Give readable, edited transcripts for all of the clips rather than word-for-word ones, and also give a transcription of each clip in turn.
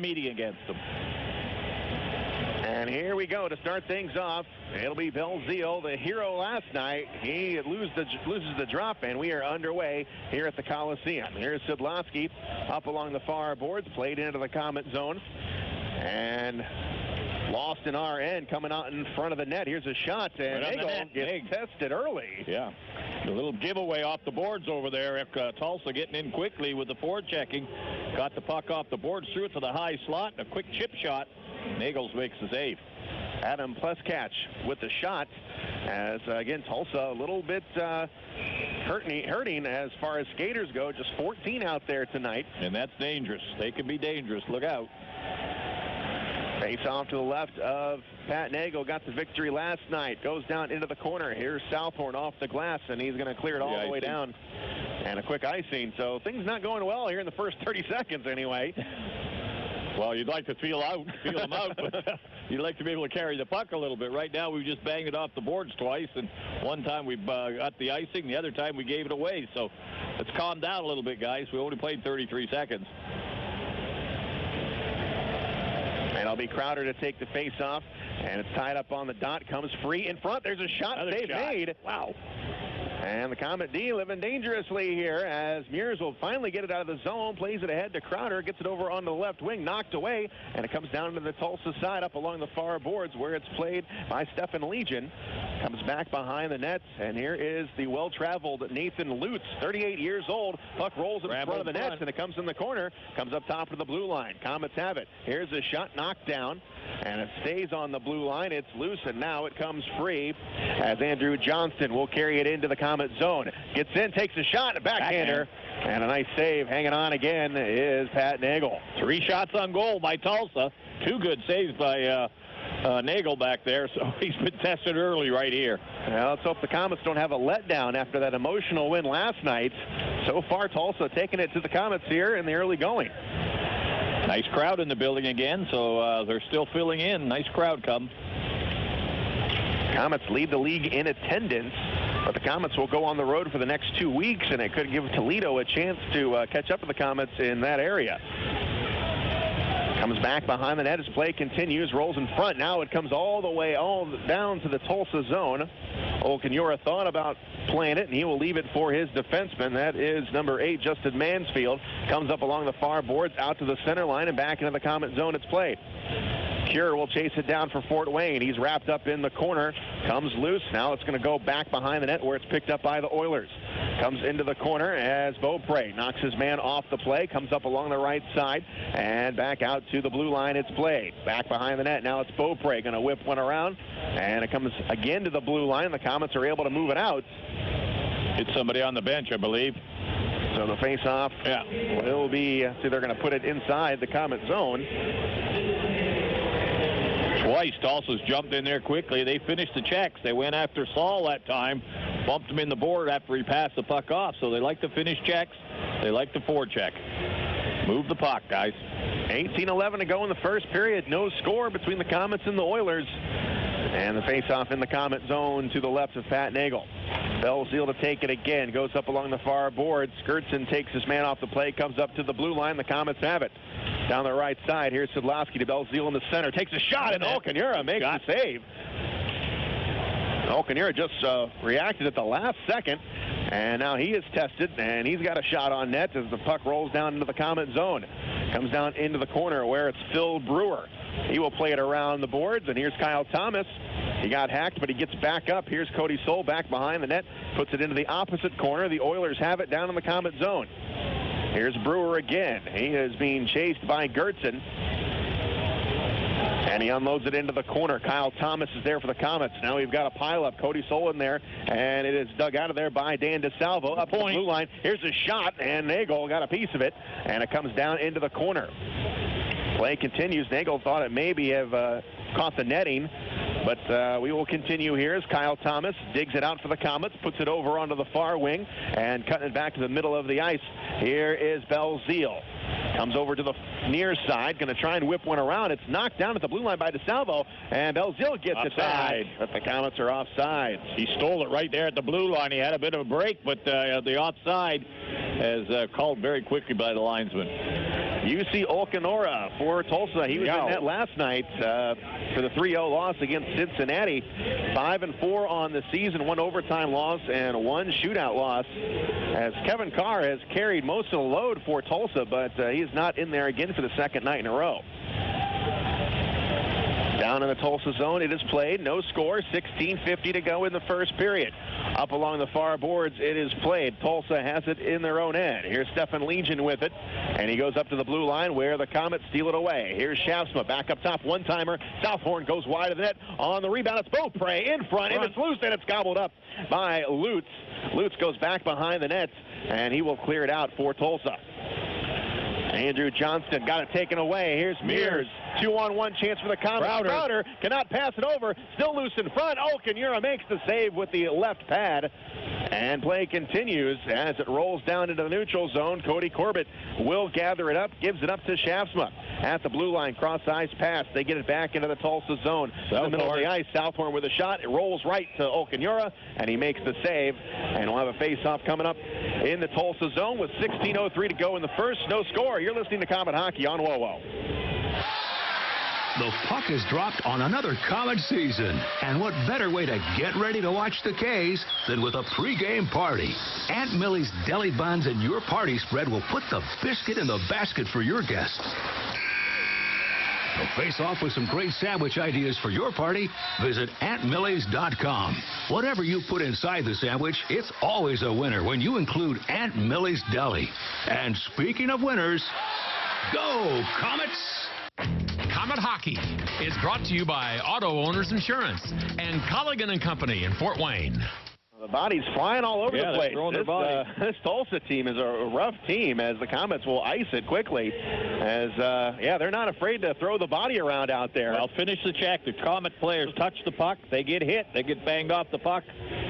fun meeting against them. And here we go to start things off. It'll be Belzile, the hero last night. He loses the drop, and we are underway here at the Coliseum. Here's Sidlowski up along the far boards, played into the Comet zone, and lost in our end, coming out in front of the net. Here's a shot, and Nagle gets tested early. Yeah, a little giveaway off the boards over there. Tulsa getting in quickly with the forechecking. Got the puck off the boards, threw it to the high slot, and a quick chip shot. Nagles makes the save. Adam Pleskach with the shot, as again Tulsa a little bit hurting as far as skaters go. Just 14 out there tonight, and that's dangerous. They can be dangerous. Look out. Face off to the left of Pat Nagle. Got the victory last night. Goes down into the corner. Here's Southorn off the glass, and he's going to clear it all the way down. And a quick icing. So things not going well here in the first 30 seconds anyway. Well, you'd like to feel them out, but you'd like to be able to carry the puck a little bit. Right now, we've just banged it off the boards twice, and one time we got the icing, the other time we gave it away. So let's calm down a little bit, guys. We only played 33 seconds. And it'll be Crowder to take the face-off, and it's tied up on the dot. Comes free in front. There's a shot. Save made. Wow. And the Comet D living dangerously here as Meurs will finally get it out of the zone, plays it ahead to Crowder, gets it over onto the left wing, knocked away, and it comes down to the Tulsa side up along the far boards where it's played by Stefan Legion. Comes back behind the nets, and here is the well-traveled Nathan Lutz, 38 years old. Puck rolls in front of the nets, and it comes in the corner, comes up top of the blue line. Comets have it. Here's a shot knocked down, and it stays on the blue line. It's loose, and now it comes free as Andrew Johnston will carry it into the Comet zone. Gets in, takes a shot, a backhander, and a nice save. Hanging on again is Pat Nagle. 3 shots on goal by Tulsa. 2 good saves by Nagle back there, so he's been tested early right here. Well, let's hope the Comets don't have a letdown after that emotional win last night. So far, Tulsa taking it to the Comets here in the early going. Nice crowd in the building again, so they're still filling in. Nice crowd come. Comets lead the league in attendance, but the Comets will go on the road for the next 2 weeks, and it could give Toledo a chance to catch up to the Comets in that area. Comes back behind the net as play continues, rolls in front. Now it comes all the way down to the Tulsa zone. Olkaniora thought about playing it, and he will leave it for his defenseman. That is number 8, Justin Mansfield. Comes up along the far boards, out to the center line, and back into the Comet zone it's played. Cure will chase it down for Fort Wayne. He's wrapped up in the corner. Comes loose. Now it's going to go back behind the net where it's picked up by the Oilers. Comes into the corner as Beaupre knocks his man off the play. Comes up along the right side and back out to the blue line. It's played. Back behind the net. Now it's Beaupre going to whip one around. And it comes again to the blue line. The Comets are able to move it out. Hit somebody on the bench, I believe. So the face-off will be, they're going to put it inside the Comet zone. Twice, Tulsa's jumped in there quickly. They finished the checks. They went after Saul that time, bumped him in the board after he passed the puck off. So they like to finish checks. They like to forecheck. Move the puck, guys. 18-11 to go in the first period. No score between the Comets and the Oilers. And the face-off in the Comet zone to the left of Pat Nagle. Belzile to take it again. Goes up along the far board. Skirtson takes his man off the play. Comes up to the blue line. The Comets have it. Down the right side. Here's Sidlowski to Belzile in the center. Takes a shot, and Olkaniora makes the save. Olkaniora just reacted at the last second. And now he is tested, and he's got a shot on net as the puck rolls down into the Comet zone. Comes down into the corner where it's Phil Brewer. He will play it around the boards, and here's Kyle Thomas. He got hacked, but he gets back up. Here's Cody Soul back behind the net. Puts it into the opposite corner. The Oilers have it down in the Comet zone. Here's Brewer again. He is being chased by Gertzen. And he unloads it into the corner. Kyle Thomas is there for the Comets. Now we've got a pileup. Cody Soul in there, and it is dug out of there by Dan DeSalvo up the blue line. Here's a shot, and Nagle got a piece of it, and it comes down into the corner. Play continues. Nagle thought it maybe have caught the netting, but we will continue here as Kyle Thomas digs it out for the Comets, puts it over onto the far wing, and cutting it back to the middle of the ice. Here is Belzile. Comes over to the near side, going to try and whip one around. It's knocked down at the blue line by DeSalvo, and Belzile gets it back. But the Comets are offside. He stole it right there at the blue line. He had a bit of a break, but the offside is called very quickly by the linesman. UC Olcanora for Tulsa. He was in net last night for the 3-0 loss against Cincinnati. 5-4 on the season, 1 overtime loss and 1 shootout loss. As Kevin Carr has carried most of the load for Tulsa, but he is not in there again for the second night in a row. Down in the Tulsa zone, it is played. No score. 16:50 to go in the first period. Up along the far boards, it is played. Tulsa has it in their own end. Here's Stefan Legion with it, and he goes up to the blue line where the Komets steal it away. Here's Schaafsma back up top, one-timer. Southorn goes wide of the net. On the rebound, it's Beaupre in front, and it's loose, and it's gobbled up by Lutz. Lutz goes back behind the net, and he will clear it out for Tulsa. Andrew Johnston got it taken away. Here's Meurs. 2-on-1 chance for the Komets. Crowder cannot pass it over. Still loose in front. Olcanura makes the save with the left pad. And play continues as it rolls down into the neutral zone. Cody Corbett will gather it up, gives it up to Schaafsma. At the blue line, cross-ice pass. They get it back into the Tulsa zone. In the middle of the ice, Southorn with a shot. It rolls right to Olcanura, and he makes the save. And we'll have a face-off coming up in the Tulsa zone with 16:03 to go in the first. No score. You're listening to Comet Hockey on WOWO. The puck is dropped on another Comet season. And what better way to get ready to watch the K's than with a pregame party? Aunt Millie's Deli Buns and your party spread will put the biscuit in the basket for your guests. To face off with some great sandwich ideas for your party, visit AuntMillie's.com. Whatever you put inside the sandwich, it's always a winner when you include Aunt Millie's Deli. And speaking of winners, go Komets! Comet Hockey is brought to you by Auto Owners Insurance and Colligan & Company in Fort Wayne. The bodies flying all over the place. This Tulsa team is a rough team as the Komets will ice it quickly. As, they're not afraid to throw the body around out there. Well, finish the check. The Komet players touch the puck. They get hit. They get banged off the puck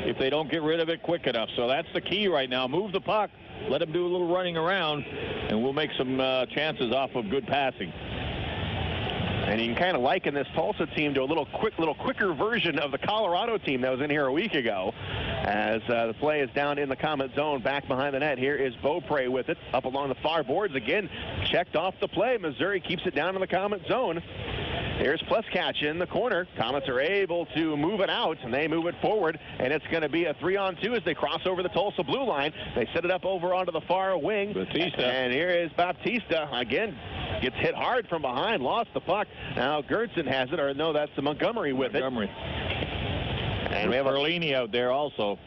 if they don't get rid of it quick enough. So that's the key right now. Move the puck. Let them do a little running around, and we'll make some chances off of good passing. And you can kind of liken this Tulsa team to a little quicker version of the Colorado team that was in here a week ago. As the play is down in the Komet zone, back behind the net. Here is Beaupre with it, up along the far boards again. Checked off the play. Missouri keeps it down in the Komet zone. Here's Pleskatch in the corner. Komets are able to move it out, and they move it forward, and it's going to be a 3-on-2 as they cross over the Tulsa blue line. They set it up over onto the far wing. Baptista. And here is Baptista again. Gets hit hard from behind, lost the puck. Now Gertson has it, or no, that's the Montgomery with it. And we have Perlini out there also.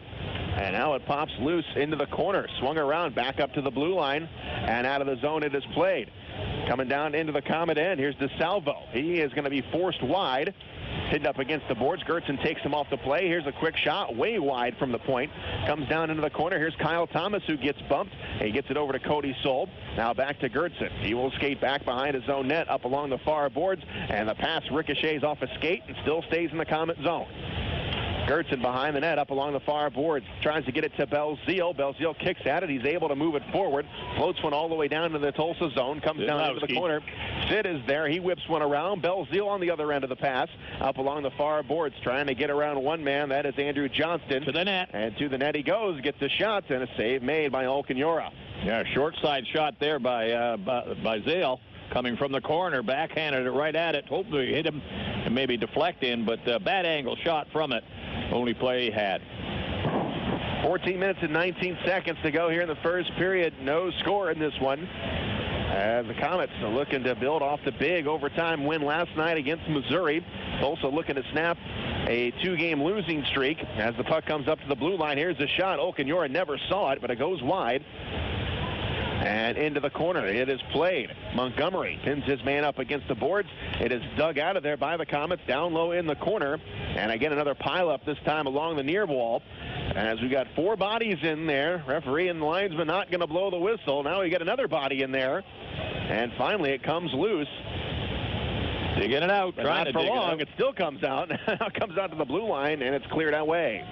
And now it pops loose into the corner. Swung around, back up to the blue line, and out of the zone it is played. Coming down into the Komet end, here's DeSalvo. He is going to be forced wide. Pinned up against the boards. Gertson takes him off the play. Here's a quick shot, way wide from the point. Comes down into the corner. Here's Kyle Thomas, who gets bumped. He gets it over to Cody Solb. Now back to Gertson. He will skate back behind his own net, up along the far boards, and the pass ricochets off a skate and still stays in the Komet zone. Gertson behind the net, up along the far boards, tries to get it to Belzile. Belzile kicks at it. He's able to move it forward. Floats one all the way down to the Tulsa zone. Comes down into the corner. Sid is there. He whips one around. Belzile on the other end of the pass, up along the far boards, trying to get around one man. That is Andrew Johnston. To the net. And to the net he goes. Gets a shot, and a save made by Olcanura. Yeah, short side shot there by Zale. Coming from the corner, backhanded it right at it. Hopefully hit him and maybe deflect in, but bad angle shot from it. Only play he had. 14 minutes and 19 seconds to go here in the first period. No score in this one. As the Komets are looking to build off the big overtime win last night against Missouri. Also looking to snap a 2-game losing streak. As the puck comes up to the blue line, here's the shot. Olcanura never saw it, but it goes wide. And into the corner. It is played. Montgomery pins his man up against the boards. It is dug out of there by the Komets down low in the corner. And again, another pileup this time along the near wall. As we got 4 bodies in there. Referee and the linesman not going to blow the whistle. Now we get another body in there. And finally it comes loose. Digging it out. Trying not for long. It still comes out. Now it comes out to the blue line, and it's cleared away.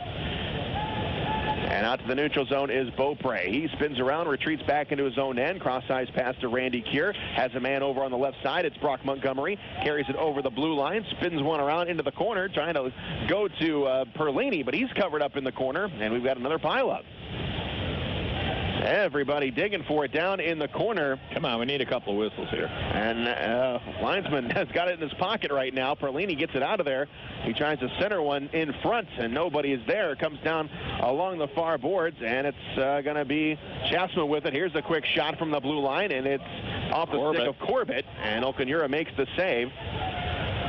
And out to the neutral zone is Beaupre. He spins around, retreats back into his own end. Cross-ice pass to Randy Keir. Has a man over on the left side. It's Brock Montgomery. Carries it over the blue line. Spins one around into the corner, trying to go to Perlini, but he's covered up in the corner. And we've got another pileup. Everybody digging for it down in the corner. Come on, we need a couple of whistles here. And linesman has got it in his pocket right now. Perlini gets it out of there. He tries to center one in front, and nobody is there. It comes down along the far boards, and it's going to be Schaafsma with it. Here's a quick shot from the blue line, and it's off the stick of Corbett, and Olkinura makes the save.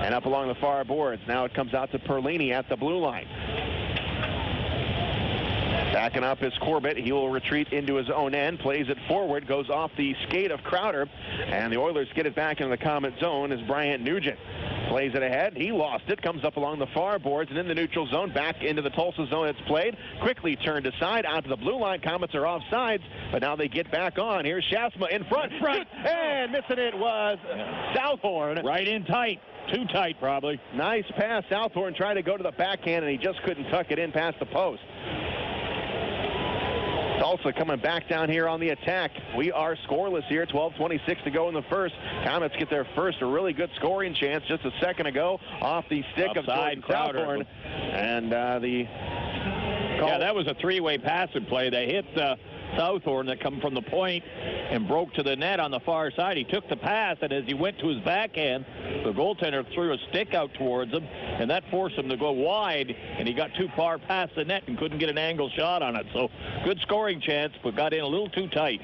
And up along the far boards. Now it comes out to Perlini at the blue line. Backing up is Corbett. He will retreat into his own end, plays it forward, goes off the skate of Crowder, and the Oilers get it back into the Comet zone as Bryant Nugent plays it ahead. He lost it, comes up along the far boards and in the neutral zone, back into the Tulsa zone. It's played, quickly turned aside, out to the blue line. Comets are offsides, but now they get back on. Here's Schaafsma in front, and missing it was Southorn. Right in tight. Too tight, probably. Nice pass. Southorn tried to go to the backhand, and he just couldn't tuck it in past the post. Tulsa coming back down here on the attack. We are scoreless here. 12:26 to go in the first. Comets get their first really good scoring chance just a second ago off the stick of Southorn. And that was a three-way passing play. They hit Southorn that come from the point and broke to the net on the far side. He took the pass, and as he went to his backhand, the goaltender threw a stick out towards him, and that forced him to go wide, and he got too far past the net and couldn't get an angle shot on it. So good scoring chance, but got in a little too tight.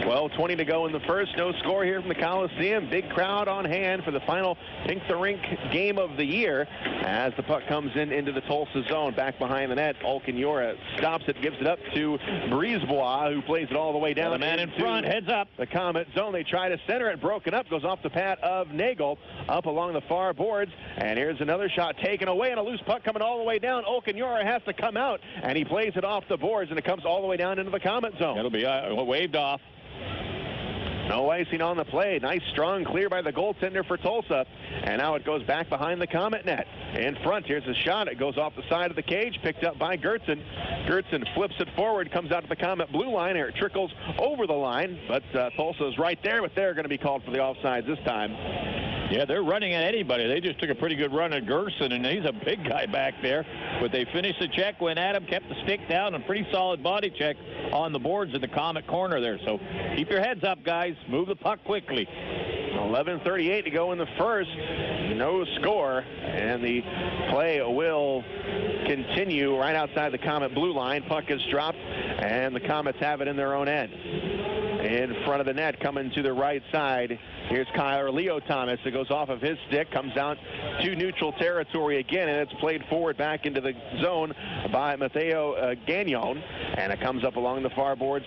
12:20 to go in the first. No score here from the Coliseum. Big crowd on hand for the final Pink the Rink game of the year as the puck comes into the Tulsa zone. Back behind the net, Olkinura stops it, gives it up to Brisebois, who plays it all the way down. The man in front, heads up. The Comet zone. They try to center it, broken up, goes off the pad of Nagle, up along the far boards. And here's another shot taken away, and a loose puck coming all the way down. Olkinura has to come out, and he plays it off the boards, and it comes all the way down into the Comet zone. It'll be waved off. No icing on the play. Nice strong clear by the goaltender for Tulsa. And now it goes back behind the Comet net. In front, here's a shot. It goes off the side of the cage, picked up by Gertzen. Gertzen flips it forward, comes out to the Comet blue line, and it trickles over the line. But Tulsa's right there, but they're going to be called for the offsides this time. Yeah, they're running at anybody. They just took a pretty good run at Gerson, and he's a big guy back there. But they finished the check, went at him, kept the stick down, and pretty solid body check on the boards in the Comet corner there. So keep your heads up, guys. Move the puck quickly. 11:38 to go in the first. No score, and the play will continue right outside the Comet blue line. Puck is dropped, and the Comets have it in their own end. In front of the net, coming to the right side, here's Leo Thomas. It goes off of his stick, comes out to neutral territory again, and it's played forward back into the zone by Matteo Gagnon, and it comes up along the far boards.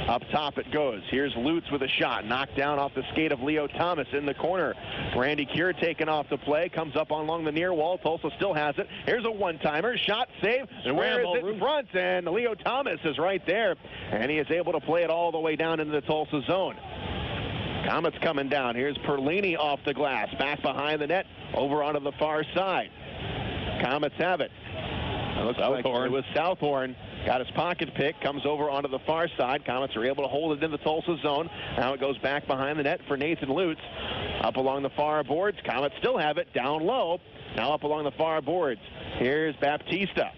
Up top it goes. Here's Lutz with a shot, knocked down off the skate of Leo Thomas in the corner. Randy Keir taken off the play, comes up along the near wall. Tulsa still has it. Here's a one-timer, shot, save, and where is it in front? And Leo Thomas is right there, and he is able to play it all the way down into the Tulsa zone. Comets coming down. Here's Perlini off the glass, back behind the net, over onto the far side. Comets have it. It looks like it was Southorn. Got his pocket pick, comes over onto the far side. Comets are able to hold it in the Tulsa zone. Now it goes back behind the net for Nathan Lutz. Up along the far boards. Comets still have it down low. Now up along the far boards. Here's Baptista.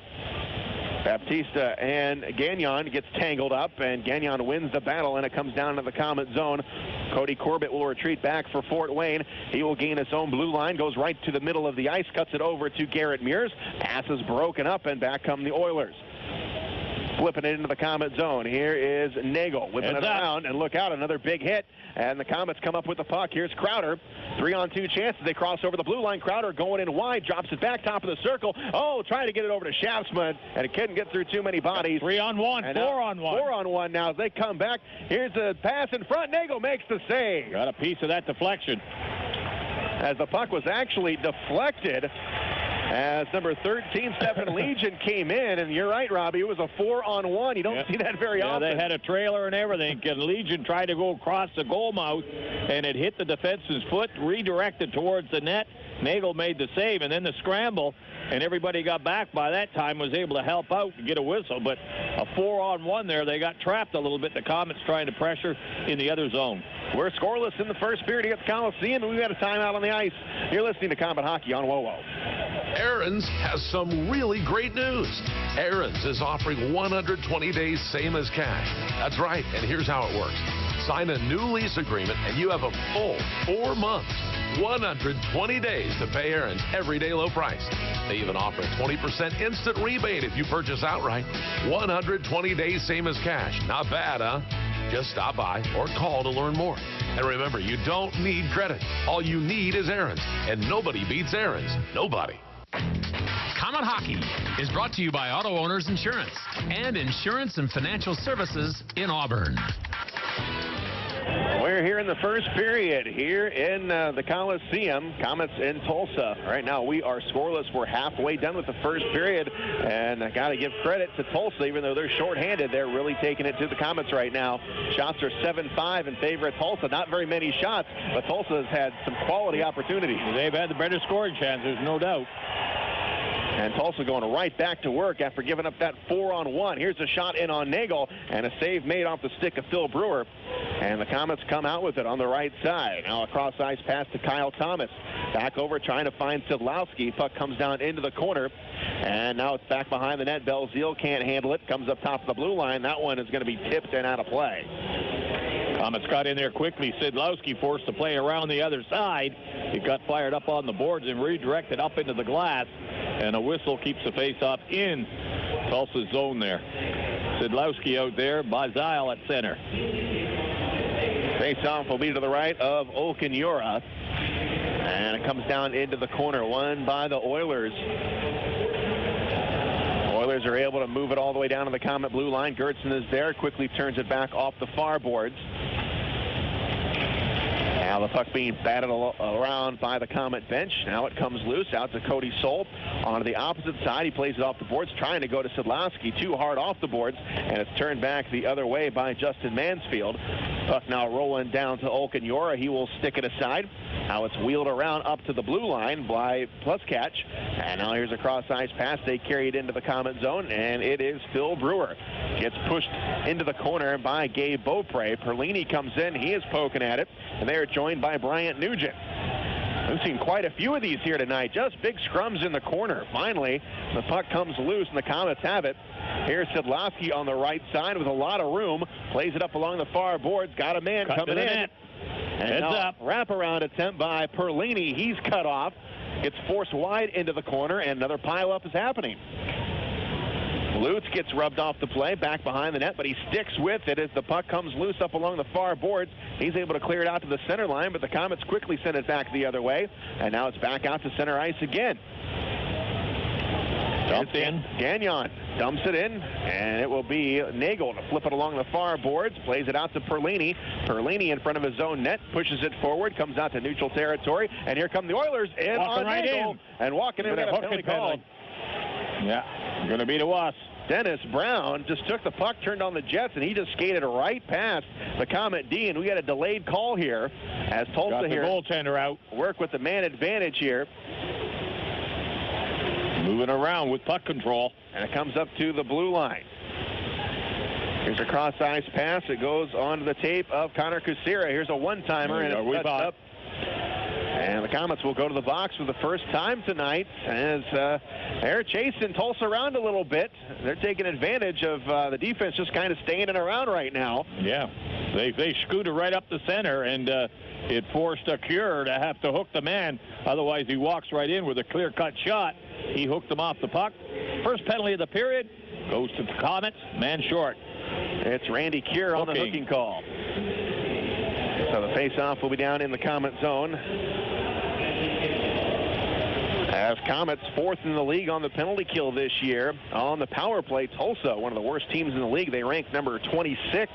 Baptista and Gagnon gets tangled up, and Gagnon wins the battle, and it comes down to the Comet zone. Cody Corbett will retreat back for Fort Wayne. He will gain his own blue line, goes right to the middle of the ice, cuts it over to Garrett Meurs. Pass is broken up, and back come the Oilers. Flipping it into the Comet zone. Here is Nagle whipping it around, and look out, another big hit. And the Comets come up with the puck. Here's Crowder. 3-on-2 chances. They cross over the blue line. Crowder going in wide, drops it back, top of the circle. Oh, trying to get it over to Schaafsma, and it couldn't get through too many bodies. 3-on-1, 4-on-1. 4-on-1 now as they come back. Here's a pass in front. Nagle makes the save. Got a piece of that deflection. As the puck was actually deflected, as number 13, Stephen Legion, came in. And you're right, Robbie, it was a 4-on-1. You don't see that very often. They had a trailer and everything, and Legion tried to go across the goal mouth, and it hit the defense's foot, redirected towards the net. Nagle made the save, and then the scramble, and everybody got back by that time, was able to help out and get a whistle. But a 4-on-1 there, they got trapped a little bit. The Comets trying to pressure in the other zone. We're scoreless in the first period against Coliseum, and we've got a timeout on the ice. You're listening to Comet Hockey on WOWO. Aaron's has some really great news. Aaron's is offering 120 days same as cash. That's right, and here's how it works. Sign a new lease agreement and you have a full 4 months, 120 days to pay Aaron's everyday low price. They even offer a 20% instant rebate if you purchase outright. 120 days same as cash. Not bad, huh? Just stop by or call to learn more. And remember, you don't need credit. All you need is Aaron's. And nobody beats Aaron's. Nobody. Comet Hockey is brought to you by Auto Owners Insurance and Insurance and Financial Services in Auburn. We're here in the first period here in the Coliseum. Komets in Tulsa. Right now we are scoreless. We're halfway done with the first period, and I got to give credit to Tulsa. Even though they're shorthanded, they're really taking it to the Komets right now. Shots are 7-5 in favor of Tulsa. Not very many shots, but Tulsa has had some quality opportunities. They've had the better scoring chances, no doubt. And Tulsa going right back to work after giving up that 4-on-1. Here's a shot in on Nagle and a save made off the stick of Phil Brewer. And the Komets come out with it on the right side. Now a cross-ice pass to Kyle Thomas. Back over trying to find Sidlowski. Puck comes down into the corner. And now it's back behind the net. Belzile can't handle it. Comes up top of the blue line. That one is going to be tipped and out of play. Komets got in there quickly. Sidlowski forced to play around the other side. He got fired up on the boards and redirected up into the glass. And a whistle keeps the face-off in Tulsa's zone there. Sidlowski out there, Bazile at center. Face-off will be to the right of Olkinuora. And it comes down into the corner, won by the Oilers. Oilers are able to move it all the way down to the Comet blue line. Gertson is there, quickly turns it back off the far boards. Now the puck being batted around by the Comet bench. Now it comes loose out to Cody Soul. Onto the opposite side, he plays it off the boards, trying to go to Sidlowski. Too hard off the boards, and it's turned back the other way by Justin Mansfield. Puck now rolling down to Olkinuora. He will stick it aside. Now it's wheeled around up to the blue line by Pluskatch. And now here's a cross-ice pass. They carry it into the Comet zone, and it is Phil Brewer. Gets pushed into the corner by Gabe Beaupre. Perlini comes in. He is poking at it, and they are joined by Bryant Nugent. We've seen quite a few of these here tonight. Just big scrums in the corner. Finally, the puck comes loose, and the Komets have it. Here's Sidlowski on the right side with a lot of room. Plays it up along the far boards. Got a man coming in. And heads up. Wraparound attempt by Perlini. He's cut off. Gets forced wide into the corner, and another pileup is happening. Lutz gets rubbed off the play, back behind the net, but he sticks with it as the puck comes loose up along the far boards. He's able to clear it out to the center line, but the Komets quickly send it back the other way, and now it's back out to center ice again. Dumped in. Gagnon dumps it in, and it will be Nagle to flip it along the far boards, plays it out to Perlini. Perlini in front of his own net, pushes it forward, comes out to neutral territory, and here come the Oilers in on right Nagle. And walking in, got a penalty called. Yeah, going to be to us. Dennis Brown just took the puck, turned on the Jets, and he just skated right past the Comet D, and we got a delayed call here as Tulsa here goaltender out. Work with the man advantage here. Moving around with puck control. And it comes up to the blue line. Here's a cross-ice pass. It goes onto the tape of Connor Kusira. Here's a one-timer, and it's touched up. And the Komets will go to the box for the first time tonight as they're chasing Tulsa around a little bit. They're taking advantage of the defense just kind of staying in around right now. Yeah, they scooted right up the center, and it forced a Cure to have to hook the man. Otherwise, he walks right in with a clear-cut shot. He hooked him off the puck. First penalty of the period goes to the Komets. Man short. It's Randy Cure on the hooking call. So the face-off will be down in the Comet zone. As Komets fourth in the league on the penalty kill this year. On the power play, Tulsa, one of the worst teams in the league. They rank number 26.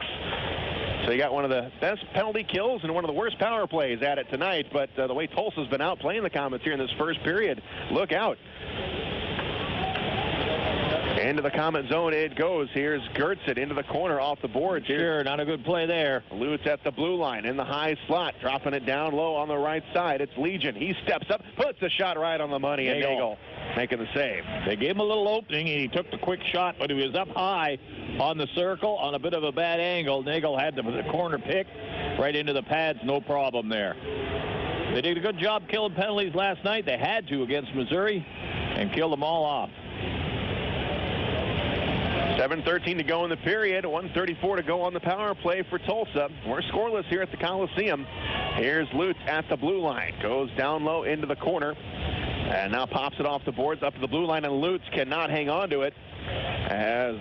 So you got one of the best penalty kills and one of the worst power plays at it tonight. But the way Tulsa's been out playing the Komets here in this first period, look out. Into the Comet zone it goes. Here's Gertson into the corner off the boards. Sure, not a good play there. Lutz at the blue line in the high slot, dropping it down low on the right side. It's Legion. He steps up, puts the shot right on the money, and Nagle making the save. They gave him a little opening, and he took the quick shot, but he was up high on the circle on a bit of a bad angle. Nagle had the corner pick right into the pads, no problem there. They did a good job killing penalties last night. They had to against Missouri. and kill them all off. 7:13 to go in the period. 1:34 to go on the power play for Tulsa. We're scoreless here at the Coliseum. Here's Lutz at the blue line. Goes down low into the corner. And now pops it off the boards up to the blue line, and Lutz cannot hang on to it as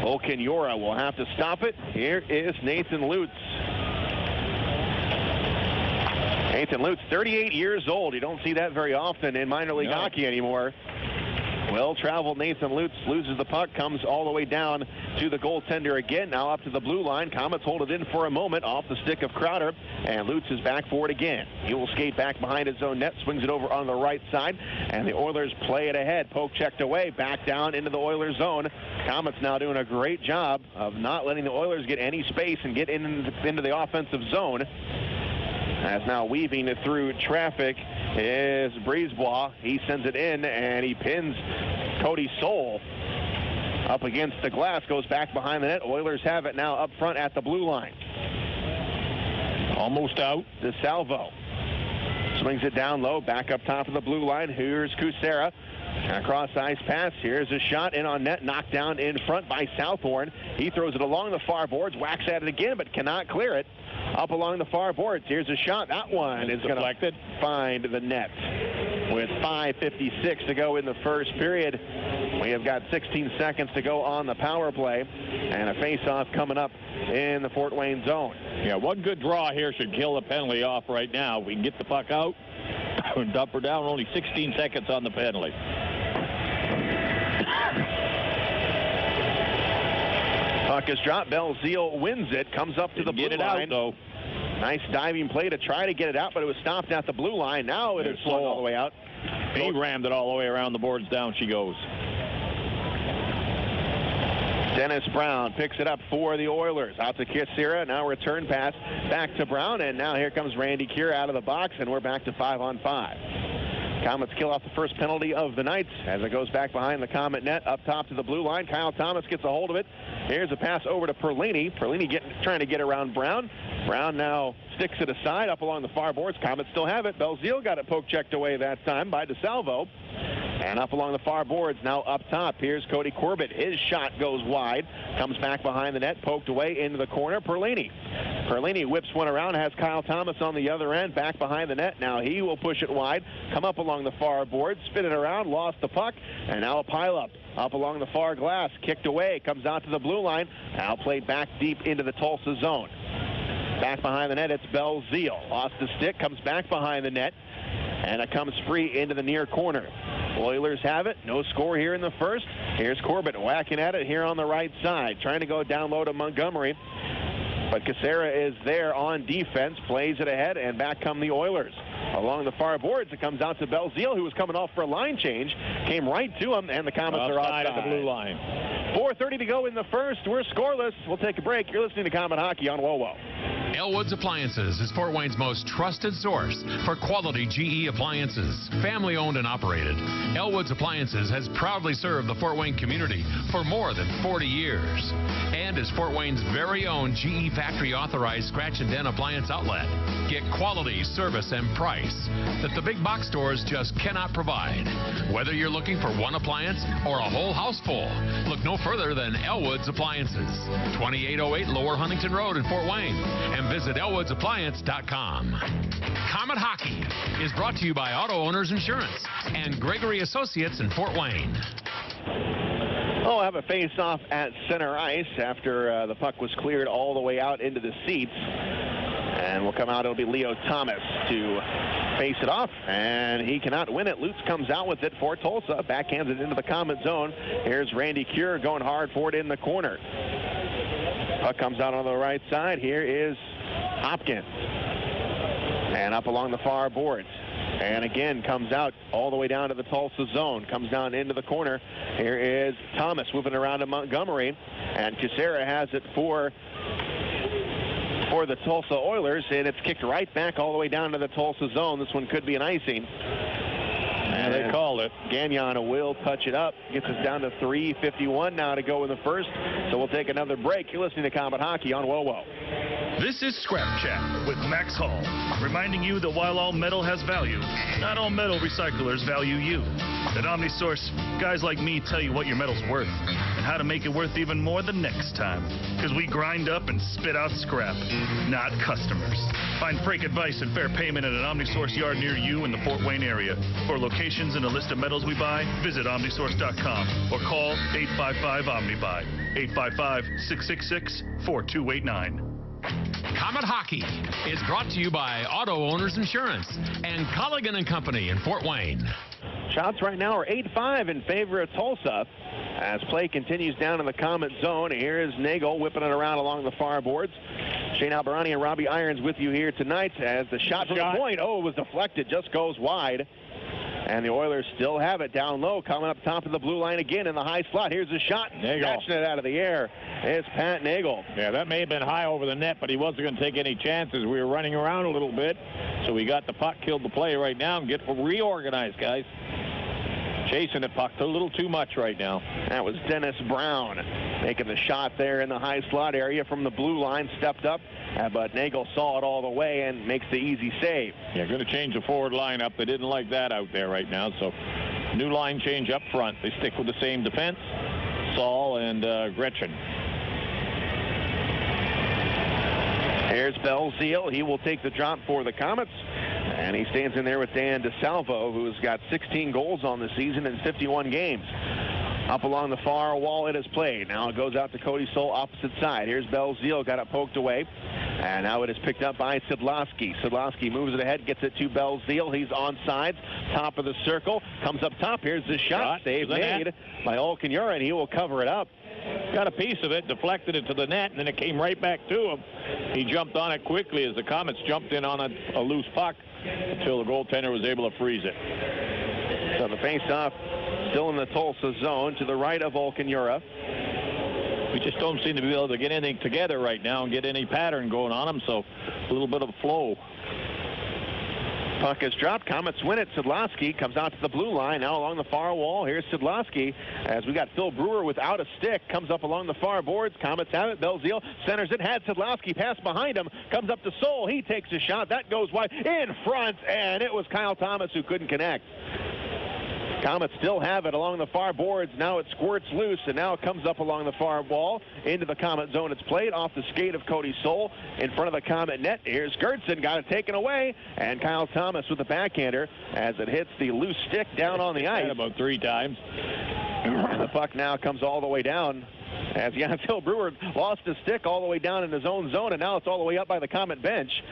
Volkanyora will have to stop it. Here is Nathan Lutz. Nathan Lutz, 38 years old. You don't see that very often in minor league hockey anymore. Well-traveled Nathan Lutz loses the puck, comes all the way down to the goaltender again. Now up to the blue line. Komets hold it in for a moment off the stick of Crowder, and Lutz is back for it again. He will skate back behind his own net, swings it over on the right side, and the Oilers play it ahead. Poke checked away, back down into the Oilers zone. Komets now doing a great job of not letting the Oilers get any space and get into the offensive zone. As now weaving through traffic is Brisebois. He sends it in, and he pins Cody Soul up against the glass. Goes back behind the net. Oilers have it now up front at the blue line. Almost out. DeSalvo swings it down low, back up top of the blue line. Here's Kucera. A cross-ice pass. Here's a shot in on net, knocked down in front by Southorn. He throws it along the far boards, whacks at it again, but cannot clear it. Up along the far boards. Here's a shot. That one is going to find the net. With 5:56 to go in the first period, we have got 16 seconds to go on the power play, and a face-off coming up in the Fort Wayne zone. Yeah, one good draw here should kill the penalty off right now. We can get the puck out and dump her down. Only 16 seconds on the penalty. Puck is dropped. Belzile wins it. Comes up to the blue line. Out, though. Nice diving play to try to get it out, but it was stopped at the blue line. Now it is swung all the way out. He rammed it all the way around the boards. Down she goes. Dennis Brown picks it up for the Oilers. Out to Kucera. Now return pass back to Brown, and now here comes Randy Keir out of the box, and we're back to 5-on-5. Komets kill off the first penalty of the night as it goes back behind the Komet net up top to the blue line. Kyle Thomas gets a hold of it. Here's a pass over to Perlini. Perlini trying to get around Brown. Brown now sticks it aside up along the far boards. Komets still have it. Belzile got it poke checked away that time by DeSalvo. And up along the far boards, now up top. Here's Cody Corbett. His shot goes wide. Comes back behind the net, poked away into the corner. Perlini whips one around, has Kyle Thomas on the other end, back behind the net. Now he will push it wide, come up along the far boards, spin it around, lost the puck, and now a pileup. Up along the far glass, kicked away, comes out to the blue line. Now played back deep into the Tulsa zone. Back behind the net, it's Belzile. Lost the stick, comes back behind the net, and it comes free into the near corner. Oilers have it. No score here in the first. Here's Corbett whacking at it here on the right side, trying to go down low to Montgomery. But Kucera is there on defense, plays it ahead, and back come the Oilers. Along the far boards, it comes out to Belzile, who was coming off for a line change. Came right to him, and the Komets are offside at the blue line. 4:30 to go in the first. We're scoreless. We'll take a break. You're listening to Komet Hockey on WOWO. Elwood's Appliances is Fort Wayne's most trusted source for quality GE appliances. Family owned and operated, Elwood's Appliances has proudly served the Fort Wayne community for more than 40 years and is Fort Wayne's very own GE factory authorized scratch and dent appliance outlet. Get quality, service, and price that the big box stores just cannot provide. Whether you're looking for one appliance or a whole house full, look no further than Elwood's Appliances, 2808 Lower Huntington Road in Fort Wayne, and visit elwoodsappliance.com. Komet Hockey is brought to you by Auto Owners Insurance and Gregory Associates in Fort Wayne. Oh, have a face-off at center ice after the puck was cleared all the way out into the seats. And will come out. It'll be Leo Thomas to face it off, and he cannot win it. Lutz comes out with it for Tulsa. Backhands it into the Komet zone. Here's Randy Keir going hard for it in the corner. Puck comes out on the right side. Here is Hopkins. And up along the far boards. And again comes out all the way down to the Tulsa zone. Comes down into the corner. Here is Thomas moving around to Montgomery. And Kucera has it for the Tulsa Oilers, and it's kicked right back all the way down to the Tulsa zone. This one could be an icing. And they called it. Gagnon will touch it up. Gets us down to 3:51 now to go in the first. So we'll take another break. You're listening to Komet Hockey on WOWO. This is Scrap Chat with Max Hall, reminding you that while all metal has value, not all metal recyclers value you. At OmniSource, guys like me tell you what your metal's worth and how to make it worth even more the next time. Because we grind up and spit out scrap, not customers. Find freight advice and fair payment at an OmniSource yard near you in the Fort Wayne area. For locations and a list of metals we buy, visit OmniSource.com or call 855-OMNIBUY, 855-666-4289. Comet Hockey is brought to you by Auto Owners Insurance and Colligan & Company in Fort Wayne. Shots right now are 8-5 in favor of Tulsa as play continues down in the Comet zone. Here's Nagle whipping it around along the far boards. Shane Alberani and Robbie Irons with you here tonight as the shot from the point, it was deflected, just goes wide. And the Oilers still have it down low, coming up top of the blue line again in the high slot. Here's the shot, snatching it out of the air. It's Pat Nagle. Yeah, that may have been high over the net, but he wasn't going to take any chances. We were running around a little bit, so we got the puck, killed the play right now, and get reorganized, guys. Chasing the puck a little too much right now. That was Dennis Brown making the shot there in the high slot area from the blue line, stepped up, but Nagle saw it all the way and makes the easy save. Yeah, going to change the forward lineup. They didn't like that out there right now, so new line change up front. They stick with the same defense, Saul and Gretchen. Here's Belzile. He will take the drop for the Komets. And he stands in there with Dan DeSalvo, who's got 16 goals on the season in 51 games. Up along the far wall it is played. Now it goes out to Cody Soul opposite side. Here's Belzile, got it poked away. And now it is picked up by Sidlowski. Sidlowski moves it ahead, gets it to Belzile. He's onside, top of the circle. Comes up top. Here's the shot. Save made by Olkinuora, and he will cover it up. Got a piece of it, deflected it to the net, and then it came right back to him. He jumped on it quickly as the Komets jumped in on a loose puck until the goaltender was able to freeze it. So the face-off still in the Tulsa zone to the right of Olkinuora. We just don't seem to be able to get anything together right now and get any pattern going on them, so a little bit of flow. Puck is dropped. Komets win it. Sidlowski comes out to the blue line. Now along the far wall. Here's Sidlowski as we got Phil Brewer without a stick. Comes up along the far boards. Komets have it. Belzile centers it. Had Sidlowski pass behind him. Comes up to Soul. He takes a shot. That goes wide in front, and it was Kyle Thomas who couldn't connect. Komets still have it along the far boards. Now it squirts loose, and now it comes up along the far wall into the Komet zone. It's played off the skate of Cody Soul in front of the Komet net. Here's Gertson, got it taken away, and Kyle Thomas with the backhander as it hits the loose stick down on the ice. About 3 times. And the puck now comes all the way down as Phil Brewer lost his stick all the way down in his own zone, and now it's all the way up by the Komet bench,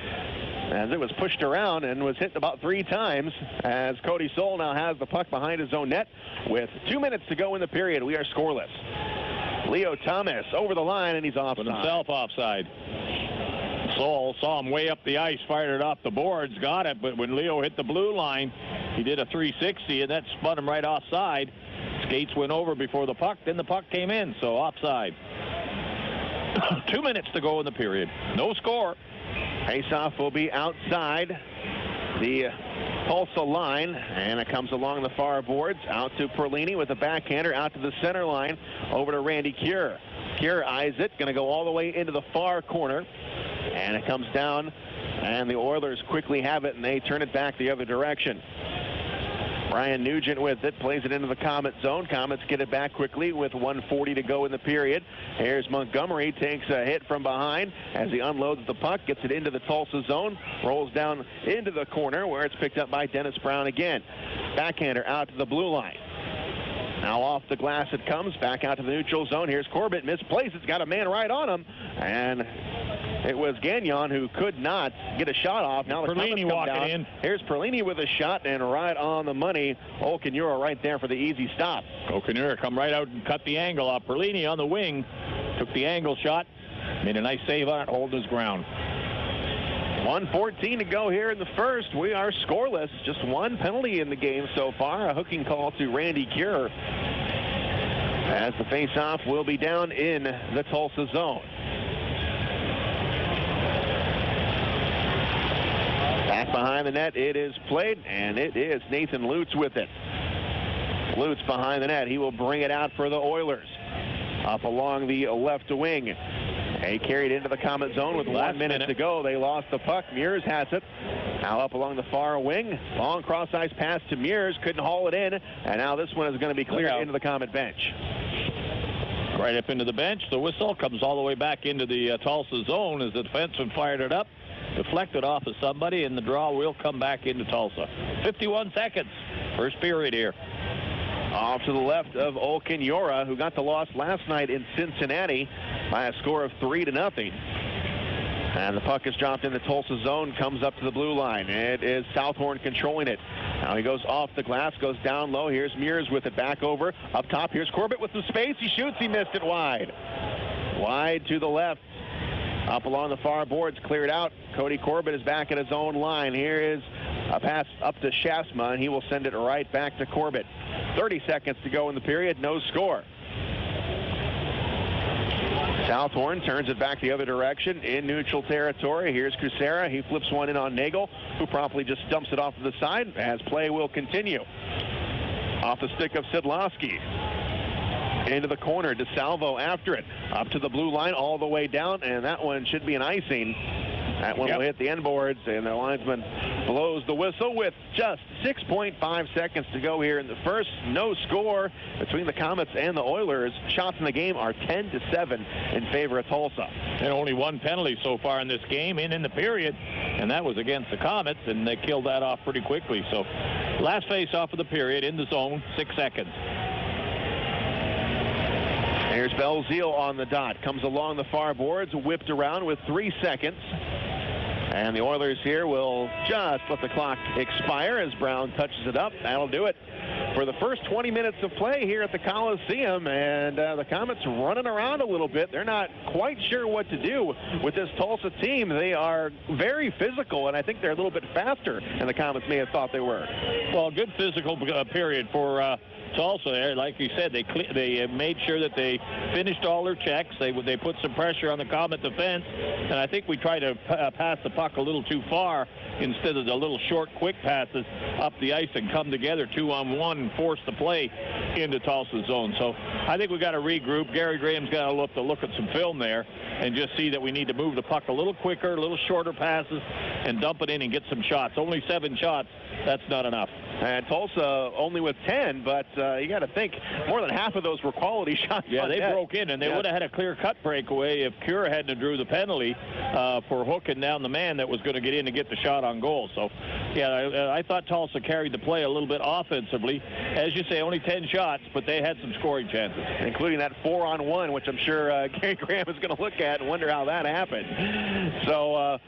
as it was pushed around and was hit about 3 times as Cody Soul now has the puck behind his own net with 2 minutes to go in the period. We are scoreless. Leo Thomas over the line, and he's offside. Put himself offside. Soul saw him way up the ice, fired it off the boards, got it, but when Leo hit the blue line, he did a 360, and that spun him right offside. Skates went over before the puck, then the puck came in, so offside. 2 minutes to go in the period. No score. Face-off will be outside the Tulsa line, and it comes along the far boards, out to Perlini with the backhander, out to the center line, over to Randy Cure. Cure eyes it, going to go all the way into the far corner, and it comes down, and the Oilers quickly have it, and they turn it back the other direction. Brian Nugent with it, plays it into the Komet zone. Komets get it back quickly with 1:40 to go in the period. Here's Montgomery, takes a hit from behind as he unloads the puck, gets it into the Tulsa zone, rolls down into the corner where it's picked up by Dennis Brown again. Backhander out to the blue line. Now off the glass it comes, back out to the neutral zone. Here's Corbett, misplaced. It's got a man right on him, and it was Gagnon who could not get a shot off. Now the Perlini walking in. Here's Perlini with a shot, and right on the money. Olkinuora right there for the easy stop. Olkinuora come right out and cut the angle off. Perlini on the wing took the angle shot, made a nice save on it, holding his ground. 1:14 to go here in the first. We are scoreless. Just one penalty in the game so far. A hooking call to Randy Cure as the face-off will be down in the Tulsa zone. Back behind the net, it is played, and it is Nathan Lutz with it. Lutz behind the net. He will bring it out for the Oilers. Up along the left wing. They carried into the Comet zone with 1 minute to go. They lost the puck. Meurs has it. Now up along the far wing. Long cross-ice pass to Meurs. Couldn't haul it in. And now this one is going to be cleared into the Comet bench. Right up into the bench. The whistle comes all the way back into the Tulsa zone as the defenseman fired it up. Deflected off of somebody, and the draw will come back into Tulsa. 51 seconds. First period here. Off to the left of Olkinyora, who got the loss last night in Cincinnati by a score of 3-0. And the puck is dropped in the Tulsa zone, comes up to the blue line. It is Southorn controlling it. Now he goes off the glass, goes down low. Here's Meurs with it back over. Up top, here's Corbett with some space. He shoots, he missed it wide. Wide to the left. Up along the far boards, cleared out. Cody Corbett is back at his own line. Here is a pass up to Schaafsma, and he will send it right back to Corbett. 30 seconds to go in the period, no score. Southorn turns it back the other direction in neutral territory. Here's Cusera. He flips one in on Nagle, who promptly just dumps it off to the side as play will continue. Off the stick of Sidlowski. Into the corner, DeSalvo after it. Up to the blue line, all the way down, and that one should be an icing. That one will hit the end boards, and the linesman blows the whistle with just 6.5 seconds to go here in the first. No score between the Komets and the Oilers. Shots in the game are 10-7 in favor of Tulsa. And only one penalty so far in this game in the period, and that was against the Komets, and they killed that off pretty quickly. So last face-off of the period in the zone, 6 seconds. Here's Belzile on the dot. Comes along the far boards, whipped around with 3 seconds. And the Oilers here will just let the clock expire as Brown touches it up. That'll do it for the first 20 minutes of play here at the Coliseum. And the Komets running around a little bit. They're not quite sure what to do with this Tulsa team. They are very physical, and I think they're a little bit faster than the Komets may have thought they were. Well, good physical period for Tulsa there. Like you said, they made sure that they finished all their checks. They put some pressure on the Comet defense, and I think we tried to pass the puck a little too far instead of the little short, quick passes up the ice and come together 2-on-1 and force the play into Tulsa zone. So I think we got to regroup. Gary Graham's got to look at some film there and just see that we need to move the puck a little quicker, a little shorter passes, and dump it in and get some shots. Only 7 shots. That's not enough. And Tulsa only with 10, but you got to think more than half of those were quality shots. Yeah, they broke in, and they would have had a clear-cut breakaway if Cure hadn't drew the penalty for hooking down the man that was going to get in and get the shot on goal. So, yeah, I thought Tulsa carried the play a little bit offensively. As you say, only 10 shots, but they had some scoring chances. Including that 4-on-1, which I'm sure Gary Graham is going to look at and wonder how that happened. So,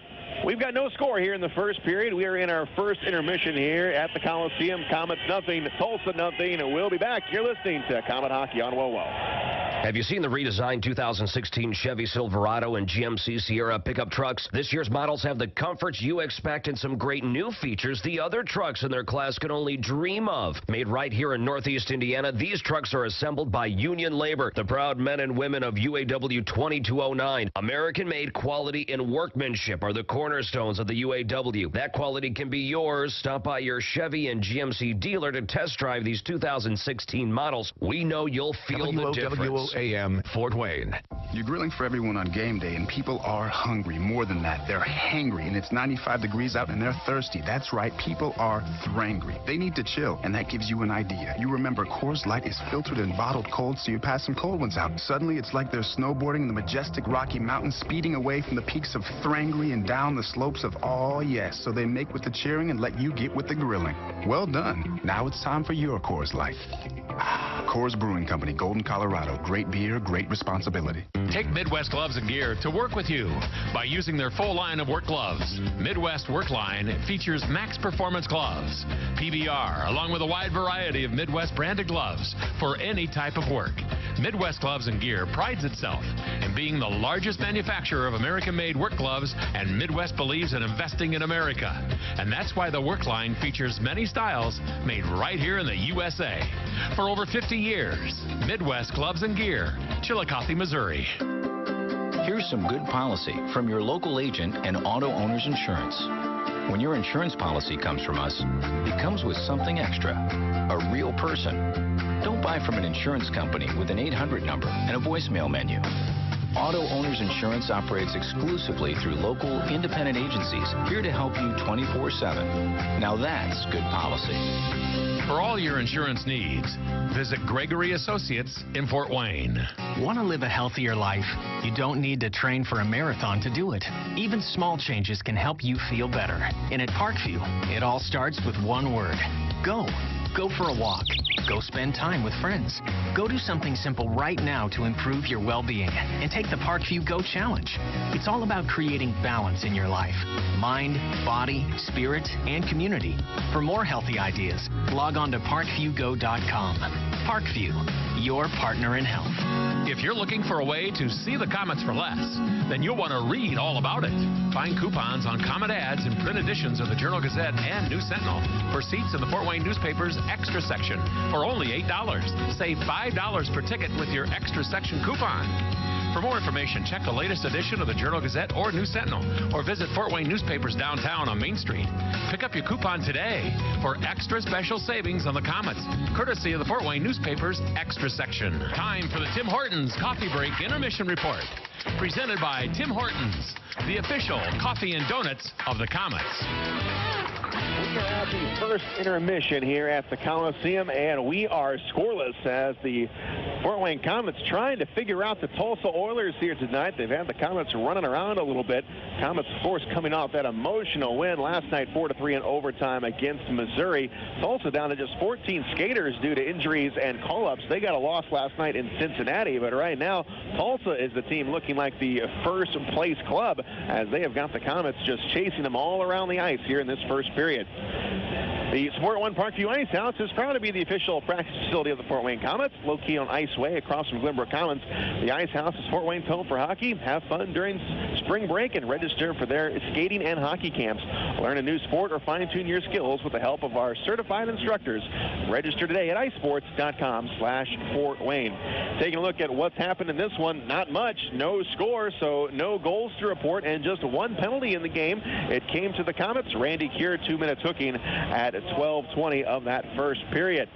we've got no score here in the first period. We are in our first intermission here at the Coliseum. Komets nothing, Tulsa nothing. And we'll be back. You're listening to Comet Hockey on WOWO. Have you seen the redesigned 2016 Chevy Silverado and GMC Sierra pickup trucks? This year's models have the comforts you expect and some great new features the other trucks in their class can only dream of. Made right here in Northeast Indiana, these trucks are assembled by union labor, the proud men and women of UAW 2209. American-made quality and workmanship are the cornerstones of the UAW. That quality can be yours. Stop by your Chevy and GMC dealer to test drive these 2016 models. We know you'll feel the difference. AM, Fort Wayne. You're grilling for everyone on game day, and people are hungry. More than that, they're hangry, and it's 95 degrees out, and they're thirsty. That's right, people are thrangry. They need to chill, and that gives you an idea. You remember Coors Light is filtered and bottled cold, so you pass some cold ones out. Suddenly, it's like they're snowboarding in the majestic Rocky Mountains, speeding away from the peaks of Thrangry and down the slopes of oh yes. So they make with the cheering and let you get with the grilling. Well done. Now it's time for your Coors Light. Coors Brewing Company, Golden, Colorado. Great beer, great responsibility. Take Midwest Gloves and Gear to work with you by using their full line of work gloves. Midwest Work Line features Max Performance Gloves, PBR, along with a wide variety of Midwest branded gloves for any type of work. Midwest Gloves and Gear prides itself in being the largest manufacturer of American-made work gloves, and Midwest believes in investing in America. And that's why the Work Line features many styles made right here in the USA. For over 50 years, Midwest Gloves and Gear, Chillicothe, Missouri. Here's some good policy from your local agent and Auto Owners Insurance. When your insurance policy comes from us, it comes with something extra, a real person. Don't buy from an insurance company with an 800 number and a voicemail menu. Auto Owners Insurance operates exclusively through local, independent agencies, here to help you 24/7. Now that's good policy. For all your insurance needs, visit Gregory Associates in Fort Wayne. Want to live a healthier life? You don't need to train for a marathon to do it. Even small changes can help you feel better. And at Parkview, it all starts with one word: go. Go for a walk. Go spend time with friends. Go do something simple right now to improve your well-being and take the Parkview Go Challenge. It's all about creating balance in your life: mind, body, spirit, and community. For more healthy ideas, log on to parkviewgo.com. Parkview, your partner in health. If you're looking for a way to see the Komets for less, then you'll want to read all about it. Find coupons on Komet ads in print editions of the Journal-Gazette and News Sentinel for seats in the Fort Wayne newspaper's extra section for only $8. Save $5 per ticket with your extra section coupon. For more information, check the latest edition of the Journal-Gazette or News Sentinel, or visit Fort Wayne Newspapers downtown on Main Street. Pick up your coupon today for extra special savings on the Komets, courtesy of the Fort Wayne Newspapers Extra Section. Time for the Tim Hortons Coffee Break Intermission Report, presented by Tim Hortons, the official coffee and donuts of the Komets. We are at the first intermission here at the Coliseum, and we are scoreless as the Fort Wayne Komets trying to figure out the Tulsa Oilers here tonight. They've had the Komets running around a little bit. Komets, of course, coming off that emotional win last night, 4-3 in overtime against Missouri. Tulsa down to just 14 skaters due to injuries and call-ups. They got a loss last night in Cincinnati, but right now, Tulsa is the team looking like the first-place club as they have got the Komets just chasing them all around the ice here in this first period. The Sport One Parkview Ice House is proud to be the official practice facility of the Fort Wayne Komets, located on Iceway across from Glenbrook Commons. The Ice House is Fort Wayne's home for hockey. Have fun during spring break and register for their skating and hockey camps. Learn a new sport or fine-tune your skills with the help of our certified instructors. Register today at icesports.com/Fort Wayne. Taking a look at what's happened in this one, not much. No score, so no goals to report, and just one penalty in the game. It came to the Komets. Randy Keir, 2 minutes hooking at 12:20 of that first period.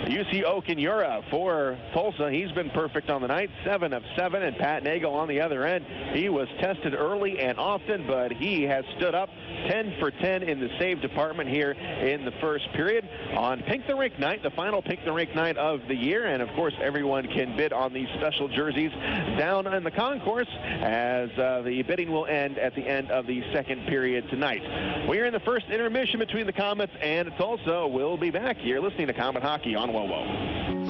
UC Okinura for Tulsa. He's been perfect on the night, 7 of 7, and Pat Nagle on the other end. He was tested early and often, but he has stood up 10 for 10 in the save department here in the first period on Pink the Rink night, the final Pink the Rink night of the year. And of course, everyone can bid on these special jerseys down in the concourse as the bidding will end at the end of the second period tonight. We are in the first intermission between the Komets and Tulsa. We'll be back here listening to Komet Hockey on WOWO.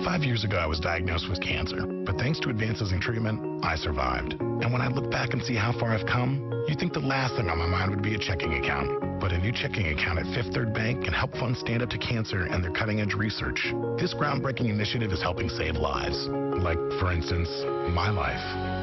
5 years ago, I was diagnosed with cancer, but thanks to advances in treatment, I survived. And when I look back and see how far I've come, you'd think the last thing on my mind would be a checking account. But a new checking account at Fifth Third Bank can help fund Stand Up to Cancer and their cutting-edge research. This groundbreaking initiative is helping save lives. Like, for instance, my life.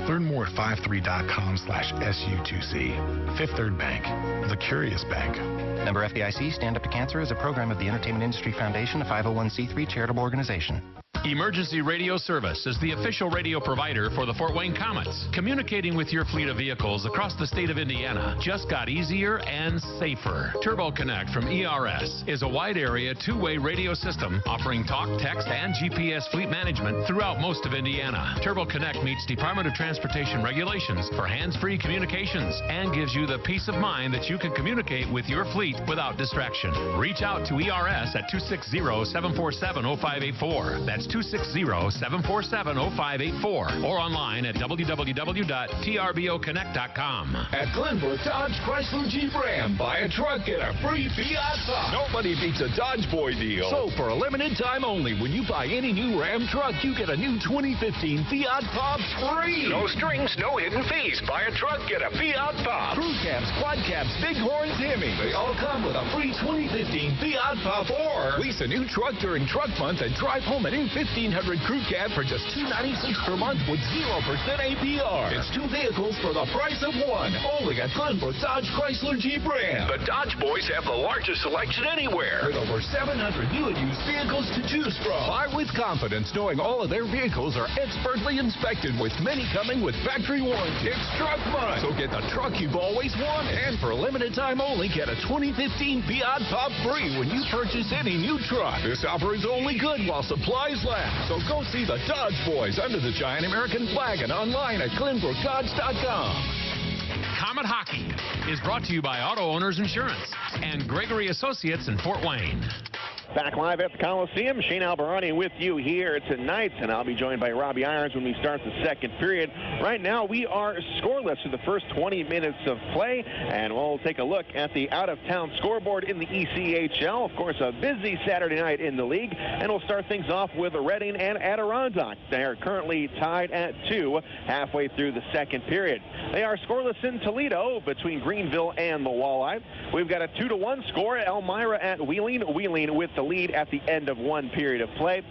Learn more at 53.com/SU2C. Fifth Third Bank, the curious bank. Member FDIC, Stand Up to Cancer is a program of the Entertainment Industry Foundation, a 501c3 charitable organization. Emergency Radio Service is the official radio provider for the Fort Wayne Komets. Communicating with your fleet of vehicles across the state of Indiana just got easier and safer. Turbo Connect from ERS is a wide area two-way radio system offering talk, text, and GPS fleet management throughout most of Indiana. Turbo Connect meets Department of Transportation regulations for hands-free communications and gives you the peace of mind that you can communicate with your fleet without distraction. Reach out to ERS at 260-747-0584. That's 260-747-0584 or online at www.trboconnect.com. At Glenbrook Dodge Chrysler Jeep Ram, buy a truck, get a free Fiat Pop. Nobody beats a Dodge Boy deal. So for a limited time only, when you buy any new Ram truck, you get a new 2015 Fiat Pop free. No strings, no hidden fees. Buy a truck, get a Fiat Pop. Crew cabs, quad cabs, bighorns, Hemi. They all come with a free 2015 Fiat Pop, or lease a new truck during truck month and drive home a new 1500 crew cab for just $296 per month with 0% APR. It's two vehicles for the price of one. Only at Glenbrook Dodge Chrysler Jeep Ram. The Dodge Boys have the largest selection anywhere, with over 700 new and used vehicles to choose from. Buy with confidence, knowing all of their vehicles are expertly inspected, with many coming with factory warranty. It's truck month, so get the truck you've always wanted. And for a limited time only, get a 2015 Fiat Pop free when you purchase any new truck. This offer is only good while supplies flag. So go see the Dodge Boys under the giant American flag and online at GlenbrookDodge.com. Comet Hockey is brought to you by Auto Owners Insurance and Gregory Associates in Fort Wayne. Back live at the Coliseum, Shane Albarani with you here tonight, and I'll be joined by Robbie Irons when we start the second period. Right now, we are scoreless for the first 20 minutes of play, and we'll take a look at the out-of-town scoreboard in the ECHL. Of course, a busy Saturday night in the league, and we'll start things off with Reading and Adirondack. They are currently tied at 2 halfway through the second period. They are scoreless in Toledo between Greenville and the Walleye. We've got a 2-1 score. Elmira at Wheeling. Wheeling with the lead at the end of one period of play.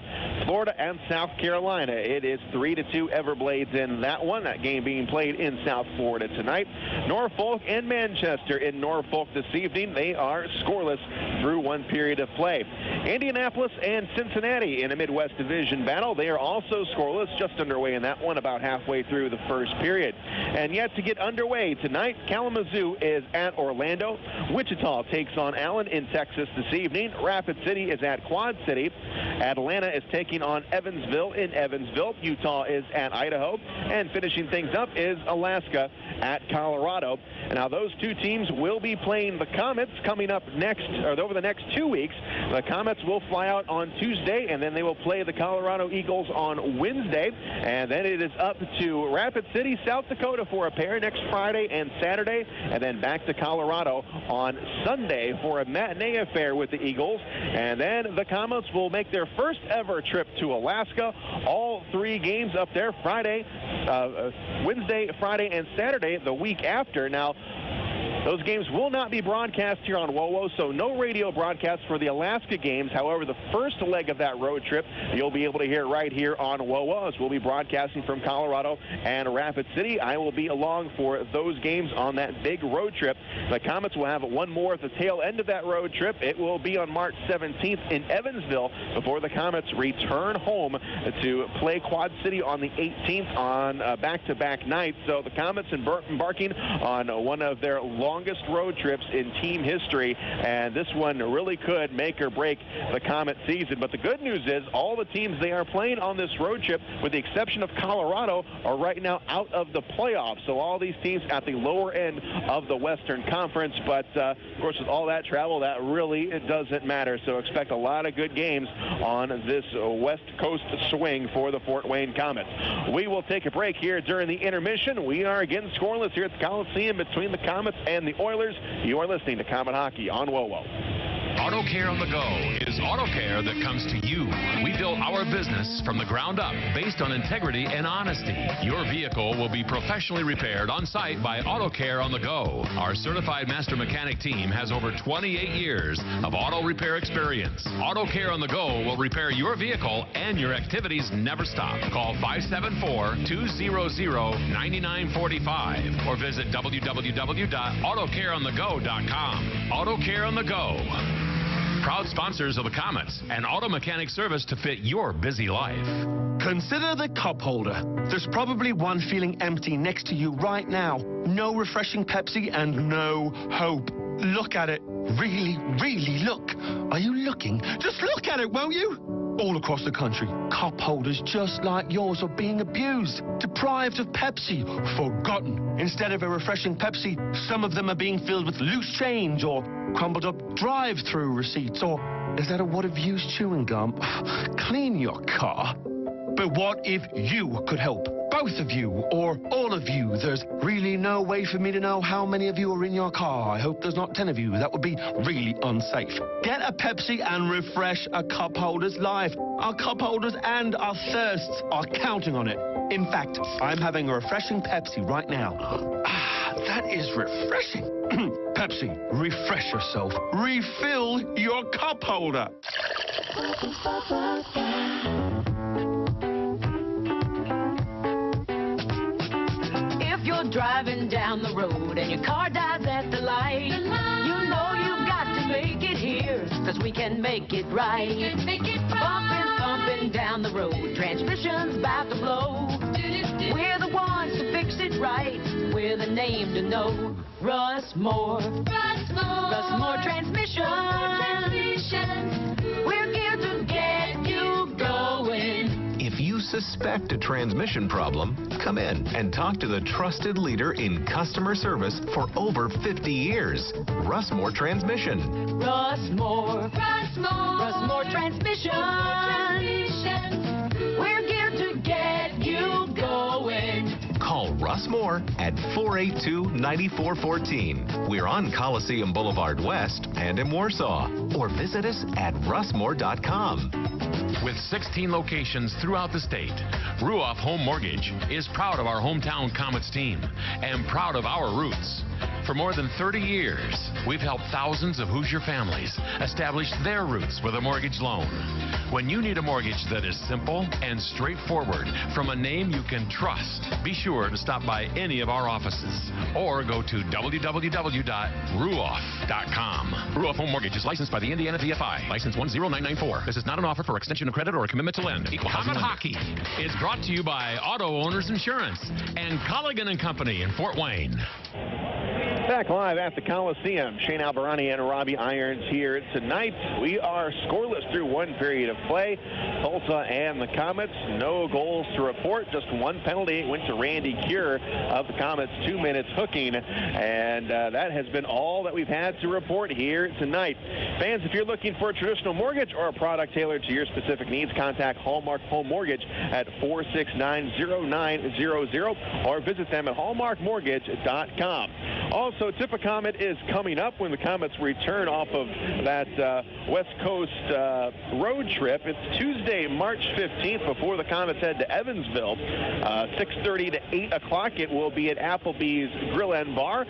Florida and South Carolina. It is 3-2 Everblades in that one. That game being played in South Florida tonight. Norfolk and Manchester in Norfolk this evening. They are scoreless through one period of play. Indianapolis and Cincinnati in a Midwest Division battle. They are also scoreless, just underway in that one, about halfway through the first period. And yet to get underway tonight, Kalamazoo is at Orlando. Wichita takes on Allen in Texas this evening. Rapid City is at Quad City. Atlanta is taking on Evansville in Evansville. Utah is at Idaho. And finishing things up is Alaska at Colorado. And now those two teams will be playing the Komets coming up next, or over the next 2 weeks. The Komets will fly out on Tuesday, and then they will play the Colorado Eagles on Wednesday. And then it is up to Rapid City, South Dakota for a pair next Friday and Saturday, and then back to Colorado on Sunday for a matinee affair with the Eagles. And then the Komets will make their first ever trip to Alaska. All three games up there Friday, Wednesday, Friday, and Saturday the week after. Now, those games will not be broadcast here on WOWO, so no radio broadcast for the Alaska games. However, the first leg of that road trip, you'll be able to hear right here on WOWO, as we'll be broadcasting from Colorado and Rapid City. I will be along for those games on that big road trip. The Komets will have one more at the tail end of that road trip. It will be on March 17th in Evansville before the Komets return home to play Quad City on the 18th on back-to-back nights. So the Komets embarking on one of their longest road trips in team history, and this one really could make or break the Komet season. But the good news is all the teams they are playing on this road trip, with the exception of Colorado, are right now out of the playoffs. So all these teams at the lower end of the Western Conference. But of course, with all that travel, that really doesn't matter. So expect a lot of good games on this West Coast swing for the Fort Wayne Komets. We will take a break here during the intermission. We are again scoreless here at the Coliseum between the Komets and the Oilers. You are listening to Comet Hockey on WOWO. Auto Care on the Go is auto care that comes to you. We built our business from the ground up based on integrity and honesty. Your vehicle will be professionally repaired on site by Auto Care on the Go. Our certified master mechanic team has over 28 years of auto repair experience. Auto Care on the Go will repair your vehicle, and your activities never stop. Call 574-200-9945 or visit www.autocareonthego.com. Auto Care on the Go. Proud sponsors of the Komets, an auto mechanic service to fit your busy life. Consider the cup holder. There's probably one feeling empty next to you right now. No refreshing Pepsi and no hope. Look at it. Really, really look. Are you looking? Just look at it, won't you? All across the country, cup holders just like yours are being abused, deprived of Pepsi, forgotten. Instead of a refreshing Pepsi, some of them are being filled with loose change or crumbled up drive-through receipts, or is that a wad of used chewing gum? Clean your car. But what if you could help? Both of you, or all of you. There's really no way for me to know how many of you are in your car. I hope there's not 10 of you. That would be really unsafe. Get a Pepsi and refresh a cup holder's life. Our cup holders and our thirsts are counting on it. In fact, I'm having a refreshing Pepsi right now. That is refreshing. Pepsi, refresh yourself. Refill your cup holder. Driving down the road and your car dies at the light, you know you've got to make it here, cause we can make it right. Bumping down the road, transmission's about to blow. We're the ones to fix it right. We're the name to know. Russ Moore Transmission. We're here to get you going. suspect a transmission problem, come in and talk to the trusted leader in customer service for over 50 years, Russmore Transmission. Russmore. Russmore Transmission. We're geared to get you going. Call Russ Moore at 482-9414. We're on Coliseum Boulevard West and in Warsaw. Or visit us at russmore.com. With 16 locations throughout the state, Ruoff Home Mortgage is proud of our hometown Komets team and proud of our roots. For more than 30 years, we've helped thousands of Hoosier families establish their roots with a mortgage loan. When you need a mortgage that is simple and straightforward from a name you can trust, be sure to stop by any of our offices or go to www.ruoff.com. Ruoff Home Mortgage is licensed by the Indiana DFI, license 10994. This is not an offer for extension of credit or a commitment to lend. Equal housing lender. Hockey is brought to you by Auto Owners Insurance and Colligan & Company in Fort Wayne. Back live at the Coliseum. Shane Albarani and Robbie Irons here tonight. We are scoreless through one period of play. Tulsa and the Komets, no goals to report. Just one penalty. It went to Randy Cure of the Komets, 2 minutes hooking. And that has been all that we've had to report here tonight. Fans, if you're looking for a traditional mortgage or a product tailored to your specific needs, contact Hallmark Home Mortgage at 469-0900 or visit them at hallmarkmortgage.com. Also, Tip a Comet is coming up when the Komets return off of that West Coast road trip. It's Tuesday, March 15th, before the Komets head to Evansville. 6:30 to 8 o'clock. It will be at Applebee's Grill and Bar.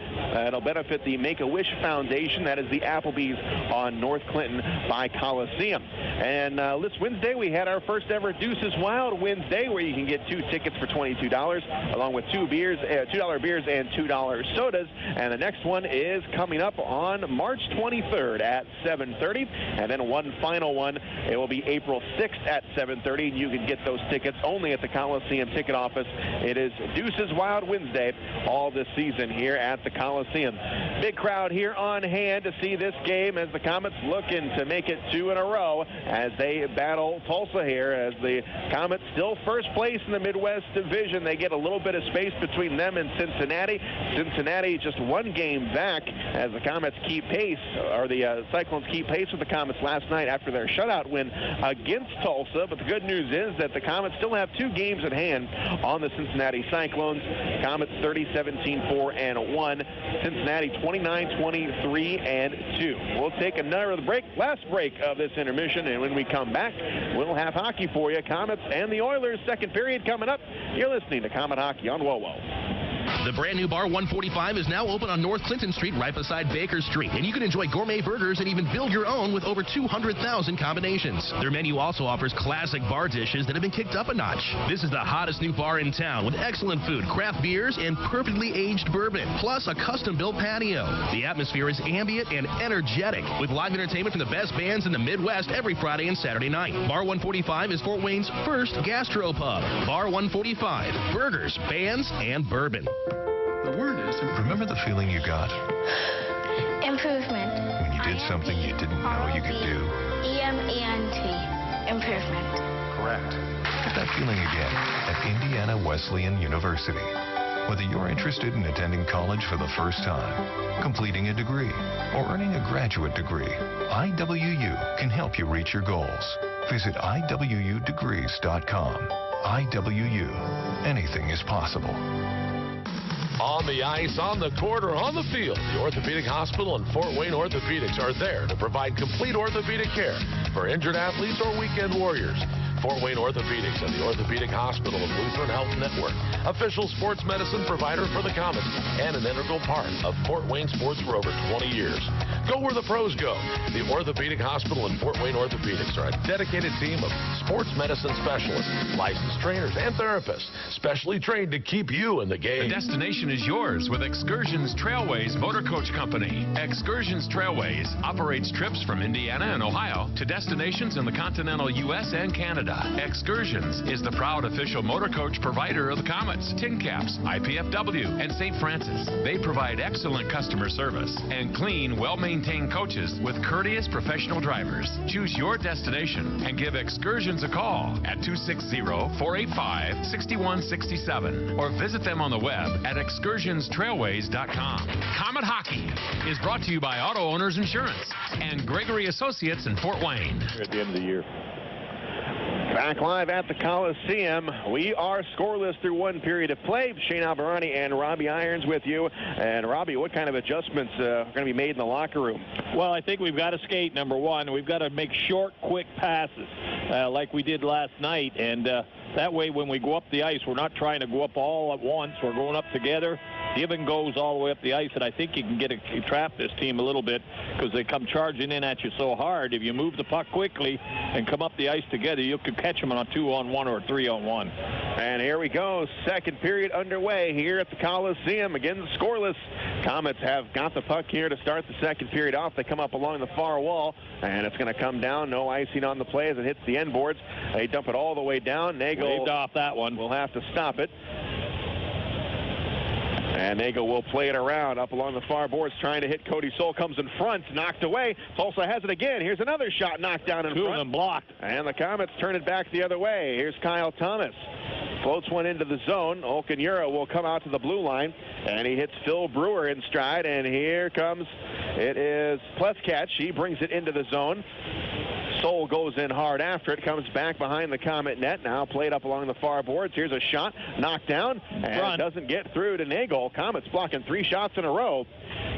It'll benefit the Make-A-Wish Foundation. That is the Applebee's on North Clinton by Coliseum. And this Wednesday, we had our first ever Deuces Wild Wednesday, where you can get 2 tickets for $22, along with $2 beers and $2 sodas. And the next one is coming up on March 23rd at 7:30. And then one final one. It will be April 6th at 7:30. And you can get those tickets only at the Coliseum ticket office. It is Deuces Wild Wednesday all this season here at the Coliseum. Big crowd here on hand to see this game as the Komets looking to make it 2 in a row as they battle Tulsa here, as the Komets still first place in the Midwest Division. They get a little bit of space between them and Cincinnati. Cincinnati just one game back as the Komets keep pace, or the Cyclones keep pace with the Komets last night after their shutout win against Tulsa. But the good news is that the Komets still have 2 games at hand on the Cincinnati Cyclones. Komets 30-17-4-1. Cincinnati 29-23-2. We'll take another break, last break of this intermission, and when we come back, we'll have hockey for you. Komets and the Oilers, second period coming up. You're listening to Komet Hockey on WOWO. The brand new Bar 145 is now open on North Clinton Street right beside Baker Street, and you can enjoy gourmet burgers and even build your own with over 200,000 combinations. Their menu also offers classic bar dishes that have been kicked up a notch. This is the hottest new bar in town with excellent food, craft beers, and perfectly aged bourbon, plus a custom-built patio. The atmosphere is ambient and energetic with live entertainment from the best bands in the Midwest every Friday and Saturday night. Bar 145 is Fort Wayne's first gastropub. Bar 145, burgers, bands, and bourbon. The word is, remember the feeling you got? Improvement. When you did something you didn't know you could do? EMENT. Improvement. Correct. Get that feeling again at Indiana Wesleyan University. Whether you're interested in attending college for the first time, completing a degree, or earning a graduate degree, IWU can help you reach your goals. Visit IWUdegrees.com. IWU. Anything is possible. On the ice, on the court, or on the field, the Orthopedic Hospital and Fort Wayne Orthopedics are there to provide complete orthopedic care for injured athletes or weekend warriors. Fort Wayne Orthopedics and the Orthopedic Hospital and Lutheran Health Network, official sports medicine provider for the Komets and an integral part of Fort Wayne sports for over 20 years. Go where the pros go. The Orthopedic Hospital and Fort Wayne Orthopedics are a dedicated team of sports medicine specialists, licensed trainers, and therapists, specially trained to keep you in the game. The destination is yours with Excursions Trailways Motor Coach Company. Excursions Trailways operates trips from Indiana and Ohio to destinations in the continental U.S. and Canada. Canada. Excursions is the proud official motor coach provider of the Komets, Tin Caps, IPFW, and St. Francis. They provide excellent customer service and clean, well-maintained coaches with courteous professional drivers. Choose your destination and give Excursions a call at 260-485-6167 or visit them on the web at excursionstrailways.com. Comet Hockey is brought to you by Auto Owners Insurance and Gregory Associates in Fort Wayne. At the end of the year. Back live at the Coliseum. We are scoreless through one period of play. Shane Albarani and Robbie Irons with you. And Robbie, what kind of adjustments are going to be made in the locker room? Well, I think we've got to skate, number one. We've got to make short, quick passes like we did last night. And that way, when we go up the ice, we're not trying to go up all at once. We're going up together. Give and goes all the way up the ice, and I think you can trap this team a little bit because they come charging in at you so hard. If you move the puck quickly and come up the ice together, you could catch them on a 2-on-1 or a 3-on-1. And here we go. Second period underway here at the Coliseum. Again, scoreless. Komets have got the puck here to start the second period off. They come up along the far wall, and it's going to come down. No icing on the play as it hits the end boards. They dump it all the way down. Nagle waved off that one. Will have to stop it. And Nagle will play it around up along the far boards, trying to hit Cody Soul. Comes in front, knocked away. Tulsa has it again. Here's another shot knocked down in front. Two of them blocked. And the Komets turn it back the other way. Here's Kyle Thomas. Floats one into the zone. Olkinyura will come out to the blue line, and he hits Phil Brewer in stride. And here comes, it is Pleskatch. He brings it into the zone. Soul goes in hard after it, comes back behind the Komet net, now played up along the far boards. Here's a shot, knocked down, and doesn't get through to Nagle. Komets blocking 3 shots in a row.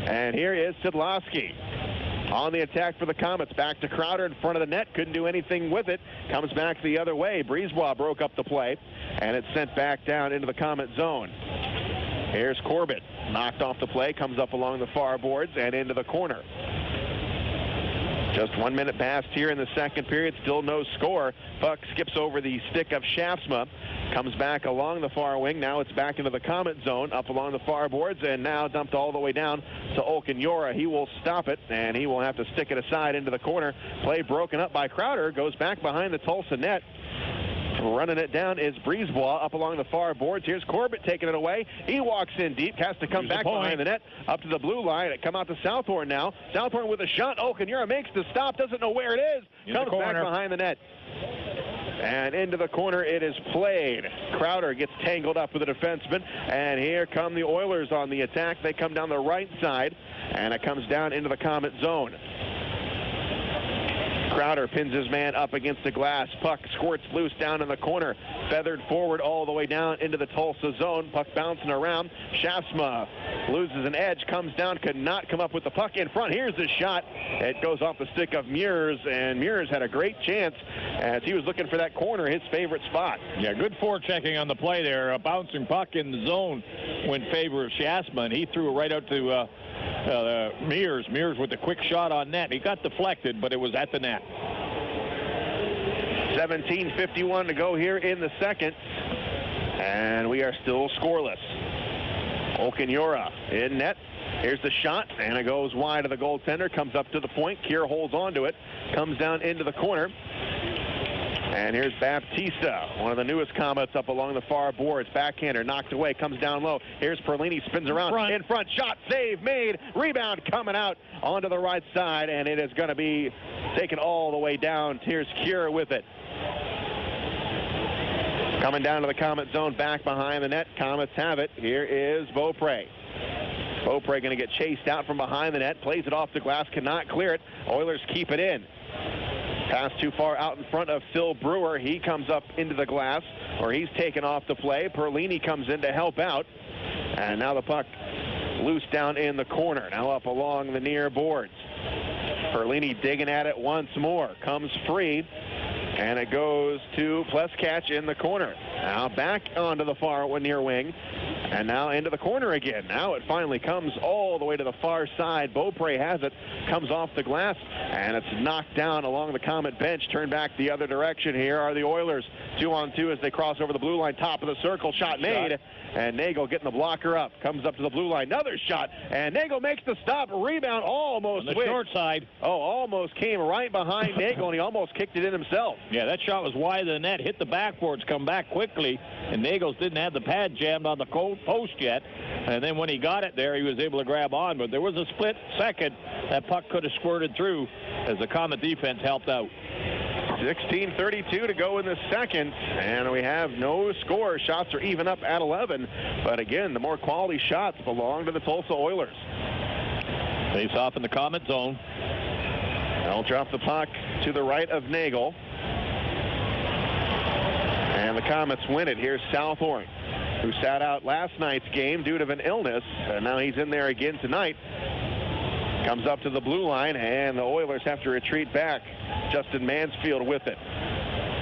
And here is Sidlowski on the attack for the Komets. Back to Crowder in front of the net, couldn't do anything with it. Comes back the other way. Brisebois broke up the play, and it's sent back down into the Komet zone. Here's Corbett, knocked off the play, comes up along the far boards and into the corner. Just 1 minute passed here in the second period. Still no score. Puck skips over the stick of Schaafsma. Comes back along the far wing. Now it's back into the Komet zone, up along the far boards, and now dumped all the way down to Olkinyura. He will stop it, and he will have to stick it aside into the corner. Play broken up by Crowder. Goes back behind the Tulsa net. Running it down is Brisebois up along the far boards. Here's Corbett taking it away. He walks in deep, has to come back behind the net, up to the blue line. It come out to Southorn now. Southorn with a shot. Olkinyura makes the stop, doesn't know where it is. Comes back behind the net. And into the corner it is played. Crowder gets tangled up with the defenseman. And here come the Oilers on the attack. They come down the right side, and it comes down into the Komet zone. Crowder pins his man up against the glass. Puck squirts loose down in the corner. Feathered forward all the way down into the Tulsa zone. Puck bouncing around. Schaafsma loses an edge, comes down, could not come up with the puck in front. Here's the shot. It goes off the stick of Meurs, and Meurs had a great chance as he was looking for that corner, his favorite spot. Yeah, good forechecking on the play there. A bouncing puck in the zone went in favor of Schaafsma, and he threw it right out to Meurs. Meurs with a quick shot on net. He got deflected, but it was at the net. 17:51 to go here in the second, and we are still scoreless. Olkinyura in net. Here's the shot, and it goes wide of the goaltender. Comes up to the point. Kier holds on to it. Comes down into the corner. And here's Baptista, one of the newest Komets up along the far boards. Backhander knocked away, comes down low. Here's Perlini, spins around in front. Shot, save made. Rebound coming out onto the right side, and it is going to be taken all the way down. Here's Kier with it. Coming down to the Komet zone, back behind the net. Komets have it. Here is Beaupre. Beaupre going to get chased out from behind the net. Plays it off the glass, cannot clear it. Oilers keep it in. Pass too far out in front of Phil Brewer. He comes up into the glass, or he's taken off the play. Perlini comes in to help out. And now the puck loose down in the corner. Now up along the near boards. Perlini digging at it once more. Comes free. And it goes to Pleskatch in the corner. Now back onto the far near wing. And now into the corner again. Now it finally comes all the way to the far side. Beaupre has it, comes off the glass, and it's knocked down along the Comet bench. Turn back the other direction. Here are the Oilers. 2-on-2 as they cross over the blue line. Top of the circle. Shot made. And Nagle getting the blocker up. Comes up to the blue line. Another shot. And Nagle makes the stop. Rebound almost on the short side. Oh, almost came right behind Nagle, and he almost kicked it in himself. Yeah, that shot was wide of the net. Hit the backboards. Come back quickly. And Nagles didn't have the pad jammed on the post yet. And then when he got it there, he was able to grab on. But there was a split second that puck could have squirted through as the Comet defense helped out. 16:32 to go in the second, and we have no score. Shots are even up at 11, but again, the more quality shots belong to the Tulsa Oilers. Face off in the Comet zone. They'll drop the puck to the right of Nagle, and the Comets win it. Here's Southorn, who sat out last night's game due to an illness, and now he's in there again tonight. Comes up to the blue line, and the Oilers have to retreat back. Justin Mansfield with it.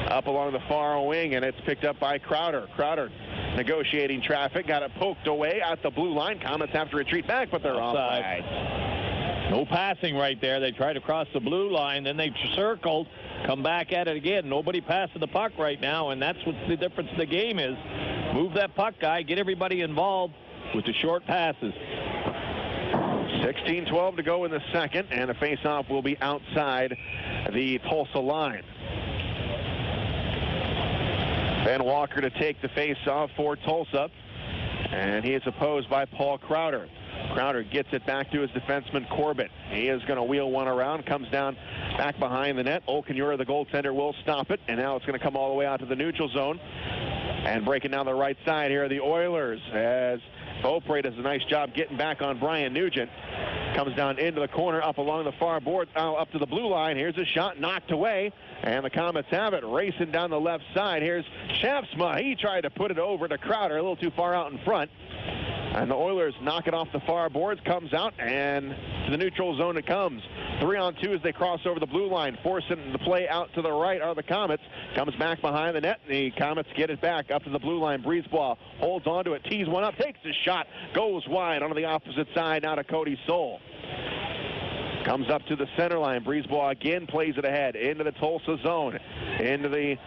Up along the far wing, and it's picked up by Crowder. Crowder negotiating traffic, got it poked away at the blue line. Comets have to retreat back, but they're offside. No passing right there. They tried to cross the blue line, then they circled, come back at it again. Nobody passing the puck right now, and that's what the difference in the game is. Move that puck, guy. Get everybody involved with the short passes. 16:12 to go in the second, and the faceoff will be outside the Tulsa line. Ben Walker to take the faceoff for Tulsa, and he is opposed by Paul Crowder. Crowder gets it back to his defenseman Corbett. He is going to wheel one around, comes down back behind the net. Olkenura, the goaltender, will stop it, and now it's going to come all the way out to the neutral zone. And breaking down the right side here are the Oilers, as Beaupre does a nice job getting back on Brian Nugent. Comes down into the corner, up along the far board, now up to the blue line. Here's a shot knocked away, and the Comets have it racing down the left side. Here's Schaafsma. He tried to put it over to Crowder, a little too far out in front. And the Oilers knock it off the far boards, comes out, and to the neutral zone it comes. 3-on-2 as they cross over the blue line, forcing the play out to the right are the Comets. Comes back behind the net. The Comets get it back up to the blue line. Breezeball holds onto it, tees one up, takes the shot, goes wide onto the opposite side, now to Cody Soule. Comes up to the center line. Breezeball again plays it ahead into the Tulsa zone. Into the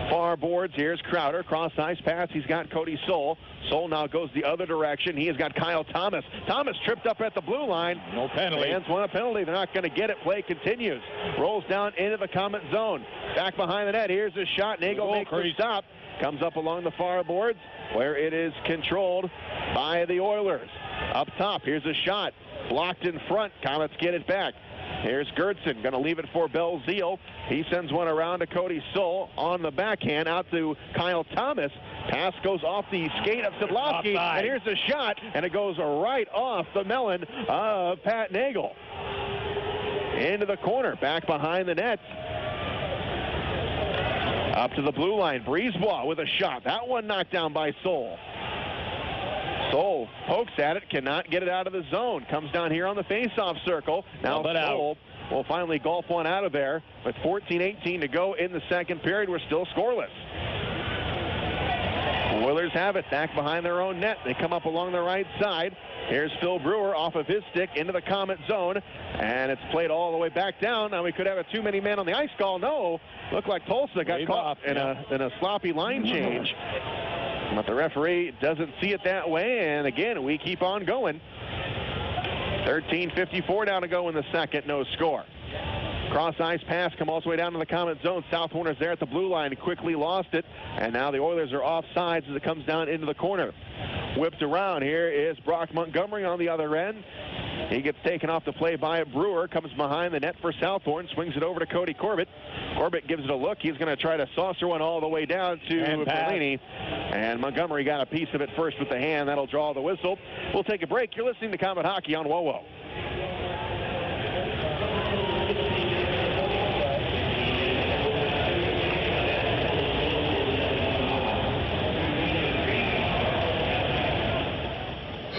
far boards. Here's Crowder. Cross ice pass. He's got Cody Soule. Soule now goes the other direction. He has got Kyle Thomas. Thomas tripped up at the blue line. No penalty. Fans want a penalty. They're not going to get it. Play continues. Rolls down into the Comet zone. Back behind the net. Here's a shot. Nagle makes the stop. Comes up along the far boards where it is controlled by the Oilers. Up top. Here's a shot. Blocked in front. Comets get it back. Here's Gertson, going to leave it for Belzile. He sends one around to Cody Soule on the backhand out to Kyle Thomas. Pass goes off the skate of Sidlowski, and here's a shot, and it goes right off the melon of Pat Nagle. Into the corner, back behind the net. Up to the blue line. Breezeball with a shot. That one knocked down by Soule. Soule pokes at it, cannot get it out of the zone. Comes down here on the face-off circle. Now Soule will finally golf one out of there. With 14:18 to go in the second period, we're still scoreless. Oilers have it back behind their own net. They come up along the right side. Here's Phil Brewer off of his stick into the Comet zone, and it's played all the way back down. Now we could have a too many men on the ice call. No, looked like Tulsa got caught in a sloppy line change. But the referee doesn't see it that way, and again, we keep on going. 13:54 down to go in the second, no score. Cross ice pass, come all the way down to the Comet zone. Southorn is there at the blue line, quickly lost it, and now the Oilers are offsides as it comes down into the corner. Whipped around, here is Brock Montgomery on the other end. He gets taken off the play by Brewer, comes behind the net for Southorn, swings it over to Cody Corbett. Corbett gives it a look. He's going to try to saucer one all the way down to Perlini. And Montgomery got a piece of it first with the hand. That'll draw the whistle. We'll take a break. You're listening to Comet Hockey on WOWO.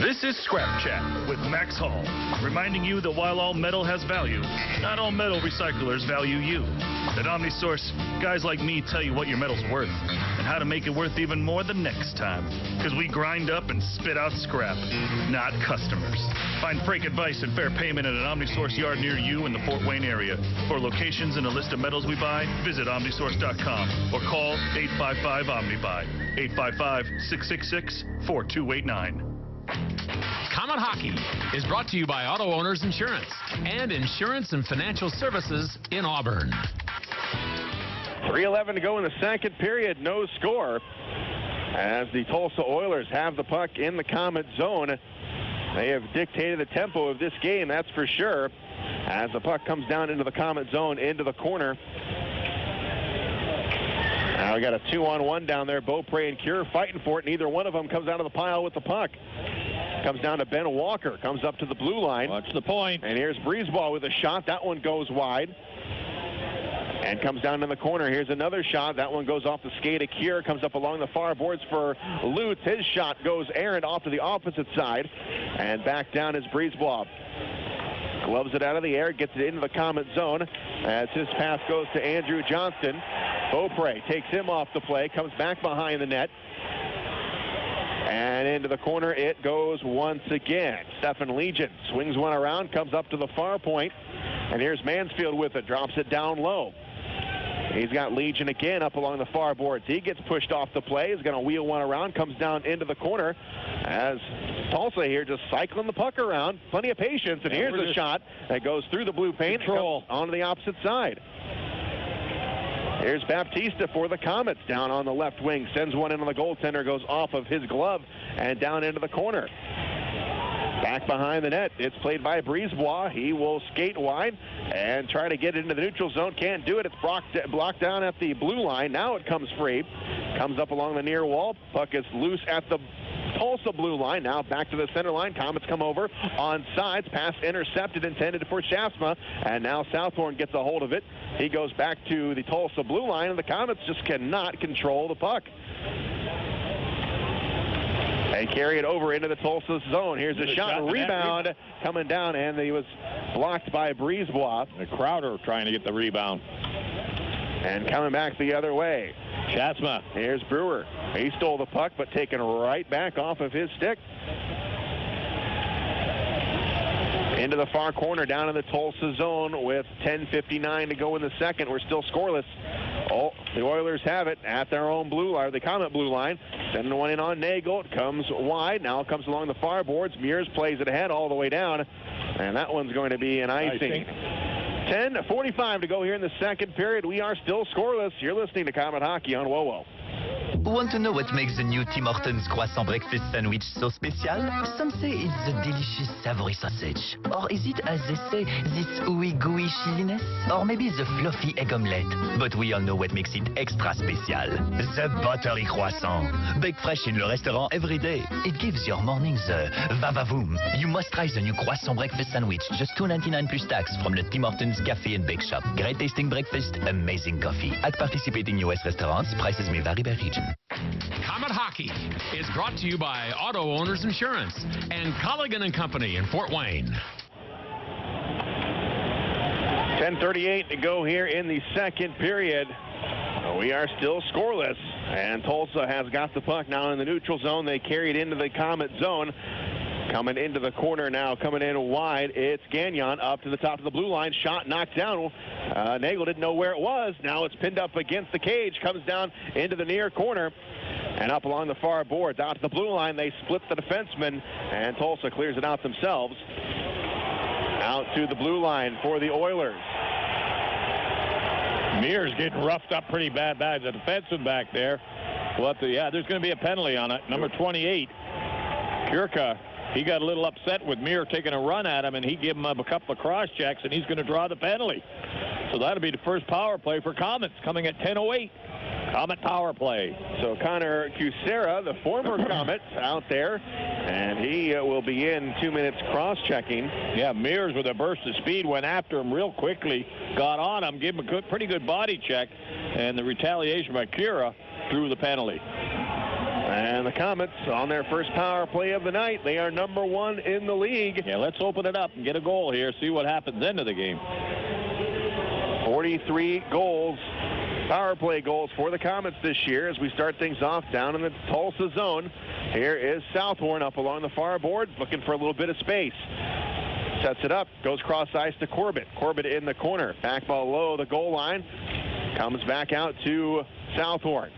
This is Scrap Chat with Max Hall, reminding you that while all metal has value, not all metal recyclers value you. At OmniSource, guys like me tell you what your metal's worth and and how to make it worth even more the next time. Because we grind up and spit out scrap, not customers. Find freight advice and fair payment at an OmniSource yard near you in the Fort Wayne area. For locations and a list of metals we buy, visit OmniSource.com or call 855-OMNIBUY, 855-666-4289. Comet Hockey is brought to you by Auto Owners Insurance and Insurance and Financial Services in Auburn. 3:11 to go in the second period. No score as the Tulsa Oilers have the puck in the Comet zone. They have dictated the tempo of this game, that's for sure, as the puck comes down into the Comet zone, into the corner. Now we got a 2-on-1 down there. Beaupre and Cure fighting for it. Neither one of them comes out of the pile with the puck. Comes down to Ben Walker. Comes up to the blue line. Watch the point. And here's Breezeball with a shot. That one goes wide. And comes down in the corner. Here's another shot. That one goes off the skate of Cure. Comes up along the far boards for Lutz. His shot goes errant off to the opposite side. And back down is Breezeball. Gloves it out of the air. Gets it into the Comet zone. As his pass goes to Andrew Johnston. Beaupre takes him off the play. Comes back behind the net. And into the corner it goes once again. Stefan Legion swings one around, comes up to the far point. And here's Mansfield with it, drops it down low. He's got Legion again up along the far boards. He gets pushed off the play, is going to wheel one around, comes down into the corner. As Tulsa here just cycling the puck around. Plenty of patience, and here's a shot that goes through the blue paint and comes onto the opposite side. Here's Baptista for the Komets down on the left wing. Sends one into the goaltender, goes off of his glove and down into the corner. Back behind the net. It's played by Breezebois. He will skate wide and try to get into the neutral zone. Can't do it. It's blocked down at the blue line. Now it comes free. Comes up along the near wall. Puck is loose at the Tulsa blue line. Now back to the center line. Komets come over on sides. Pass intercepted, intended for Schaafsma. And now Southorn gets a hold of it. He goes back to the Tulsa blue line, and the Komets just cannot control the puck. They carry it over into the Tulsa zone. Here's a shot and rebound coming down, and he was blocked by Breezebois. Crowder trying to get the rebound. And coming back the other way. Schaafsma. Here's Brewer. He stole the puck, but taken right back off of his stick. Into the far corner, down in the Tulsa zone with 10:59 to go in the second. We're still scoreless. Oh, the Oilers have it at their own blue line, the Comet blue line. Sending one in on Nagle. It comes wide. Now it comes along the far boards. Meurs plays it ahead all the way down. And that one's going to be an icing. 10:45 to go here in the second period. We are still scoreless. You're listening to Comet Hockey on WoWo. Want to know what makes the new Tim Hortons croissant breakfast sandwich so special? Some say it's the delicious savory sausage. Or is it, as they say, this ooey gooey cheesiness? Or maybe the fluffy egg omelette? But we all know what makes it extra special. The buttery croissant. Baked fresh in le restaurant every day. It gives your mornings a va-va-voom. You must try the new croissant breakfast sandwich. Just $2.99 plus tax from the Tim Hortons Cafe and Bake Shop. Great tasting breakfast, amazing coffee. At participating U.S. restaurants, prices may vary by region. Comet Hockey is brought to you by Auto Owners Insurance and Colligan & Company in Fort Wayne. 10:38 to go here in the second period. We are still scoreless, and Tulsa has got the puck now in the neutral zone. They carry it into the Comet zone. Coming into the corner now, coming in wide. It's Gagnon up to the top of the blue line. Shot knocked down. Nagle didn't know where it was. Now it's pinned up against the cage. Comes down into the near corner and up along the far boards. Out to the blue line. They split the defenseman, and Tulsa clears it out themselves. Out to the blue line for the Oilers. Meurs getting roughed up pretty bad by the defenseman back there. Yeah, there's going to be a penalty on it. Number 28, Kierka. He got a little upset with Meurs taking a run at him, and he gave him a couple of cross checks, and he's going to draw the penalty. So that'll be the first power play for Komets coming at 10:08. Comet power play. So Connor Kucera, the former Comet, out there, and he will be in 2 minutes cross-checking. Yeah, Meurs with a burst of speed went after him real quickly, got on him, gave him a pretty good body check, and the retaliation by Kira drew the penalty. And the Komets on their first power play of the night. They are number one in the league. Yeah, let's open it up and get a goal here, see what happens into the game. 43 goals power play goals for the Komets this year as we start things off down in the Tulsa zone. Here is Southorn up along the far boards, looking for a little bit of space. Sets it up, goes cross ice to Corbett. Corbett in the corner, back below the goal line. Comes back out to Southorn.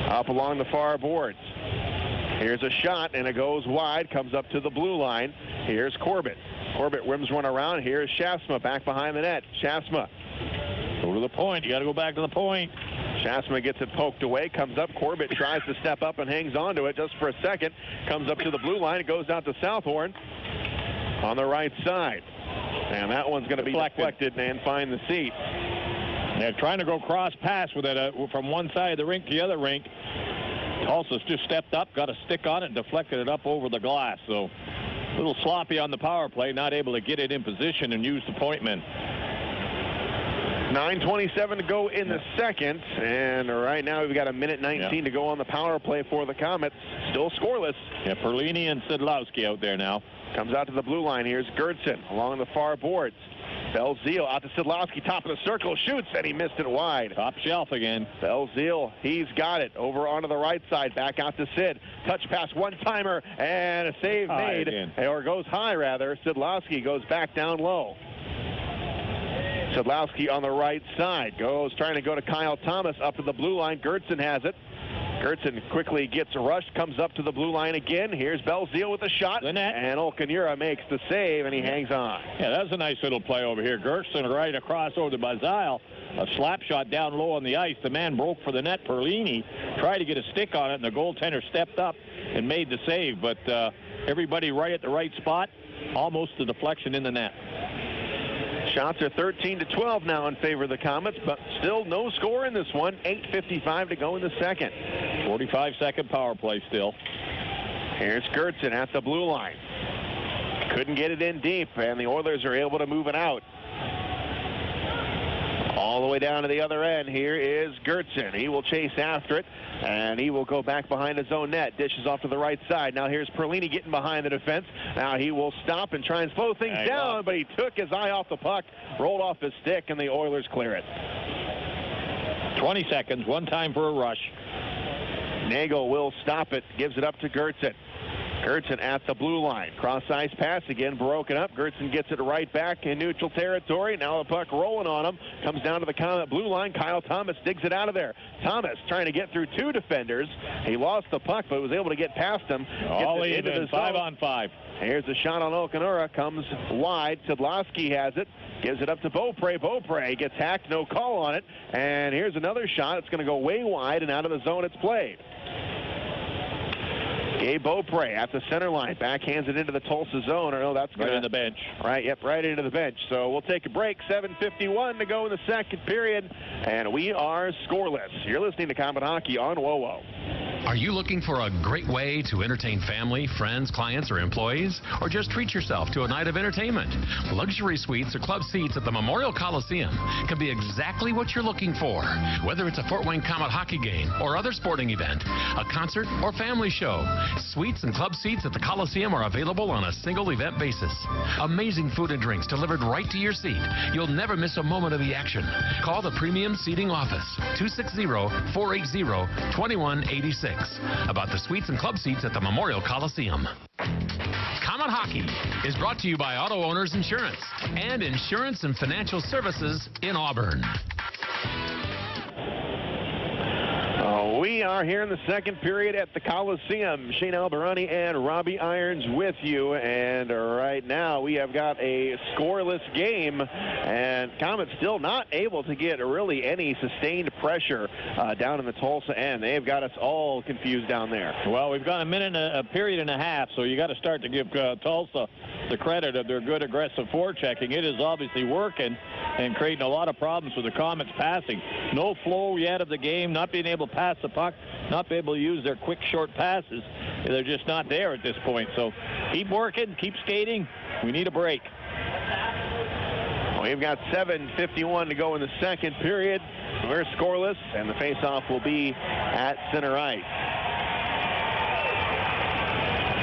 Up along the far boards. Here's a shot, and it goes wide, comes up to the blue line. Here's Corbett. Corbett whims one around. Here's Schaafsma back behind the net. Schaafsma. Go to the point. You got to go back to the point. Schaafsma gets it poked away, comes up. Corbett tries to step up and hangs on to it just for a second. Comes up to the blue line. It goes out to Southorn on the right side. And that one's going to be deflected and find the seat. They're trying to go cross pass with it from one side of the rink to the other rink. Tulsa's just stepped up, got a stick on it, and deflected it up over the glass. So a little sloppy on the power play, not able to get it in position and use the point men. 9:27 to go in the second, and right now we've got a minute 19 to go on the power play for the Komets. Still scoreless. Yeah, Perlini and Sidlowski out there now. Comes out to the blue line. Here's Gertson along the far boards. Belzile out to Sidlowski, top of the circle, shoots, and he missed it wide. Top shelf again. Belzile, he's got it. Over onto the right side, back out to Sid. Touch pass, one-timer, and a save made. Again. Or goes high, rather. Sidlowski goes back down low. Sidlowski on the right side. Trying to go to Kyle Thomas up to the blue line. Gertson has it. Gertson quickly gets rushed, comes up to the blue line again. Here's Belzile with a shot, and Olkanura makes the save, and he hangs on. Yeah, that's a nice little play over here. Gertson right across over to Belzile. A slap shot down low on the ice. The man broke for the net. Perlini tried to get a stick on it, and the goaltender stepped up and made the save. But everybody right at the right spot, almost a deflection in the net. Shots are 13-12 now in favor of the Komets, but still no score in this one. 8:55 to go in the second. 45-second power play still. Here's Gertson at the blue line. Couldn't get it in deep, and the Oilers are able to move it out. All the way down to the other end. Here is Gertson. He will chase after it, and he will go back behind his own net. Dishes off to the right side. Now here's Perlini getting behind the defense. Now he will stop and try and slow things down, but he took his eye off the puck, rolled off his stick, and the Oilers clear it. 20 seconds, one time for a rush. Nagle will stop it, gives it up to Gertson. Gertson at the blue line. Cross-ice pass again, broken up. Gertson gets it right back in neutral territory. Now the puck rolling on him. Comes down to the Komet blue line. Kyle Thomas digs it out of there. Thomas trying to get through two defenders. He lost the puck, but was able to get past him. All even, 5-on-5. Here's a shot on Olkanura. Comes wide. Sidlowski has it. Gives it up to Beaupre. Beaupre gets hacked. No call on it. And here's another shot. It's going to go way wide and out of the zone it's played. Gabe Beaupre at the center line. Backhands it into the Tulsa zone. Or no, that's right in the bench. Right, yep, right into the bench. So we'll take a break. 7:51 to go in the second period. And we are scoreless. You're listening to Komet Hockey on WOWO. Are you looking for a great way to entertain family, friends, clients, or employees? Or just treat yourself to a night of entertainment? Luxury suites or club seats at the Memorial Coliseum can be exactly what you're looking for. Whether it's a Fort Wayne Komet hockey game or other sporting event, a concert or family show, suites and club seats at the Coliseum are available on a single event basis. Amazing food and drinks delivered right to your seat. You'll never miss a moment of the action. Call the Premium Seating Office, 260-480-2186. About the suites and club seats at the Memorial Coliseum. Komet Hockey is brought to you by Auto Owners Insurance and Insurance and Financial Services in Auburn. We are here in the second period at the Coliseum. Shane Alberani and Robbie Irons with you. And right now we have got a scoreless game. And Komets still not able to get really any sustained pressure down in the Tulsa end. They've got us all confused down there. Well, we've got a period and a half, so you got to start to give Tulsa the credit of their good aggressive forechecking. It is obviously working and creating a lot of problems with the Komets passing. No flow yet of the game, not being able to pass the puck, not being able to use their quick, short passes. They're just not there at this point. So keep working, keep skating. We need a break. We've got 7:51 to go in the second period. We're scoreless, and the faceoff will be at center ice.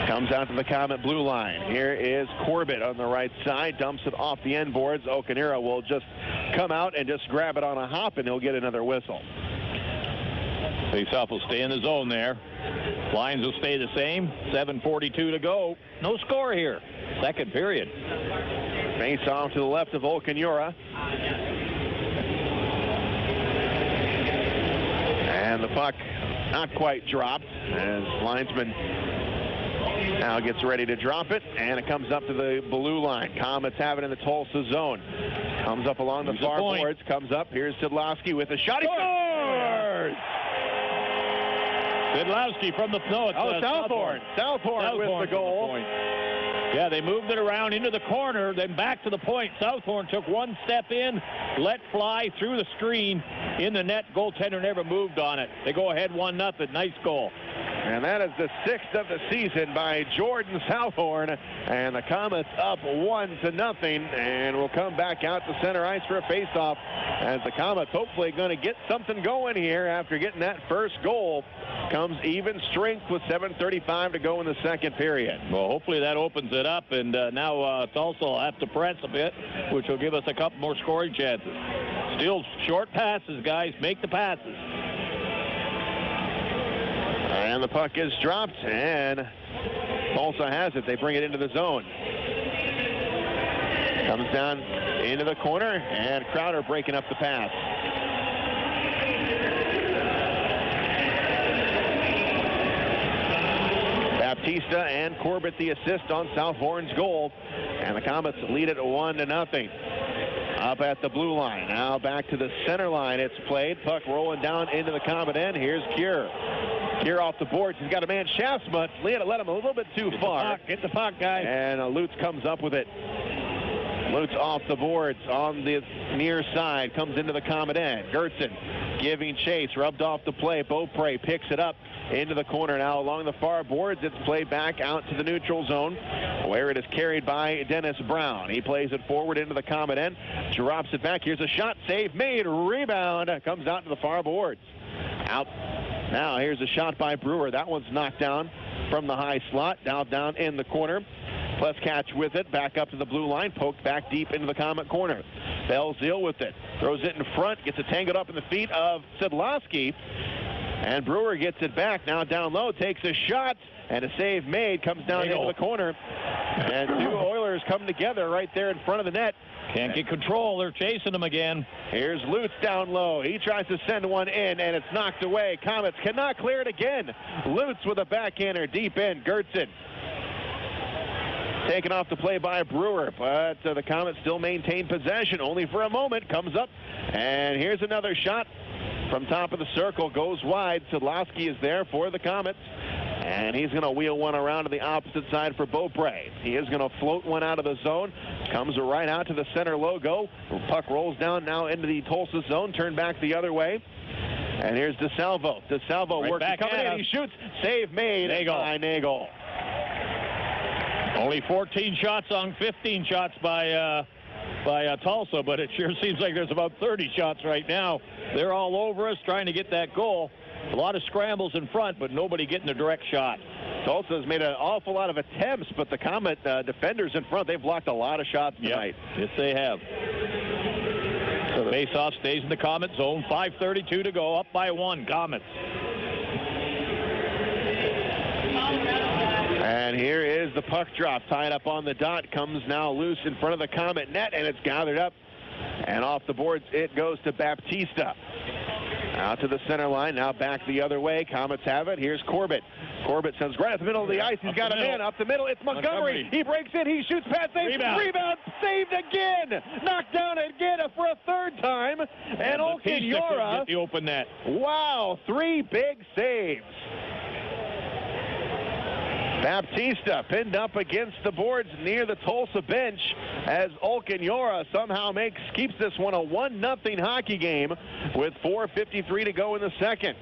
Comes out to the Komet blue line. Here is Corbett on the right side. Dumps it off the end boards. Olkanura will just come out and just grab it on a hop, and he'll get another whistle. Faceoff will stay in the zone there. Lines will stay the same. 7:42 to go. No score here. Second period. Faceoff to the left of Olkinuora. And the puck not quite dropped as linesman now gets ready to drop it, and it comes up to the blue line. Komets have it in the Tulsa zone. Comes up along the far boards, comes up. Here's Sidlowski with a shot. He scores! Sidlowski from the Southorn. Southorn with the goal. Yeah, they moved it around into the corner, then back to the point. Southorn took one step in, let fly through the screen in the net. Goaltender never moved on it. They go ahead 1-0. Nice goal. And that is the 6th of the season by Jordan Southorn. And the Komets up 1-0. And we'll come back out to center ice for a faceoff as the Komets hopefully going to get something going here after getting that first goal. Comes even strength with 7:35 to go in the second period. Well, hopefully that opens it up, and now Tulsa will have to press a bit, which will give us a couple more scoring chances. Still short passes, guys. Make the passes. And the puck is dropped, and Tulsa has it. They bring it into the zone. Comes down into the corner, and Crowder breaking up the pass. Baptista and Corbett the assist on Southorn's goal, and the Komets lead it 1-0. Up at the blue line. Now back to the center line. It's played. Puck rolling down into the Komet end. Here's Kier. Kier off the boards. He's got a man, Schaafsma. Let him a little bit too far. Get the puck, guys. And Lutz comes up with it. Lutz off the boards on the near side. Comes into the Komet end. Gertzen giving chase. Rubbed off the play. Beaupre picks it up into the corner. Now along the far boards. It's played back out to the neutral zone, where it is carried by Dennis Brown. He plays it forward into the Komet end. Drops it back. Here's a shot. Save made. Rebound. Comes out to the far boards. Out. Now here's a shot by Brewer. That one's knocked down from the high slot. Now down in the corner. Plus catch with it. Back up to the blue line. Poked back deep into the Komet corner. Belzile with it. Throws it in front. Gets it tangled up in the feet of Sidlowski. And Brewer gets it back. Now down low. Takes a shot. And a save made. Comes down into the corner. And two Oilers come together right there in front of the net. Can't get control. They're chasing him again. Here's Lutz down low. He tries to send one in, and it's knocked away. Komets cannot clear it again. Lutz with a backhander deep in. Gertzen taken off the play by Brewer, but the Komets still maintain possession. Only for a moment. Comes up, and here's another shot from top of the circle. Goes wide. Sidlowski is there for the Komets. And he's going to wheel one around to the opposite side for Beaupre. He is going to float one out of the zone. Comes right out to the center logo. Puck rolls down now into the Tulsa zone. Turn back the other way. And here's DeSalvo. DeSalvo right working, coming in. He shoots. Save made by Nagle. Only 14 shots on 15 shots by Tulsa, but it sure seems like there's about 30 shots right now. They're all over us trying to get that goal. A lot of scrambles in front, but nobody getting a direct shot. Tulsa's made an awful lot of attempts, but the Komet defenders in front, they've blocked a lot of shots tonight. Yes, they have. So the face-off stays in the Komet zone. 5:32 to go. Up by 1, Komets. And here is the puck drop. Tied up on the dot. Comes now loose in front of the Komet net, and it's gathered up. And off the boards, it goes to Baptista. Out to the center line, now back the other way. Komets have it. Here's Corbett. Corbett sends right at the middle of the ice. He's got a man up the middle. It's Montgomery. He breaks in. He shoots past. Rebound. Saved again. Knocked down again for a third time. And Olkinuora. Get the open net. Wow, 3 big saves. Baptista pinned up against the boards near the Tulsa bench as Olkinuora somehow keeps this one a 1-0 hockey game with 4:53 to go in the second.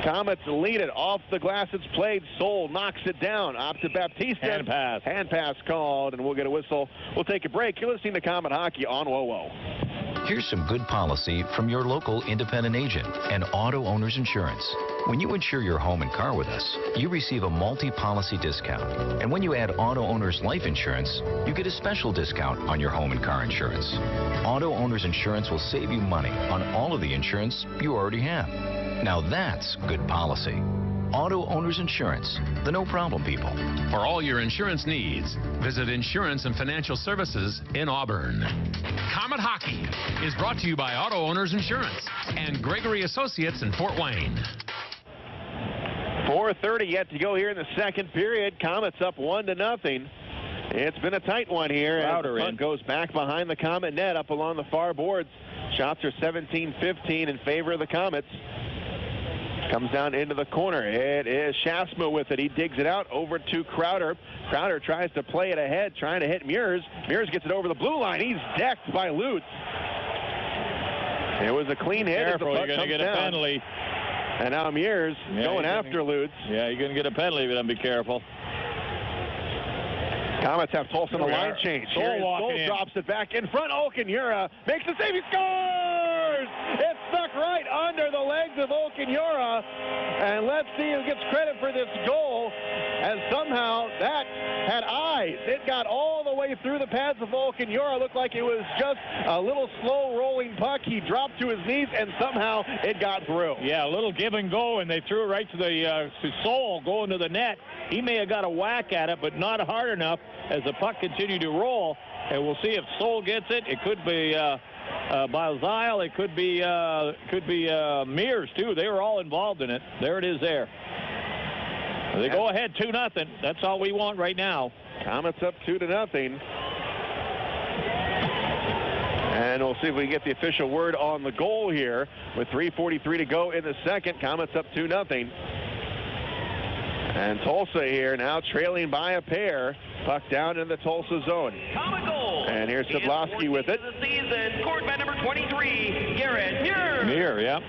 Komets lead it off the glass. It's played. Soul knocks it down. Up to Baptista. Hand pass called, and we'll get a whistle. We'll take a break. You're listening to Komet Hockey on WOWO. Here's some good policy from your local independent agent and Auto Owners Insurance. When you insure your home and car with us, you receive a multi-policy discount. And when you add Auto Owners Life Insurance, you get a special discount on your home and car insurance. Auto Owners Insurance will save you money on all of the insurance you already have. Now that's good policy. Auto Owners Insurance, the no-problem people. For all your insurance needs, visit Insurance and Financial Services in Auburn. Comet Hockey is brought to you by Auto Owners Insurance and Gregory Associates in Fort Wayne. 4:30 yet to go here in the second period. Komets up 1-0. It's been a tight one here. And the puck goes back behind the Komet net up along the far boards. Shots are 17-15 in favor of the Komets. Comes down into the corner. It is Schaafsma with it. He digs it out over to Crowder. Crowder tries to play it ahead, trying to hit Meurs. Meurs gets it over the blue line. He's decked by Lutz. It was a clean hit. Careful, you're going to get a penalty. And now Meurs going after Lutz. Yeah, you're going to get a penalty if you don't be careful. Komets have Tulsa in the line change. Soul drops it back in front. Olkinuora makes the save. He scores! It stuck right under the legs of Olkinuora. And let's see who gets credit for this goal. And somehow that had eyes. It got all the way through the pads of Olkinuora. Looked like it was just a little slow rolling puck. He dropped to his knees and somehow it got through. Yeah, a little give and go, and they threw it right to the to Soul going to the net. He may have got a whack at it, but not hard enough as the puck continued to roll. And we'll see if Soul gets it. It could be Balzile. It could be Meurs too. They were all involved in it. There it is there. They go ahead 2-0. That's all we want right now. Komets up 2-0. And we'll see if we can get the official word on the goal here with 3:43 to go in the second. Komets up 2-0. And Tulsa here now trailing by a pair. Puck down in the Tulsa zone. And here's Sadlowski with it. The season, scored by number 23, Garrett Meurs. Meurs, yeah.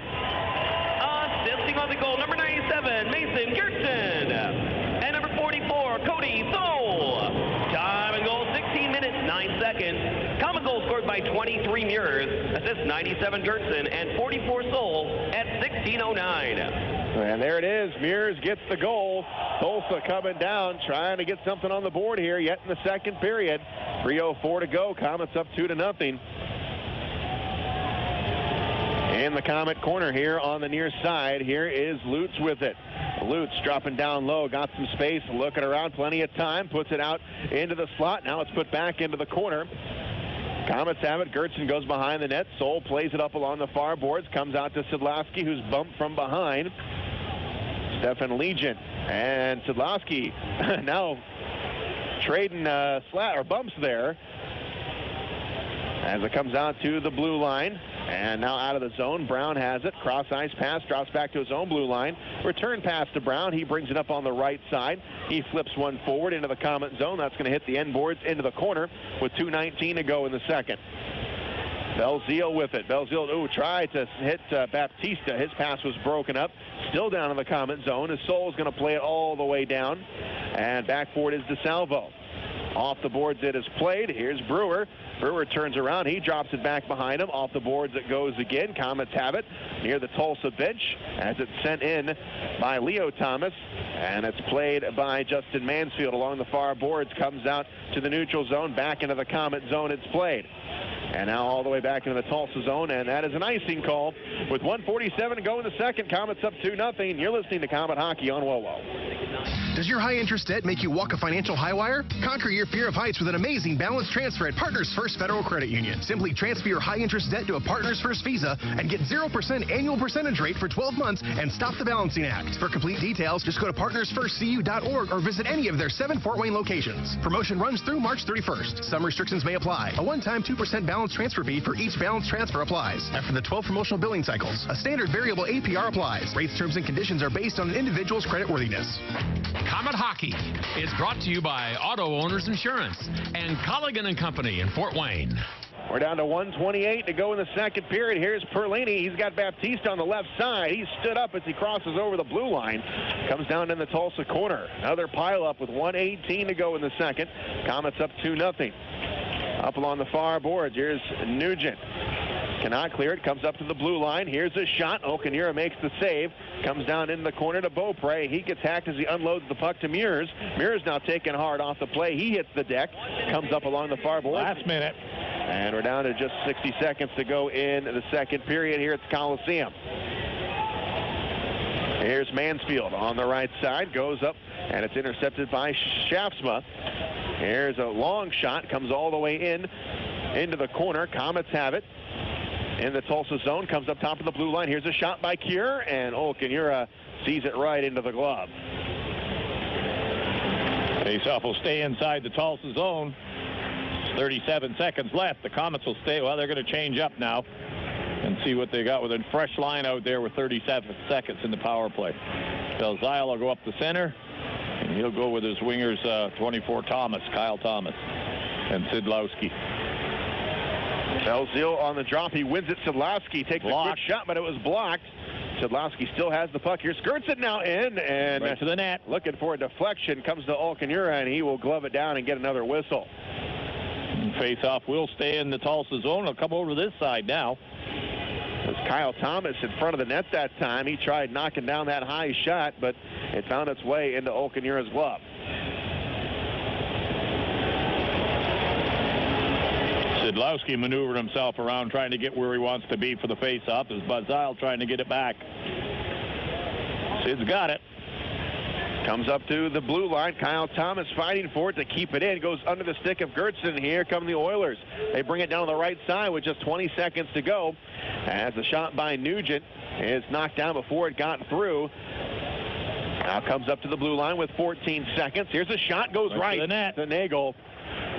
Assisting on the goal, number 97, Mason Gertson. And number 44, Cody Soul. Time and goal, 16 minutes, 9 seconds. Common goal scored by 23 Meurs. Assist 97 Gertson and 44 Soul at 16:09. And there it is. Meurs gets the goal. Tulsa coming down, trying to get something on the board here yet in the second period. 3:04 to go. Komets up 2-0. In the Komet corner here on the near side, here is Lutz with it. Lutz dropping down low, got some space, looking around, plenty of time, puts it out into the slot. Now it's put back into the corner. Komets have it. Gertson goes behind the net. Soul plays it up along the far boards, comes out to Sadlowski, who's bumped from behind. Stefan Legion and Sadlowski now trading bumps there as it comes out to the blue line. And now out of the zone, Brown has it. Cross-ice pass, drops back to his own blue line. Return pass to Brown. He brings it up on the right side. He flips one forward into the Komet zone. That's going to hit the end boards into the corner with 2:19 to go in the second. Belzile with it. Belzile, tried to hit Baptista. His pass was broken up. Still down in the Komet zone. His Soul's going to play it all the way down. And back for it is DeSalvo. Off the boards it is played. Here's Brewer. Brewer turns around. He drops it back behind him. Off the boards it goes again. Komets have it near the Tulsa bench as it's sent in by Leo Thomas. And it's played by Justin Mansfield along the far boards. Comes out to the neutral zone. Back into the Komet zone it's played. And now all the way back into the Tulsa zone. And that is an icing call with 1:47 to go in the second. Komets up 2-0. You're listening to Komet Hockey on WOWO. Does your high-interest debt make you walk a financial high wire? Conquer your fear of heights with an amazing balance transfer at Partners First Federal Credit Union. Simply transfer your high-interest debt to a Partners First Visa and get 0% annual percentage rate for 12 months and stop the balancing act. For complete details, just go to partnersfirstcu.org or visit any of their 7 Fort Wayne locations. Promotion runs through March 31st. Some restrictions may apply. A one-time 2% balance transfer fee for each balance transfer applies. After the 12 promotional billing cycles, a standard variable APR applies. Rates, terms, and conditions are based on an individual's creditworthiness. Komet Hockey is brought to you by Auto Owners Insurance and Colligan & Company in Fort Wayne. We're down to 1:28 to go in the second period. Here's Perlini. He's got Baptista on the left side. He stood up as he crosses over the blue line. Comes down in the Tulsa corner. Another pileup with 1:18 to go in the second. Komets up 2-0. Up along the far boards, here's Nugent. Cannot clear it. Comes up to the blue line. Here's a shot. Okunura makes the save. Comes down in the corner to Beaupre. He gets hacked as he unloads the puck to Meurs. Meurs now taken hard off the play. He hits the deck. Comes up along the far board. Last minute. And we're down to just 60 seconds to go in the second period here at the Coliseum. Here's Mansfield on the right side. Goes up, and it's intercepted by Schaafsma. Here's a long shot. Comes all the way into the corner. Komets have it in the Tulsa zone. Comes up top of the blue line. Here's a shot by Cure, and Okunura sees it right into the glove. Faceoff will stay inside the Tulsa zone. 37 seconds left. The Komets will stay. Well, they're going to change up now and see what they got with a fresh line out there with 37 seconds in the power play. Belzile will go up the center, and he'll go with his wingers, 24 Thomas, Kyle Thomas, and Sidlowski. Belzile on the drop. He wins it. Sidlowski takes a quick shot, but it was blocked. Sidlowski still has the puck here. Skirts it now in, and right to the net. Looking for a deflection. Comes to Okunura, and he will glove it down and get another whistle. Face-off will stay in the Tulsa zone. It'll come over this side now. It was Kyle Thomas in front of the net that time. He tried knocking down that high shot, but it found its way into Okunura's glove. Sidlowski maneuvered himself around trying to get where he wants to be for the face-off. As Belzile trying to get it back. Sid's got it. Comes up to the blue line. Kyle Thomas fighting for it to keep it in. Goes under the stick of Gertzen. Here come the Oilers. They bring it down on the right side with just 20 seconds to go. As the shot by Nugent is knocked down before it got through. Now comes up to the blue line with 14 seconds. Here's a shot. Goes right to the net. To Nagle.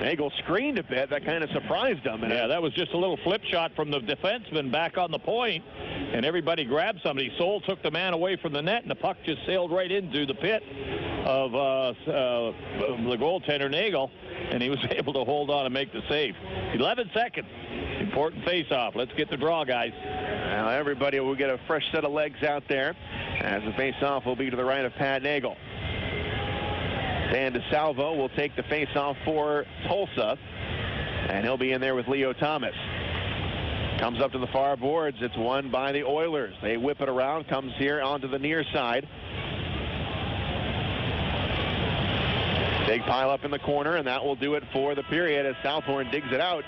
Nagle screened a bit. That kind of surprised him. Yeah, that was just a little flip shot from the defenseman back on the point, and everybody grabbed somebody. Soul took the man away from the net, and the puck just sailed right into the pit of the goaltender, Nagle, and he was able to hold on and make the save. 11 seconds. Important face-off. Let's get the draw, guys. Now everybody will get a fresh set of legs out there, as the face-off will be to the right of Pat Nagle. Dan DeSalvo will take the face-off for Tulsa, and he'll be in there with Leo Thomas. Comes up to the far boards. It's won by the Oilers. They whip it around, comes here onto the near side. Big pile up in the corner, and that will do it for the period as Southorn digs it out.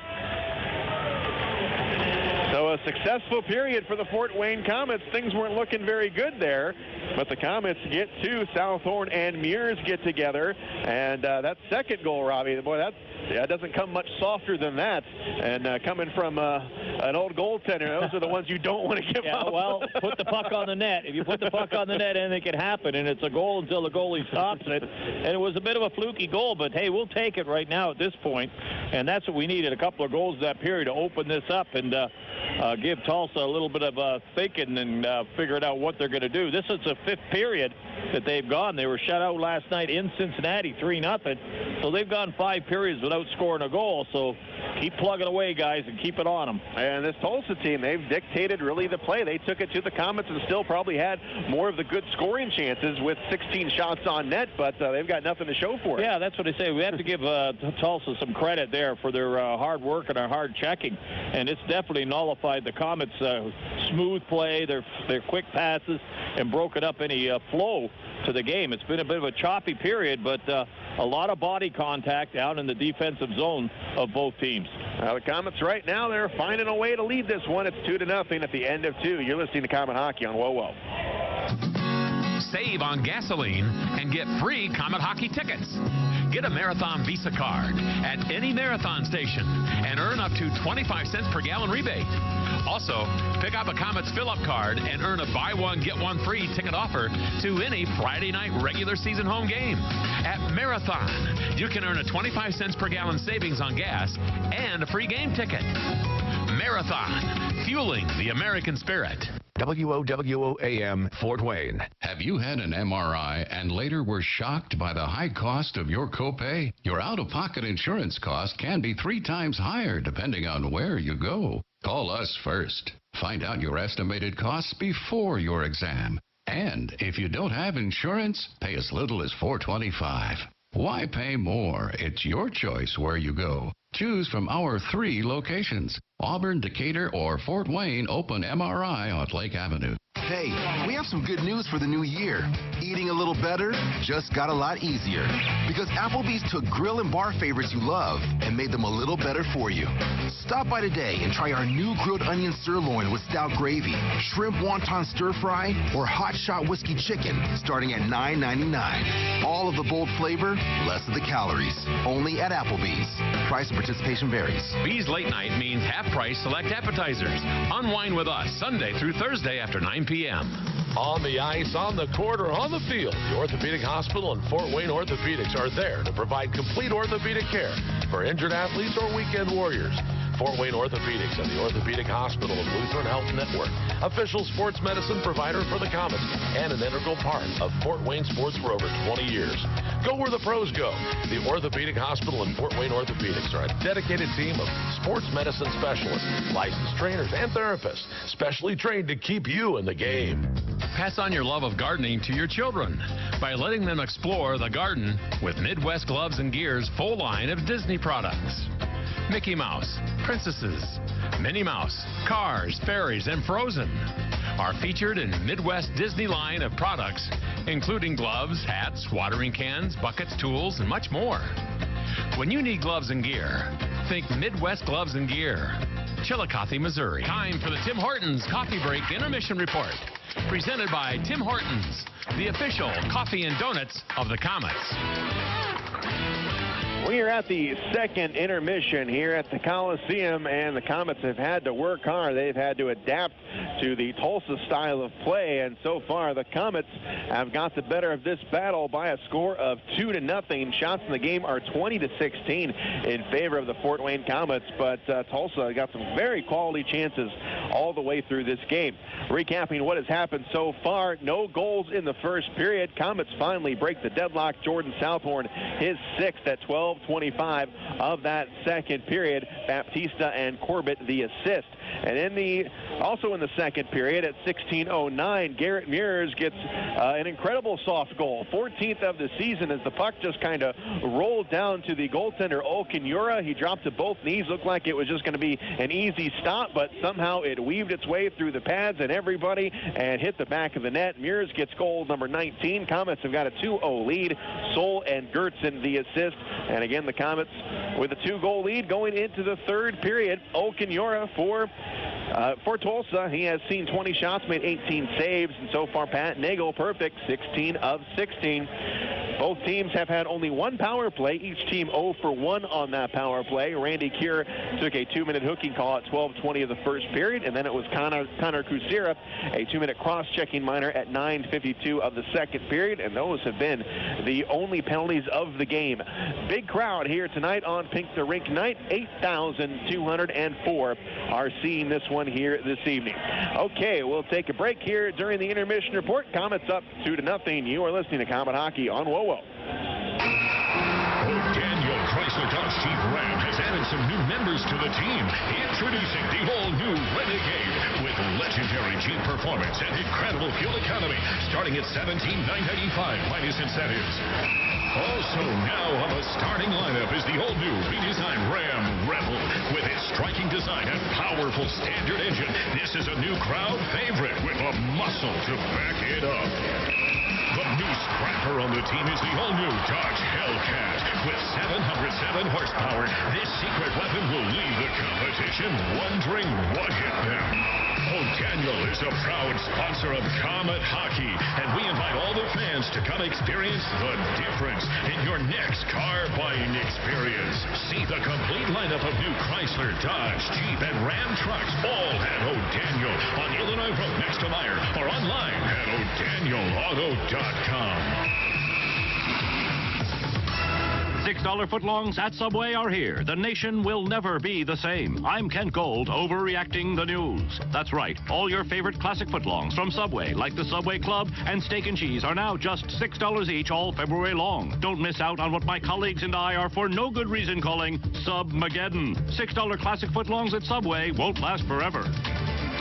So a successful period for the Fort Wayne Komets. Things weren't looking very good there, but the Komets get two. Southorn and Meurs get together, and that second goal, Robbie, boy, that doesn't come much softer than that. And coming from an old goaltender, those are the ones you don't want to give up. Well, put the puck on the net. If you put the puck on the net, anything can happen, and it's a goal until the goalie stops it. And it was a bit of a fluky goal, but hey, we'll take it right now at this point, and that's what we needed, a couple of goals that period to open this up and give Tulsa a little bit of thinking and figuring out what they're going to do. This is the fifth period that they've gone. They were shut out last night in Cincinnati, 3-0. So they've gone 5 periods without scoring a goal. So keep plugging away, guys, and keep it on them. And this Tulsa team, they've dictated really the play. They took it to the Komets and still probably had more of the good scoring chances with 16 shots on net, but they've got nothing to show for it. Yeah, that's what I say. We have to give Tulsa some credit there for their hard work and their hard checking. And it's definitely nullified the Komets' smooth play, their quick passes, and broken up any flow to the game. It's been a bit of a choppy period, but a lot of body contact out in the defensive zone of both teams. The Komets right now, they're finding a way to lead this one. It's 2-0 at the end of 2. You're listening to Comet Hockey on WoWo. Save on gasoline and get free Comet Hockey tickets. Get a Marathon Visa card at any Marathon station and earn up to 25 cents per gallon rebate. Also, pick up a Komets fill-up card and earn a buy one, get one free ticket offer to any Friday night regular season home game. At Marathon, you can earn a 25 cents per gallon savings on gas and a free game ticket. Marathon, fueling the American spirit. WOWOAM, Fort Wayne. Have you had an MRI and later were shocked by the high cost of your copay? Your out-of-pocket insurance cost can be 3 times higher depending on where you go. Call us first. Find out your estimated costs before your exam. And if you don't have insurance, pay as little as $4.25. Why pay more? It's your choice where you go. Choose from our 3 locations: Auburn, Decatur, or Fort Wayne Open MRI on Lake Avenue. Hey, we have some good news for the new year. Eating a little better just got a lot easier. Because Applebee's took grill and bar favorites you love and made them a little better for you. Stop by today and try our new grilled onion sirloin with stout gravy, shrimp wonton stir fry, or hot shot whiskey chicken, starting at $9.99. All of the bold flavor, less of the calories. Only at Applebee's. Price and participation varies. Bees Late Night means half-price select appetizers. Unwind with us Sunday through Thursday after 9 p.m. On the ice, on the court, or on the field, the Orthopedic Hospital and Fort Wayne Orthopedics are there to provide complete orthopedic care for injured athletes or weekend warriors. Fort Wayne Orthopedics and the Orthopedic Hospital of Lutheran Health Network, official sports medicine provider for the Komets and an integral part of Fort Wayne sports for over 20 years. Go where the pros go. The Orthopedic Hospital and Fort Wayne Orthopedics are a dedicated team of sports medicine specialists, licensed trainers, and therapists, specially trained to keep you in the game. Pass on your love of gardening to your children by letting them explore the garden with Midwest Gloves and Gear's full line of Disney products. Mickey Mouse, Princesses, Minnie Mouse, Cars, Fairies, and Frozen are featured in Midwest Disney line of products, including gloves, hats, watering cans, buckets, tools, and much more. When you need gloves and gear, think Midwest Gloves and Gear. Chillicothe, Missouri. Time for the Tim Hortons Coffee Break Intermission Report. Presented by Tim Hortons, the official coffee and donuts of the Komets. We are at the second intermission here at the Coliseum, and the Komets have had to work hard. They've had to adapt to the Tulsa style of play, and so far the Komets have got the better of this battle by a score of 2-0. Shots in the game are 20-16 in favor of the Fort Wayne Komets, but Tulsa got some very quality chances all the way through this game. Recapping what has happened so far, no goals in the first period. Komets finally break the deadlock. Jordan Southorn, his 6th at 12:25 of that second period. Baptista and Corbett the assist. And also in the second period at 16:09, Garrett Meurs gets an incredible soft goal, 14th of the season, as the puck just kind of rolled down to the goaltender Okinyura. He dropped to both knees, looked like it was just going to be an easy stop, but somehow it weaved its way through the pads and everybody and hit the back of the net. Meurs gets goal number 19. Komets have got a 2-0 lead. Soul and Gertzen the assist. And again, the Komets with a 2-goal lead going into the third period. Okinyura for Tulsa. He has seen 20 shots, made 18 saves, and so far Pat Nagle perfect, 16 of 16. Both teams have had only one power play. Each team 0 for 1 on that power play. Randy Keir took a 2-minute hooking call at 12:20 of the first period, and then it was Connor Kusira, a 2-minute cross-checking minor at 9:52 of the second period, and those have been the only penalties of the game. Big crowd here tonight on Pink the Rink night. 8,204 are seeing this one here this evening. Okay, we'll take a break here during the intermission report. Komets up 2-0. You are listening to Komet Hockey on WOWO. Daniel Chrysler Dodge Jeep Ram has added some new members to the team. Introducing the all-new Renegade with legendary Jeep performance and incredible fuel economy, starting at $17,995 minus incentives. Also now on the starting lineup is the all-new redesigned Ram Rebel. With its striking design and powerful standard engine, this is a new crowd favorite with a muscle to back it up. The new scrapper on the team is the all-new Dodge Hellcat. With 707 horsepower, this secret weapon will leave the competition wondering what hit them. Daniel is a proud sponsor of Komet Hockey, and we invite all the fans to come experience the difference in your next car buying experience. See the complete lineup of new Chrysler, Dodge, Jeep, and Ram trucks, all at O'Daniel on Illinois Road next to Meyer, or online at o'danielauto.com. $6 footlongs at Subway are here. The nation will never be the same. I'm Kent Gold, overreacting the news. That's right. All your favorite classic footlongs from Subway, like the Subway Club and Steak and Cheese, are now just $6 each all February long. Don't miss out on what my colleagues and I are for no good reason calling Submageddon. $6 classic footlongs at Subway won't last forever.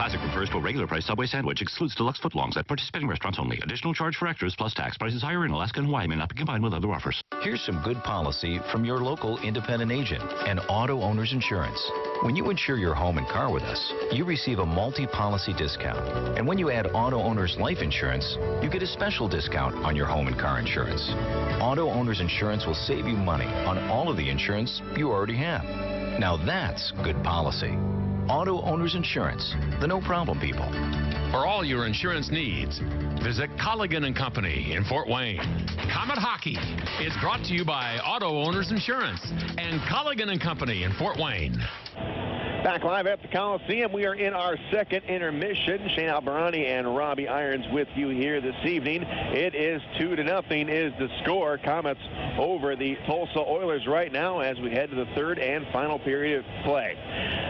Classic refers to a regular price Subway sandwich. Excludes deluxe footlongs at participating restaurants only. Additional charge for extras plus tax. Prices higher in Alaska and Hawaii. May not be combined with other offers. Here's some good policy from your local independent agent and Auto Owners Insurance. When you insure your home and car with us, you receive a multi-policy discount. And when you add Auto Owners Life Insurance, you get a special discount on your home and car insurance. Auto Owners Insurance will save you money on all of the insurance you already have. Now that's good policy. Auto Owners Insurance, the no-problem people. For all your insurance needs, visit Colligan & Company in Fort Wayne. Comet Hockey is brought to you by Auto Owners Insurance and Colligan & Company in Fort Wayne. Back live at the Coliseum, we are in our second intermission. Shane Albarani and Robbie Irons with you here this evening. It is 2-0 is the score. Komets over the Tulsa Oilers right now as we head to the third and final period of play.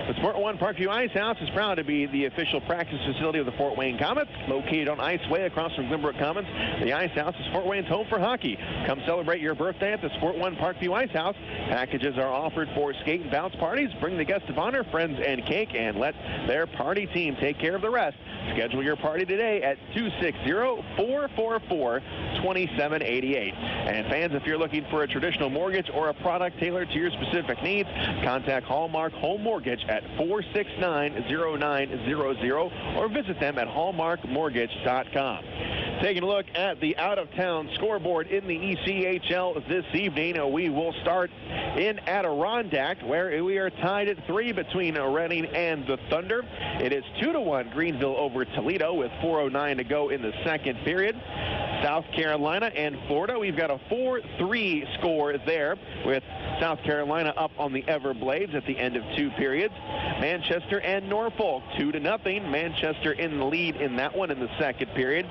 The Sport One Parkview Ice House is proud to be the official practice facility of the Fort Wayne Komets. Located on Iceway across from Glenbrook Commons, the Ice House is Fort Wayne's home for hockey. Come celebrate your birthday at the Sport One Parkview Ice House. Packages are offered for skate and bounce parties. Bring the guest of honor, friends and cake, and let their party team take care of the rest. Schedule your party today at 260-444-2788. And fans, if you're looking for a traditional mortgage or a product tailored to your specific needs, contact Hallmark Home Mortgage at 469-0900 or visit them at hallmarkmortgage.com. Taking a look at the out-of-town scoreboard in the ECHL this evening, we will start in Adirondack, where we are tied at 3 between Reading and the Thunder. It is 2-1 Greenville over Toledo with 4:09 to go in the second period. South Carolina and Florida, we've got a 4-3 score there with South Carolina up on the Everblades at the end of 2 periods. Manchester and Norfolk 2-0. Manchester in the lead in that one in the second period.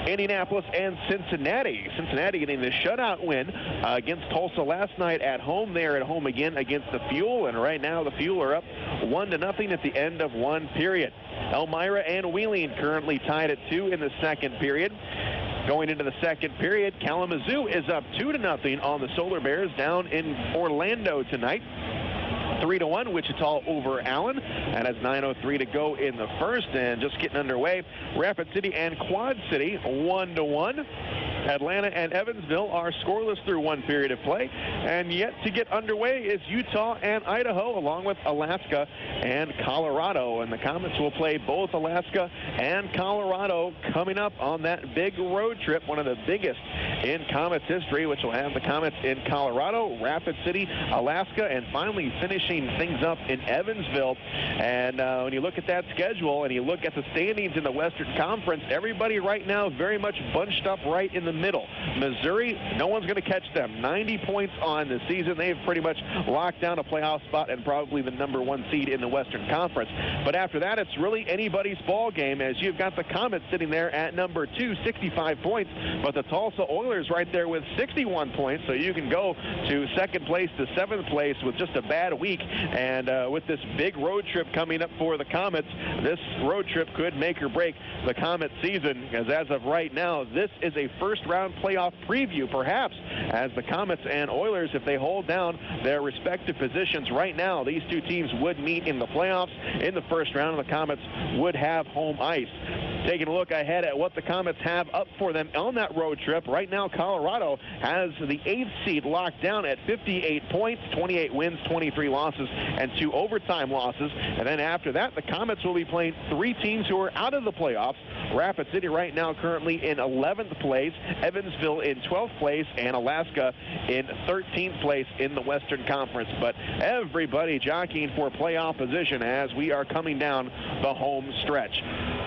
Indianapolis and Cincinnati. Cincinnati getting the shutout win against Tulsa last night at home. They're at home again against the Fuel, and right now the Fuel are up 1-0 at the end of 1 period. Elmira and Wheeling currently tied at 2 in the second period. Going into the second period, Kalamazoo is up 2-0 on the Solar Bears down in Orlando tonight. 3-1 Wichita over Allen. That has 9:03 to go in the first, and just getting underway. Rapid City and Quad City 1-1. Atlanta and Evansville are scoreless through 1 period of play, and yet to get underway is Utah and Idaho, along with Alaska and Colorado. And the Komets will play both Alaska and Colorado coming up on that big road trip, one of the biggest in Komets history, which will have the Komets in Colorado, Rapid City, Alaska, and finally finishing things up in Evansville. And when you look at that schedule and you look at the standings in the Western Conference, everybody right now very much bunched up right in the middle. Missouri, no one's going to catch them. 90 points on the season. They've pretty much locked down a playoff spot and probably the #1 seed in the Western Conference. But after that, it's really anybody's ball game, as you've got the Komets sitting there at #2, 65 points, but the Tulsa Oilers right there with 61 points. So you can go to second place to 7th place with just a bad week. And with this big road trip coming up for the Komets, this road trip could make or break the Komets season, because as of right now, this is a first-round playoff preview, perhaps, as the Komets and Oilers, if they hold down their respective positions right now, these two teams would meet in the playoffs in the first round, and the Komets would have home ice. Taking a look ahead at what the Komets have up for them on that road trip, right now Colorado has the 8th seed locked down at 58 points, 28 wins, 23 losses, and 2 overtime losses. And then after that, the Komets will be playing 3 teams who are out of the playoffs. Rapid City right now currently in 11th place, Evansville in 12th place, and Alaska in 13th place in the Western Conference. But everybody jockeying for playoff position as we are coming down the home stretch.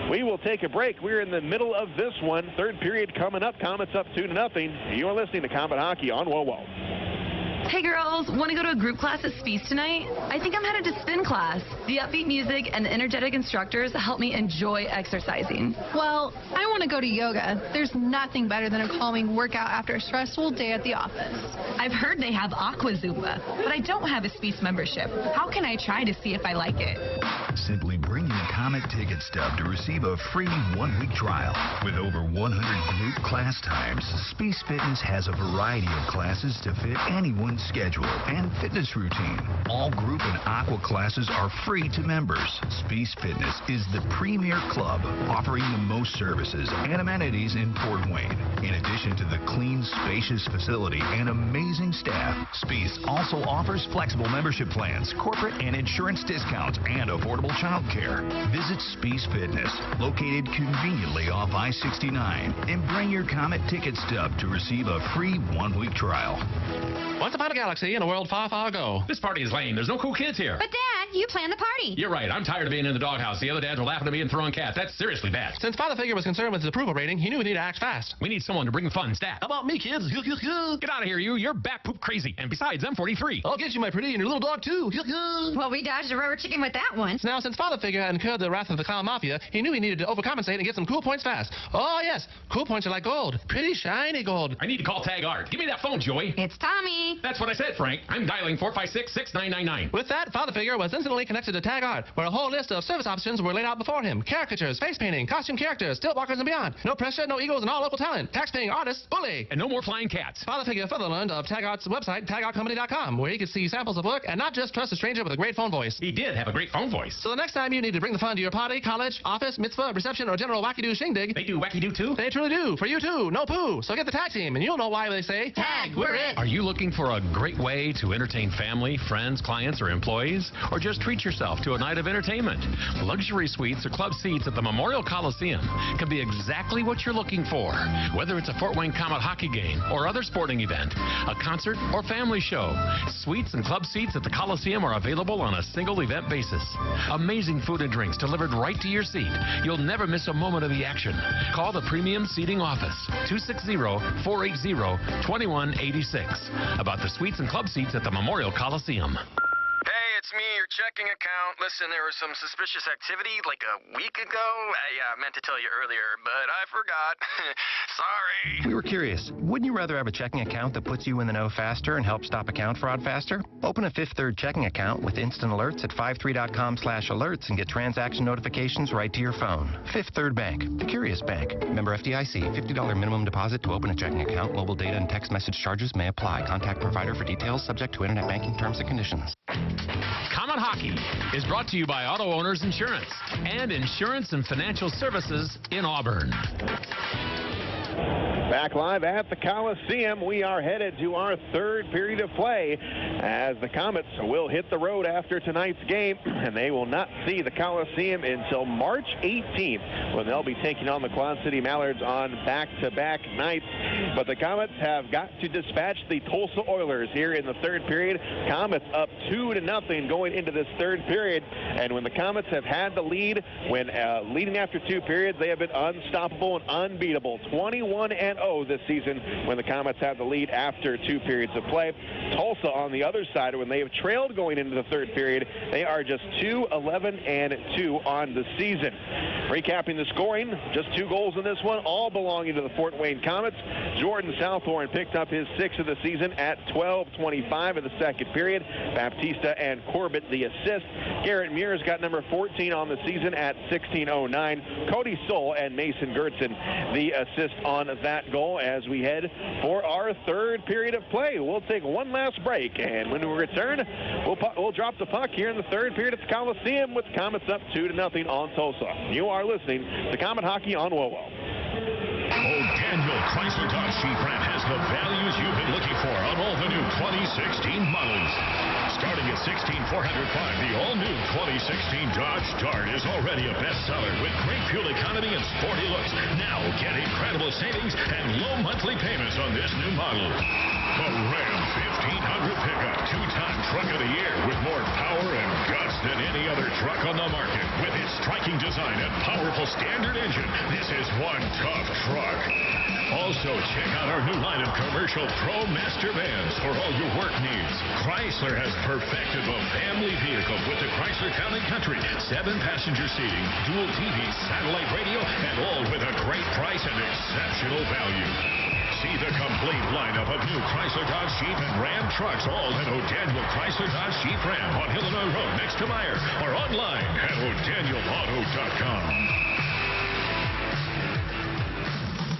We will take a break. We're in the middle of this one. Third period coming up. Komets up 2-0. You're listening to Comet Hockey on WOWO. Hey girls, want to go to a group class at Speece tonight? I think I'm headed to spin class. The upbeat music and the energetic instructors help me enjoy exercising. Well, I want to go to yoga. There's nothing better than a calming workout after a stressful day at the office. I've heard they have Aqua Zumba, but I don't have a Speece membership. How can I try to see if I like it? Simply bring your Comet ticket stub to receive a free 1-week trial. With over 100 group class times, Speece Fitness has a variety of classes to fit anyone's own schedule and fitness routine. All group and aqua classes are free to members. Spies Fitness is the premier club offering the most services and amenities in Fort Wayne. In addition to the clean, spacious facility and amazing staff, Spies also offers flexible membership plans, corporate and insurance discounts, and affordable child care. Visit Spies Fitness, located conveniently off I-69, and bring your Comet ticket stub to receive a free one-week trial. Once upon a galaxy in a world far, far ago. This party is lame. There's no cool kids here. But, Dad, you planned the party. You're right. I'm tired of being in the doghouse. The other dads were laughing at me and throwing cats. That's seriously bad. Since Father Figure was concerned with his approval rating, he knew we needed to act fast. We need someone to bring the fun stat. How about me, kids? Get out of here, you. You're bat poop crazy. And besides, I'm 43. I'll get you, my pretty, and your little dog, too. Well, we dodged a rubber chicken with that one. Now, since Father Figure had incurred the wrath of the clown mafia, he knew he needed to overcompensate and get some cool points fast. Oh, yes. Cool points are like gold. Pretty shiny gold. I need to call Tag Art. Give me that phone, Joey. It's Tommy. That's what I said, Frank. I'm dialing 456-6999. With that, Father Figure was instantly connected to Tag Art, where a whole list of service options were laid out before him. Caricatures, face painting, costume characters, stilt walkers, and beyond. No pressure, no egos, and all local talent. Tax-paying artists, bully. And no more flying cats. Father Figure further learned of Tag Art's website, tagartcompany.com, where he could see samples of work and not just trust a stranger with a great phone voice. He did have a great phone voice. So the next time you need to bring the fun to your party, college, office, mitzvah, reception, or general wacky-doo shindig. They do wacky-doo, too? They truly do. For you, too. No poo. So get the tag team, and you'll know why they say, Tag, we're it. Are you looking for a great way to entertain family, friends, clients, or employees? Or just treat yourself to a night of entertainment? Luxury suites or club seats at the Memorial Coliseum can be exactly what you're looking for. Whether it's a Fort Wayne Comet hockey game or other sporting event, a concert or family show, suites and club seats at the Coliseum are available on a single event basis. Amazing food and drinks delivered right to your seat. You'll never miss a moment of the action. Call the Premium Seating Office, 260-480-2186. About the suites and club seats at the Memorial Coliseum. Hey, it's me, your checking account. Listen, there was some suspicious activity like a week ago. I meant to tell you earlier, but I forgot. Sorry. We were curious. Wouldn't you rather have a checking account that puts you in the know faster and helps stop account fraud faster? Open a Fifth Third checking account with instant alerts at 53.com/alerts and get transaction notifications right to your phone. Fifth Third Bank, the curious bank. Member FDIC. $50 minimum deposit to open a checking account. Mobile data and text message charges may apply. Contact provider for details, subject to internet banking terms and conditions. Comet Hockey is brought to you by Auto Owners Insurance and Insurance and Financial Services in Auburn. Back live at the Coliseum, we are headed to our third period of play as the Komets will hit the road after tonight's game, and they will not see the Coliseum until March 18th when they'll be taking on the Quad City Mallards on back-to-back nights. But the Komets have got to dispatch the Tulsa Oilers here in the third period. Komets up 2-0 going into this third period, and when the Komets have had the lead, when leading after two periods, they have been unstoppable and unbeatable. 21-0 this season when the Komets have the lead after two periods of play. Tulsa on the other side, when they have trailed going into the third period, they are just 2-11-2 on the season. Recapping the scoring, just 2 goals in this one, all belonging to the Fort Wayne Komets. Jordan Southorn picked up his 6th of the season at 12:25 in the second period. Baptista and Corbett the assist. Garrett Meurs got number 14 on the season at 16:09. Cody Soul and Mason Gertzen the assist on that goal as we head for our third period of play. We'll take one last break, and when we return, we'll drop the puck here in the third period at the Coliseum with the Komets up 2-0 on Tulsa. You are listening to Comet Hockey on WOWO. Daniel Chrysler Dodge Jeep Ram has the values you've been looking for on all the new 2016 models. Starting at $16,405, the all-new 2016 Dodge Dart is already a bestseller with great fuel economy and sporty looks. Now get incredible savings and low monthly payments on this new model. The Ram 1500 pickup, 2-time truck of the year with more power and guts than any other truck on the market. With its striking design and powerful standard engine, this is one tough truck. Also, check out our new line of commercial Pro Master vans for all your work needs. Chrysler has perfected the family vehicle with the Chrysler Town & Country. 7-passenger seating, dual TV, satellite radio, and all with a great price and exceptional value. See the complete lineup of new Chrysler Dodge Jeep and Ram trucks, all at O'Daniel Chrysler Dodge Jeep Ram on Illinois Road next to Meyer, or online at o'danielauto.com.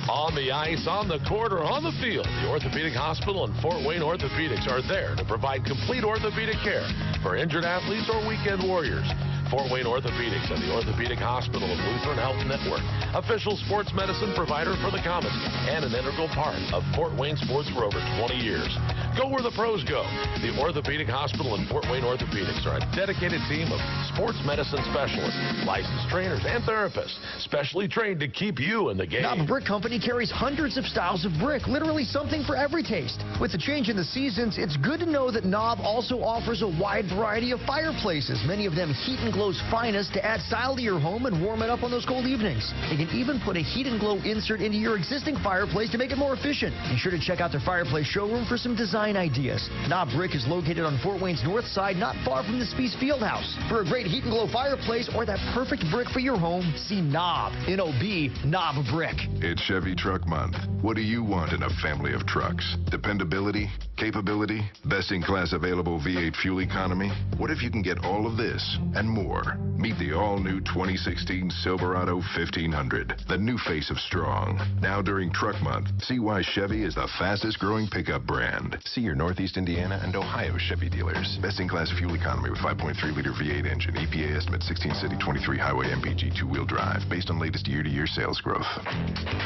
All On the ice, on the court, or on the field, the Orthopedic Hospital and Fort Wayne Orthopedics are there to provide complete orthopedic care for injured athletes or weekend warriors. Fort Wayne Orthopedics and the Orthopedic Hospital of Lutheran Health Network, official sports medicine provider for the Komets, and an integral part of Fort Wayne sports for over 20 years. Go where the pros go. The Orthopedic Hospital and Fort Wayne Orthopedics are a dedicated team of sports medicine specialists, licensed trainers, and therapists, specially trained to keep you in the game. Nagle Brick Company carries hundreds of styles of brick, literally something for every taste. With the change in the seasons, it's good to know that Knob also offers a wide variety of fireplaces, many of them Heat and Glow's finest, to add style to your home and warm it up on those cold evenings. They can even put a Heat and Glow insert into your existing fireplace to make it more efficient. Be sure to check out their fireplace showroom for some design ideas. Knob Brick is located on Fort Wayne's north side, not far from the Spees Fieldhouse. For a great Heat and Glow fireplace or that perfect brick for your home, see Knob, N-O-B, Knob Brick. It's Chevy Truck Month. What do you want in a family of trucks? Dependability? Capability? Best-in-class available V8 fuel economy? What if you can get all of this and more? Meet the all-new 2016 Silverado 1500, the new face of strong. Now during Truck Month, see why Chevy is the fastest-growing pickup brand. See your Northeast Indiana and Ohio Chevy dealers. Best-in-class fuel economy with 5.3-liter V8 engine. EPA estimate 16 city, 23 highway MPG two-wheel drive based on latest year-to-year sales growth.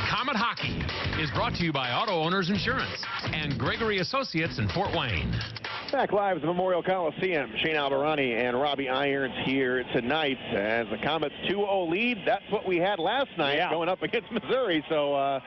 Comet Hockey is brought to you by Auto Owners Insurance and Gregory Associates in Fort Wayne. Back live at the Memorial Coliseum. Shane Alvarani and Robbie Irons here tonight as the Komets 2-0 lead. That's what we had last night going up against Missouri, so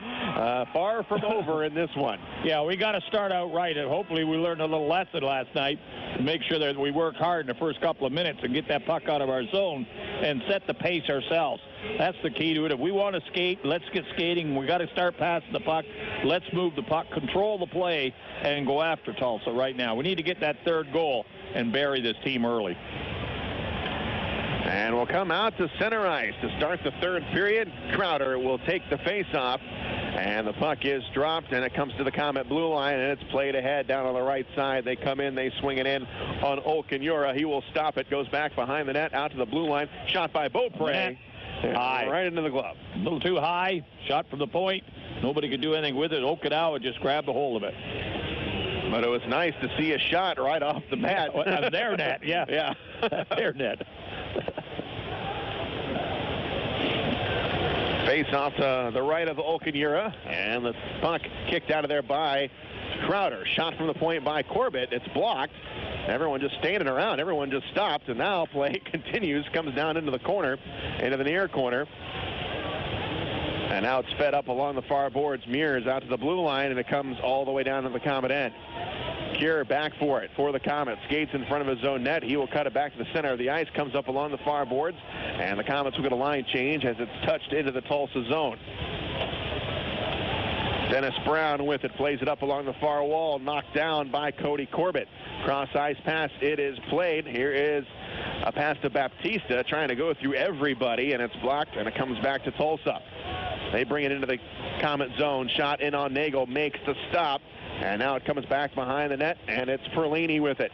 far from over in this one. Yeah, we got to start out right, and hopefully we learned a little lesson last night to make sure that we work hard in the first couple of minutes and get that puck out of our zone and set the pace ourselves. That's the key to it. If we want to skate, let's get skating. We got to start passing the puck. Let's move the puck, control the play, and go after Tulsa right now. We need to get that third goal and bury this team early. And we'll come out to center ice to start the third period. Crowder will take the face-off, and the puck is dropped, and it comes to the Komet blue line, and it's played ahead down on the right side. They come in, they swing it in on Olkinyura. He will stop it, goes back behind the net, out to the blue line. Shot by Beaupre. High. Right into the glove. A little too high. Shot from the point. Nobody could do anything with it. Okinawa just grabbed a hold of it. But it was nice to see a shot right off the bat. Their net, yeah. Yeah. Their net. Face off to the right of Olkinyura, and the puck kicked out of there by Crowder. Shot from the point by Corbett. It's blocked. Everyone just standing around. Everyone just stopped, and now play continues. Comes down into the corner, into the near corner. And now it's fed up along the far boards. Meurs out to the blue line, and it comes all the way down to the Komet end. Cure back for it for the Komets. Skates in front of his own net. He will cut it back to the center of the ice. Comes up along the far boards, and the Komets will get a line change as it's touched into the Tulsa zone. Dennis Brown with it, plays it up along the far wall, knocked down by Cody Corbett. Cross ice pass, it is played. Here is a pass to Baptista, trying to go through everybody, and it's blocked, and it comes back to Tulsa. They bring it into the Komet zone. Shot in on Nagle, makes the stop, and now it comes back behind the net, and it's Perlini with it.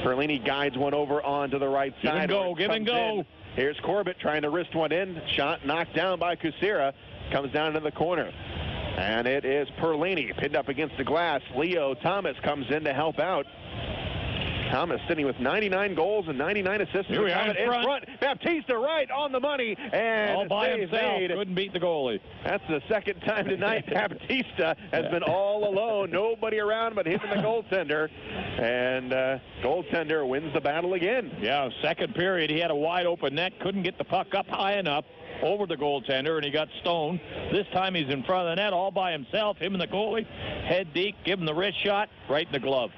Perlini guides one over onto the right side. Give and go. Here's Corbett trying to wrist one in. Shot knocked down by Kusira. Comes down into the corner. And it is Perlini pinned up against the glass. Leo Thomas comes in to help out. Thomas sitting with 99 goals and 99 assists. Here we are in front. Baptista right on the money. And all by himself. Couldn't beat the goalie. That's the second time tonight Baptista has been all alone. Nobody around but him and the goaltender. And goaltender wins the battle again. Yeah, second period he had a wide open net. Couldn't get the puck up high enough over the goaltender, and he got stoned. This time he's in front of the net all by himself. Him and the goalie. Head deep. Give him the wrist shot. Right in the glove.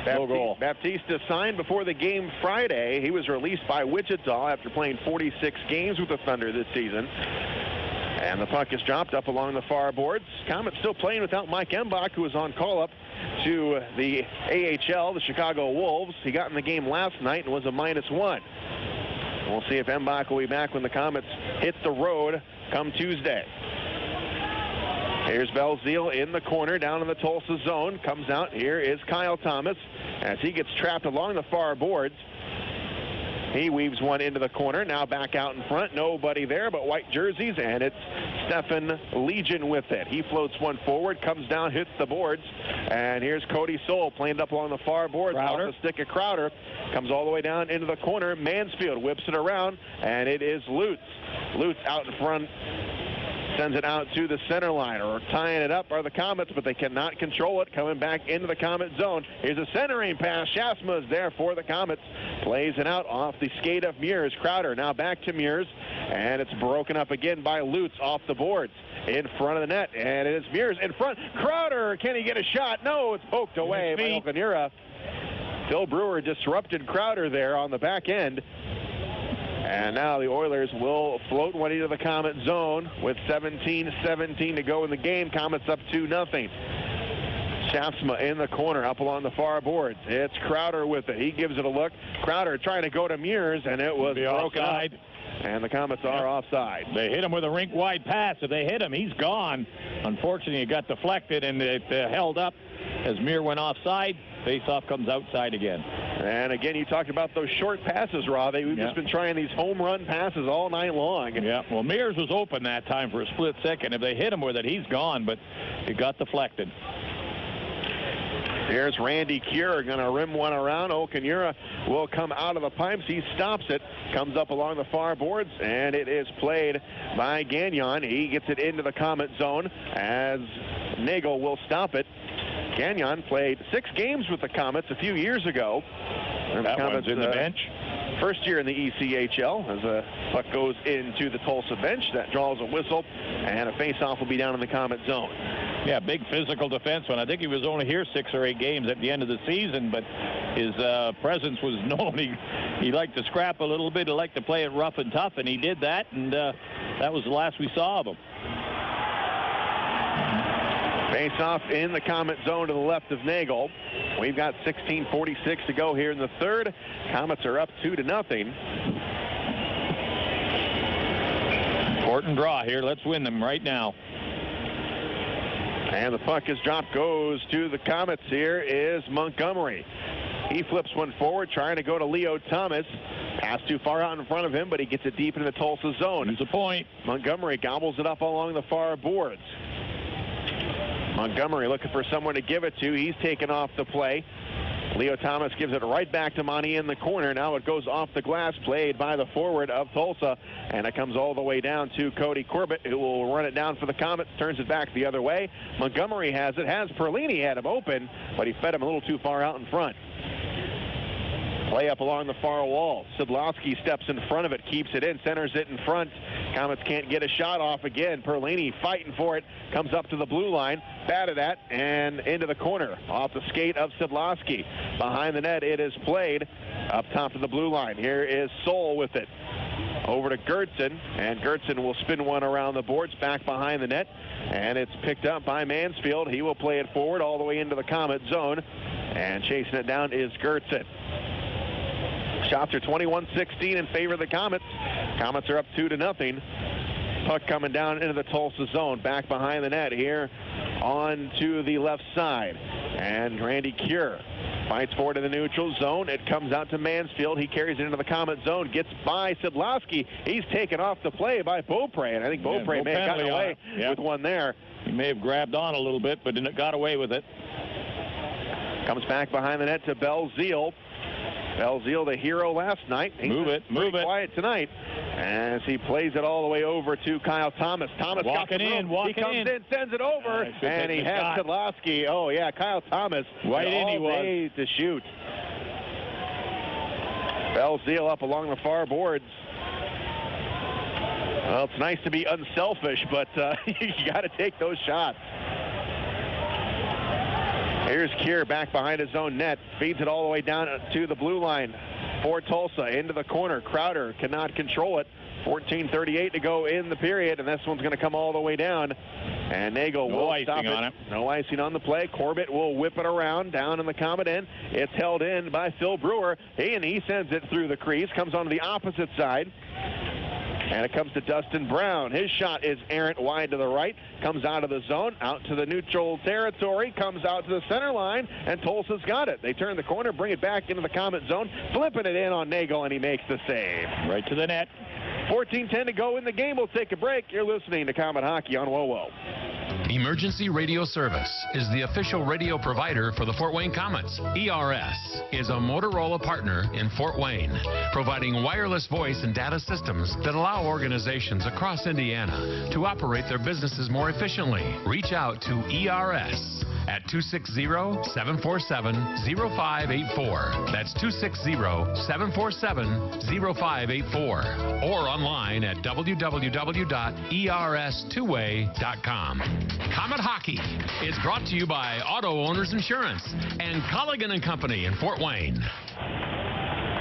No goal. Baptista signed before the game Friday. He was released by Wichita after playing 46 games with the Thunder this season. And the puck is dropped up along the far boards. Komets still playing without Mike Embach, who was on call-up to the AHL, the Chicago Wolves. He got in the game last night and was a -1. We'll see if Embach will be back when the Komets hit the road come Tuesday. Here's Belzile in the corner down in the Tulsa zone. Comes out. Here is Kyle Thomas as he gets trapped along the far boards. He weaves one into the corner. Now back out in front. Nobody there but white jerseys, and it's Stefan Legion with it. He floats one forward, comes down, hits the boards, and here's Cody Soul playing it up along the far boards. Off the stick of Crowder. Comes all the way down into the corner. Mansfield whips it around, and it is Lutz. Lutz out in front. Sends it out to the center line, or tying it up are the Komets, but they cannot control it. Coming back into the Komet zone. Here's a centering pass. Schaafsma is there for the Komets. Plays it out off the skate of Meurs. Crowder now back to Meurs, and it's broken up again by Lutz off the boards. In front of the net, and it is Meurs in front. Crowder, can he get a shot? No, it's poked away by Okanura. Phil Brewer disrupted Crowder there on the back end. And now the Oilers will float one into the Komet zone with 17-17 to go in the game. Komets up 2-0. Schaafsma in the corner up along the far boards. It's Crowder with it. He gives it a look. Crowder trying to go to Meurs, and it was broken up. And the Komets are offside. They hit him with a rink-wide pass. If they hit him, he's gone. Unfortunately, it got deflected, and it held up as Meurs went offside. Face-off comes outside again. And again, you talked about those short passes, Rob. We've just been trying these home run passes all night long. Yeah, well, Meurs was open that time for a split second. If they hit him with it, he's gone, but it got deflected. Here's Randy Cure going to rim one around. Okanura will come out of the pipes. He stops it, comes up along the far boards, and it is played by Gagnon. He gets it into the Komet zone as Nagle will stop it. Gagnon played 6 games with the Komets a few years ago. That one's in the bench. First year in the ECHL as a puck goes into the Tulsa bench. That draws a whistle, and a face-off will be down in the Komet zone. Yeah, big physical defenseman. I think he was only here 6 or 8 games at the end of the season, but his presence was known. He liked to scrap a little bit. He liked to play it rough and tough, and he did that, and that was the last we saw of him. Face-off in the Komet zone to the left of Nagle. We've got 16:46 to go here in the third. Komets are up 2-0. Important draw here. Let's win them right now. And the puck is dropped, goes to the Komets. Here is Montgomery. He flips one forward, trying to go to Leo Thomas. Pass too far out in front of him, but he gets it deep into the Tulsa zone. There's a point. Montgomery gobbles it up along the far boards. Montgomery looking for someone to give it to. He's taken off the play. Leo Thomas gives it right back to Monty in the corner. Now it goes off the glass, played by the forward of Tulsa, and it comes all the way down to Cody Corbett, who will run it down for the Komets, turns it back the other way. Montgomery has it, has Perlini, had him open, but he fed him a little too far out in front. Play up along the far wall. Sidlowski steps in front of it, keeps it in, centers it in front. Komets can't get a shot off again. Perlini fighting for it, comes up to the blue line, batted at, and into the corner. Off the skate of Sidlowski. Behind the net, it is played up top of the blue line. Here is Soul with it. Over to Gertson, and Gertson will spin one around the boards, back behind the net, and it's picked up by Mansfield. He will play it forward all the way into the Komet zone, and chasing it down is Gertson. Shots are 21-16 in favor of the Komets. Komets are up 2-0. Puck coming down into the Tulsa zone. Back behind the net here on to the left side. And Randy Cure fights forward to the neutral zone. It comes out to Mansfield. He carries it into the Komet zone. Gets by Sidlowski. He's taken off the play by Beaupre. And I think Beaupre may have gotten away with one there. He may have grabbed on a little bit, but got away with it. Comes back behind the net to Belzile. Belzile, the hero last night. Move it. Quiet tonight as he plays it all the way over to Kyle Thomas. Thomas walking in. He comes in, sends it over, and he has Sidlowski. Oh, yeah, Kyle Thomas. Right in he was. All day to shoot. Belzile up along the far boards. Well, it's nice to be unselfish, but you got to take those shots. Here's Kier back behind his own net. Feeds it all the way down to the blue line for Tulsa. Into the corner. Crowder cannot control it. 14:38 to go in the period, and this one's going to come all the way down. And Nagle will stop it. No icing on the play. Corbett will whip it around down in the Komet end. It's held in by Phil Brewer. He sends it through the crease. Comes onto the opposite side. And it comes to Dustin Brown. His shot is errant wide to the right. Comes out of the zone, out to the neutral territory. Comes out to the center line, and Tulsa's got it. They turn the corner, bring it back into the Comet zone, flipping it in on Nagle, and he makes the save. Right to the net. 14:10 to go in the game. We'll take a break. You're listening to Comet Hockey on WOWO. Emergency Radio Service is the official radio provider for the Fort Wayne Komets. ERS is a Motorola partner in Fort Wayne, providing wireless voice and data systems that allow organizations across Indiana to operate their businesses more efficiently. Reach out to ERS at 260-747-0584. That's 260-747-0584. Or online at www.ers2way.com. Comet Hockey is brought to you by Auto Owners Insurance and Colligan & Company in Fort Wayne.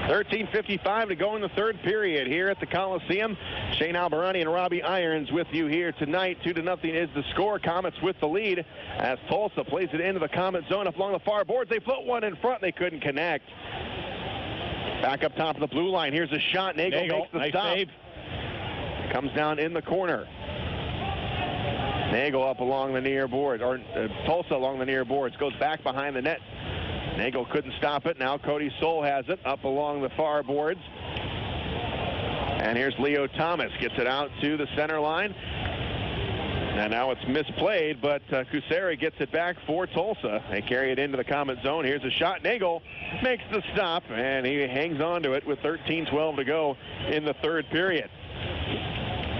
13:55 to go in the third period here at the Coliseum. Shane Albarani and Robbie Irons with you here tonight. 2-0 is the score. Komets with the lead as Tulsa plays it into the Comet zone up along the far boards. They float one in front. They couldn't connect. Back up top of the blue line. Here's a shot. Nagle makes the stop. Save. Comes down in the corner. Nagle up along the near board, or Tulsa along the near boards. Goes back behind the net. Nagle couldn't stop it. Now Cody Soul has it up along the far boards. And here's Leo Thomas. Gets it out to the center line. And now it's misplayed, but Kuseri gets it back for Tulsa. They carry it into the Comet zone. Here's a shot. Nagle makes the stop, and he hangs on to it with 13:12 to go in the third period.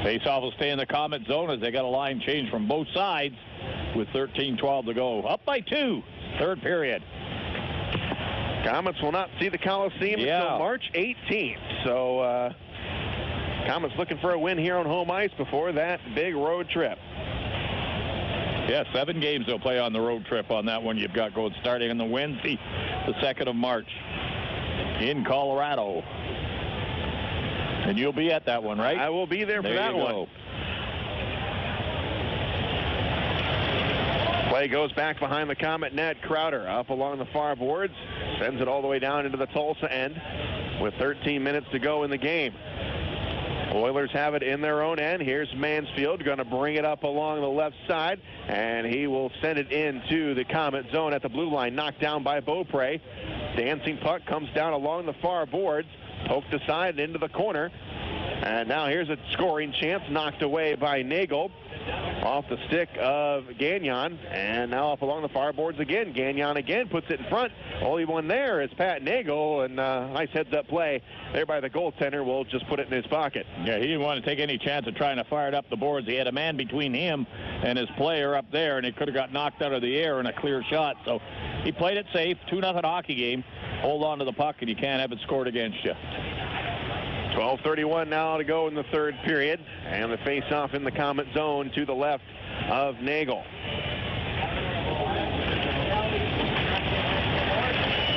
Faceoff will stay in the Comet zone as they got a line change from both sides with 13:12 to go. Up by 2, third period. Komets will not see the Coliseum until March 18th. So Komets looking for a win here on home ice before that big road trip. Yeah, 7 games they'll play on the road trip on that one you've got going starting on the Wednesday, the 2nd of March in Colorado. And you'll be at that one, right? I will be there for that one. Play goes back behind the Comet net. Crowder up along the far boards. Sends it all the way down into the Tulsa end with 13 minutes to go in the game. Oilers have it in their own end. Here's Mansfield going to bring it up along the left side, and he will send it into the Comet zone at the blue line. Knocked down by Beaupre. Dancing puck comes down along the far boards, poked aside and into the corner. And now here's a scoring chance, knocked away by Nagle off the stick of Gagnon, and now up along the far boards again. Gagnon again puts it in front. Only one there is Pat Nagle, and nice heads-up play there by the goaltender. Will just put it in his pocket. Yeah, he didn't want to take any chance of trying to fire it up the boards. He had a man between him and his player up there, and it could have got knocked out of the air in a clear shot. So he played it safe. 2-0 hockey game. Hold on to the puck, and you can't have it scored against you. 12:31 now to go in the third period, and the face-off in the Comet zone to the left of Nagle.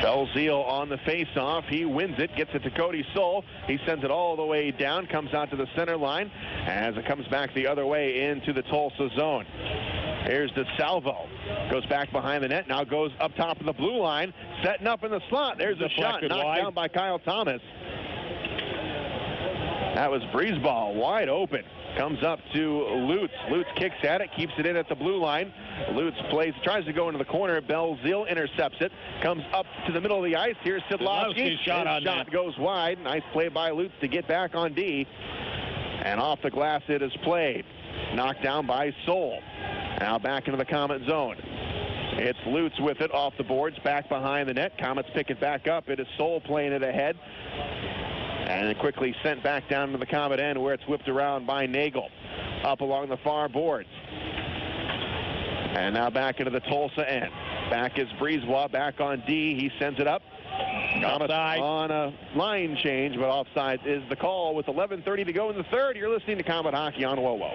Belzile on the face-off. He wins it, gets it to Cody Soul. He sends it all the way down, comes out to the center line as it comes back the other way into the Tulsa zone. Here's DeSalvo. Goes back behind the net, now goes up top of the blue line, setting up in the slot. There's a shot knocked down by Kyle Thomas. That was Breezeball, wide open. Comes up to Lutz. Lutz kicks at it, keeps it in at the blue line. Lutz tries to go into the corner. Belzile intercepts it. Comes up to the middle of the ice. Here's Sidlowski. Shot goes wide. Nice play by Lutz to get back on D. And off the glass it is played. Knocked down by Soul. Now back into the Comet zone. It's Lutz with it off the boards, back behind the net. Komets pick it back up. It is Soul playing it ahead. And then quickly sent back down to the Comet end where it's whipped around by Nagle. Up along the far boards. And now back into the Tulsa end. Back is Breezebois, back on D. He sends it up. Offside. On a line change, but offside is the call with 11:30 to go in the third. You're listening to Comet Hockey on WOWO.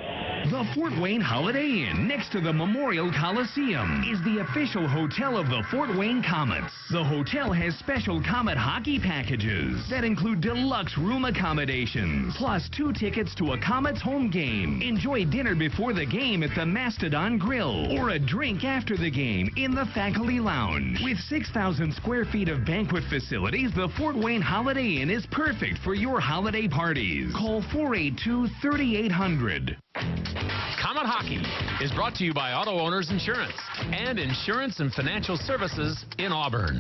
The Fort Wayne Holiday Inn, next to the Memorial Coliseum, is the official hotel of the Fort Wayne Komets. The hotel has special Komet hockey packages that include deluxe room accommodations, plus 2 tickets to a Komets home game. Enjoy dinner before the game at the Mastodon Grill, or a drink after the game in the Faculty Lounge. With 6,000 square feet of banquet facilities, the Fort Wayne Holiday Inn is perfect for your holiday parties. Call 482-3800. Komet Hockey is brought to you by Auto Owners Insurance and Insurance and Financial Services in Auburn.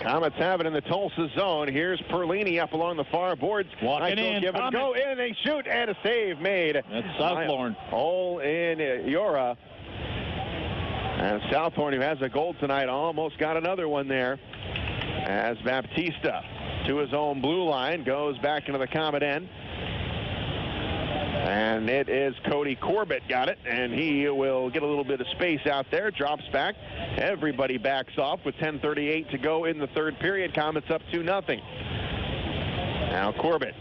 Komets have it in the Tulsa zone. Here's Perlini up along the far boards. Walking in. Give it go in. They shoot, and a save made. That's Southorn. All in Yora. And Southorn, who has a goal tonight, almost got another one there. As Baptista to his own blue line, goes back into the Komet end. And it is Cody Corbett got it, and he will get a little bit of space out there, drops back. Everybody backs off with 10:38 to go in the third period. Komets up 2-0. Now Corbett,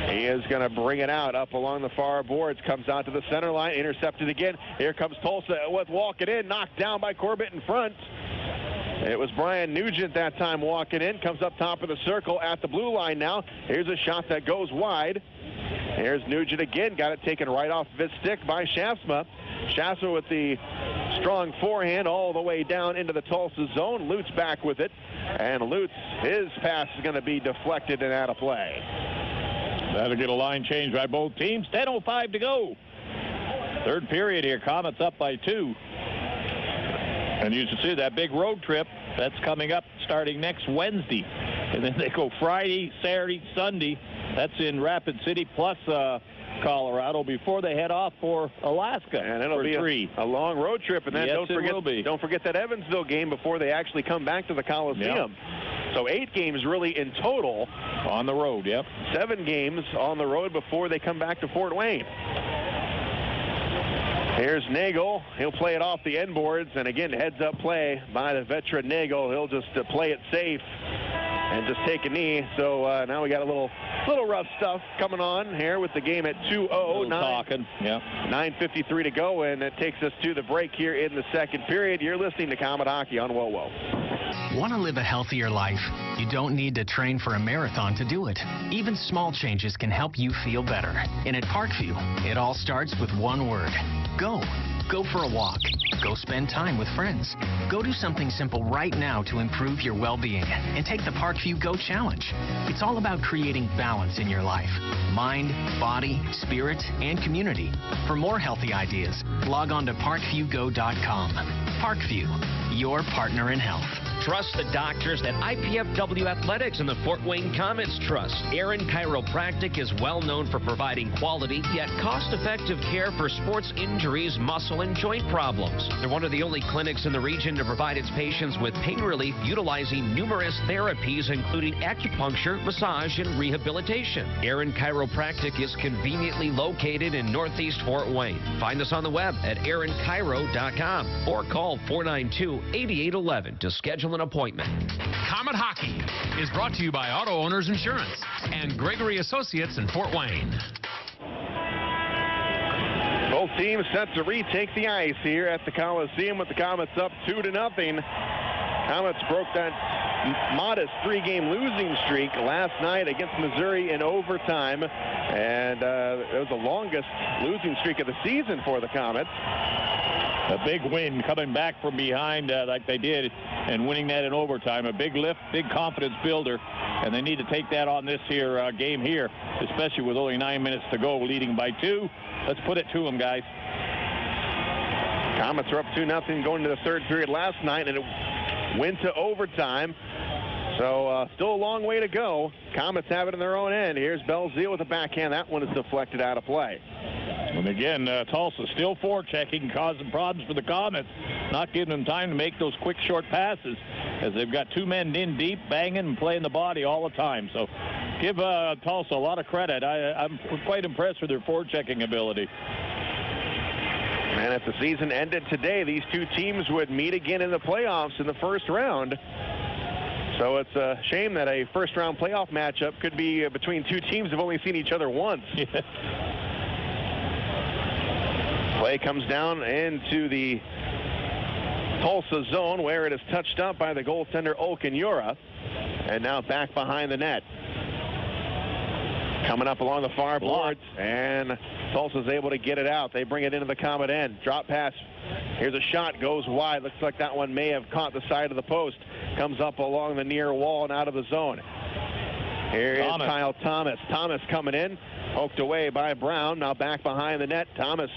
he is going to bring it out up along the far boards, comes out to the center line, intercepted again. Here comes Tulsa with walking in, knocked down by Corbett in front. It was Brian Nugent that time walking in, comes up top of the circle at the blue line now. Here's a shot that goes wide. Here's Nugent again, got it taken right off of his stick by Schaafsma. Schaafsma with the strong forehand all the way down into the Tulsa zone. Lutz back with it, and Lutz, his pass is going to be deflected and out of play. That'll get a line change by both teams. 10:05 to go. Third period here. Komets up by 2. And you can see that big road trip that's coming up starting next Wednesday. And then they go Friday, Saturday, Sunday. That's in Rapid City plus Colorado before they head off for Alaska. And it'll be a long road trip. And then yes, don't forget that Evansville game before they actually come back to the Coliseum. Yep. So 8 games really in total. On the road, yep. 7 games on the road before they come back to Fort Wayne. Here's Nagle. He'll play it off the end boards. And again, heads-up play by the veteran Nagle. He'll just play it safe and just take a knee. So now we got a little rough stuff coming on here with the game at 2-0. 9:53 to go, and it takes us to the break here in the second period. You're listening to Komet Hockey on WOWO. Want to live a healthier life? You don't need to train for a marathon to do it. Even small changes can help you feel better. And at Parkview, it all starts with one word: go. Go for a walk. Go spend time with friends. Go do something simple right now to improve your well-being and take the Parkview Go Challenge. It's all about creating balance in your life: mind, body, spirit, and community. For more healthy ideas, log on to parkviewgo.com. Parkview, your partner in health. Trust the doctors at IPFW Athletics and the Fort Wayne Komets Trust. Aaron Chiropractic is well known for providing quality yet cost-effective care for sports injuries, muscle, and joint problems. They're one of the only clinics in the region to provide its patients with pain relief utilizing numerous therapies, including acupuncture, massage, and rehabilitation. Aaron Chiropractic is conveniently located in Northeast Fort Wayne. Find us on the web at aaronchiro.com or call 492-8811 to schedule an appointment. Komet Hockey is brought to you by Auto Owners Insurance and Gregory Associates in Fort Wayne. Both teams set to retake the ice here at the Coliseum with the Komets up 2-0. Komets broke that modest 3-game losing streak last night against Missouri in overtime, and it was the longest losing streak of the season for the Komets. A big win coming back from behind like they did and winning that in overtime. A big lift, big confidence builder, and they need to take that on this here game here, especially with only 9 minutes to go, leading by 2. Let's put it to them, guys. Komets are up 2-0 going into the third period last night, and it went to overtime. So still a long way to go. Komets have it in their own end. Here's Belzile with a backhand. That one is deflected out of play. And again, Tulsa still forechecking, causing problems for the Komets, not giving them time to make those quick, short passes, as they've got 2 men in deep, banging and playing the body all the time. So give Tulsa a lot of credit. I'm quite impressed with their forechecking ability. And if the season ended today, these 2 teams would meet again in the playoffs in the first round. So it's a shame that a first-round playoff matchup could be between 2 teams who have only seen each other once. Play comes down into the Tulsa zone where it is touched up by the goaltender Olkinuora, and now back behind the net. Coming up along the far boards, and Tulsa's able to get it out. They bring it into the Comet end. Drop pass. Here's a shot, goes wide. Looks like that one may have caught the side of the post. Comes up along the near wall and out of the zone. Here is Kyle Thomas. Thomas coming in, poked away by Brown. Now back behind the net. Thomas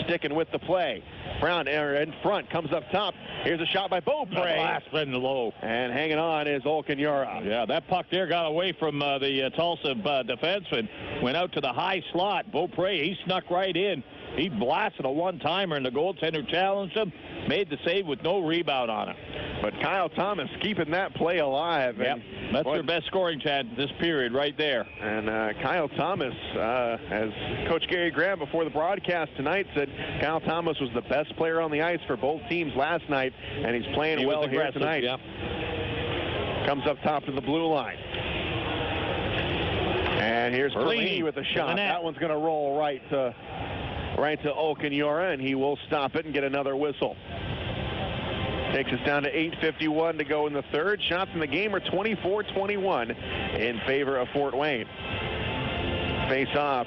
sticking with the play. Brown in front, comes up top. Here's a shot by Beaupre. Last been low. And hanging on is Olkinuora. Yeah, that puck there got away from the Tulsa defenseman. Went out to the high slot. Beaupre, he snuck right in. He blasted a one-timer, and the goaltender challenged him. Made the save with no rebound on it. But Kyle Thomas keeping that play alive. Yep, that's their best scoring chance this period right there. And Kyle Thomas, as Coach Gary Graham before the broadcast tonight said, Kyle Thomas was the best player on the ice for both teams last night, and he's playing well here tonight. Yep. Comes up top to the blue line. And here's Perlini with a shot. That one's going to roll right to Olkinuora, and he will stop it and get another whistle. Takes us down to 8:51 to go in the third. Shots in the game are 24-21 in favor of Fort Wayne. Face off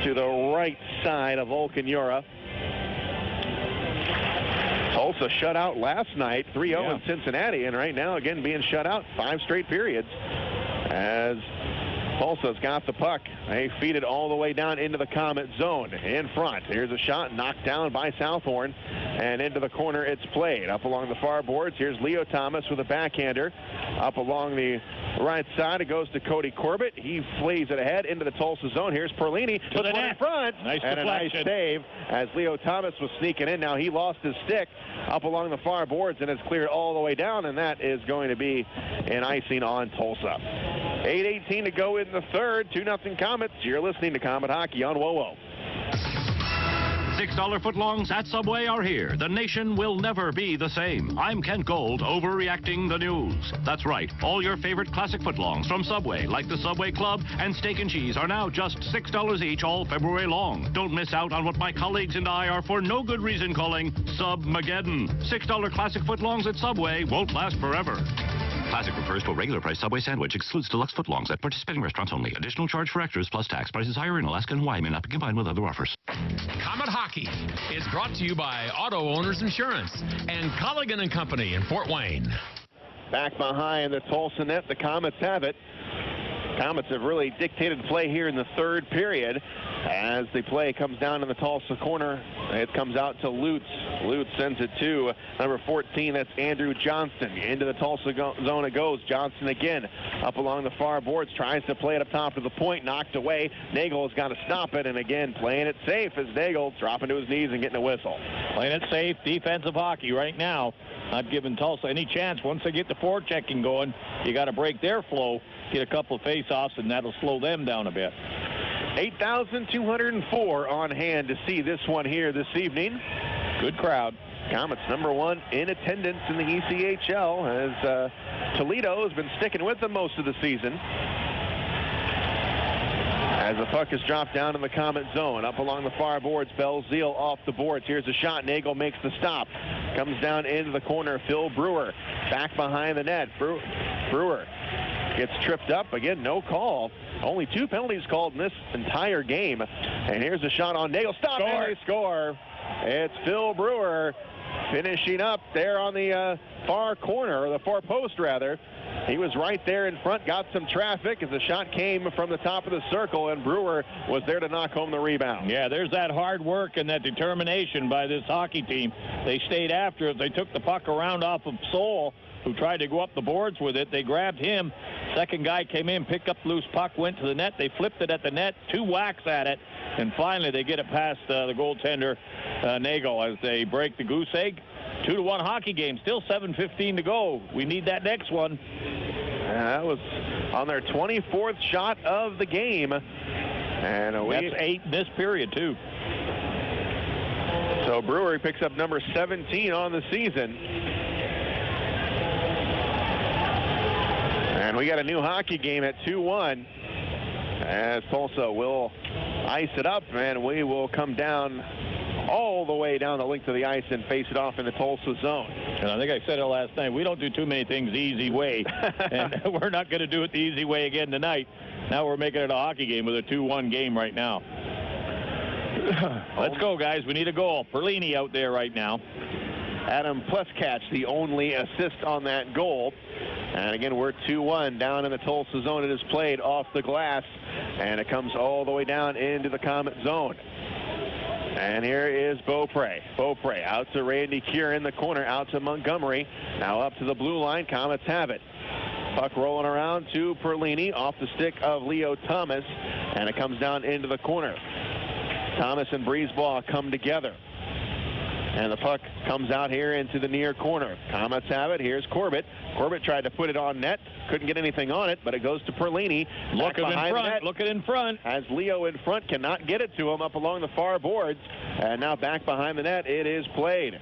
to the right side of Olkinuora. Tulsa shut out last night, 3-0 in Cincinnati, and right now again being shut out 5 straight periods as Tulsa's got the puck. They feed it all the way down into the Comet zone in front. Here's a shot knocked down by Southorn, and into the corner it's played. Up along the far boards, here's Leo Thomas with a backhander. Up along the right side, it goes to Cody Corbett. He flees it ahead into the Tulsa zone. Here's Perlini to the net in front. Nice and deflection. A nice save as Leo Thomas was sneaking in. Now he lost his stick up along the far boards and has cleared all the way down, and that is going to be an icing on Tulsa. 8:18 to go in the third. 2-0 Comets. You're listening to Comet Hockey on WOWO. $6 footlongs at Subway are here. The nation will never be the same. I'm Kent Gold, overreacting the news. That's right. All your favorite classic footlongs from Subway, like the Subway Club and Steak and Cheese, are now just $6 each all February long. Don't miss out on what my colleagues and I are for no good reason calling Submageddon. $6 classic footlongs at Subway won't last forever. Classic refers to a regular price Subway sandwich. Excludes deluxe footlongs at participating restaurants only. Additional charge for extras plus tax. Prices higher in Alaska and Hawaii. May not be combined with other offers. Comet Hockey is brought to you by Auto Owners Insurance and Colligan & Company in Fort Wayne. Back behind the Tulsa net, the Comets have it. Comets have really dictated play here in the third period. As the play comes down in the Tulsa corner, it comes out to Lutz. Lutz sends it to number 14. That's Andrew Johnston. Into the Tulsa zone it goes. Johnston again up along the far boards. Tries to play it up top to the point. Knocked away. Nagle has got to stop it. And again, playing it safe as Nagle dropping to his knees and getting a whistle. Playing it safe, defensive hockey right now. Not giving Tulsa any chance. Once they get the forechecking going, you got to break their flow, get a couple of face-offs, and that'll slow them down a bit. 8,204 on hand to see this one here this evening. Good crowd. Comets #1 in attendance in the ECHL as Toledo has been sticking with them most of the season. As the puck is dropped down in the Comet zone, up along the far boards, Belzile off the boards. Here's a shot. Nagle makes the stop. Comes down into the corner. Phil Brewer back behind the net. Brewer gets tripped up. Again, no call. Only 2 penalties called in this entire game. And here's a shot on Nagle. Stop, and they score. It's Phil Brewer finishing up there on the far corner, or the far post, rather. He was right there in front, got some traffic as the shot came from the top of the circle, and Brewer was there to knock home the rebound. Yeah, there's that hard work and that determination by this hockey team. They stayed after it. They took the puck around off of Soul, who tried to go up the boards with it. They grabbed him. Second guy came in, picked up loose puck, went to the net. They flipped it at the net, 2 whacks at it, and finally they get it past the goaltender, Nagle, as they break the goose egg. 2-1 hockey game. Still 7:15 to go. We need that next one. That was on their 24th shot of the game. And that's 8 in this period, too. So Brewer picks up number 17 on the season. And we got a new hockey game at 2-1 as Tulsa will ice it up, and we will come down all the way down the length of the ice and face it off in the Tulsa zone. And I think I said it last night. We don't do too many things the easy way, and we're not going to do it the easy way again tonight. Now we're making it a hockey game with a 2-1 game right now. Let's go, guys. We need a goal. Perlini out there right now. Adam Pleskach, the only assist on that goal. And again, we're 2-1 down in the Tulsa zone. It is played off the glass, and it comes all the way down into the Comet zone. And here is Beaupre. Beaupre out to Randy Keir in the corner, out to Montgomery. Now up to the blue line. Comets have it. Puck rolling around to Perlini off the stick of Leo Thomas, and it comes down into the corner. Thomas and Breezebaugh come together, and the puck comes out here into the near corner. Comets have it. Here's Corbett. Corbett tried to put it on net, couldn't get anything on it, but it goes to Perlini. Looking in front. Looking in front. As Leo in front, cannot get it to him up along the far boards, and now back behind the net. It is played.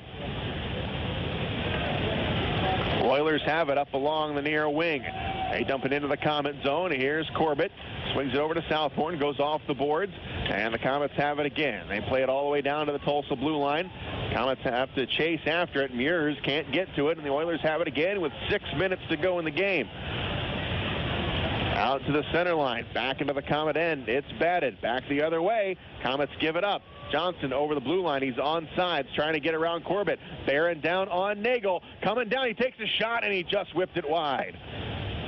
Oilers have it up along the near wing. They dump it into the Comet zone. Here's Corbett. Swings it over to Southorn. Goes off the boards. And the Comets have it again. They play it all the way down to the Tulsa blue line. Comets have to chase after it. Meurs can't get to it. And the Oilers have it again with 6 minutes to go in the game. Out to the center line. Back into the Comet end. It's batted. Back the other way. Comets give it up. Johnson over the blue line. He's on sides trying to get around Corbett. Barron down on Nagle. Coming down. He takes a shot, and he just whipped it wide.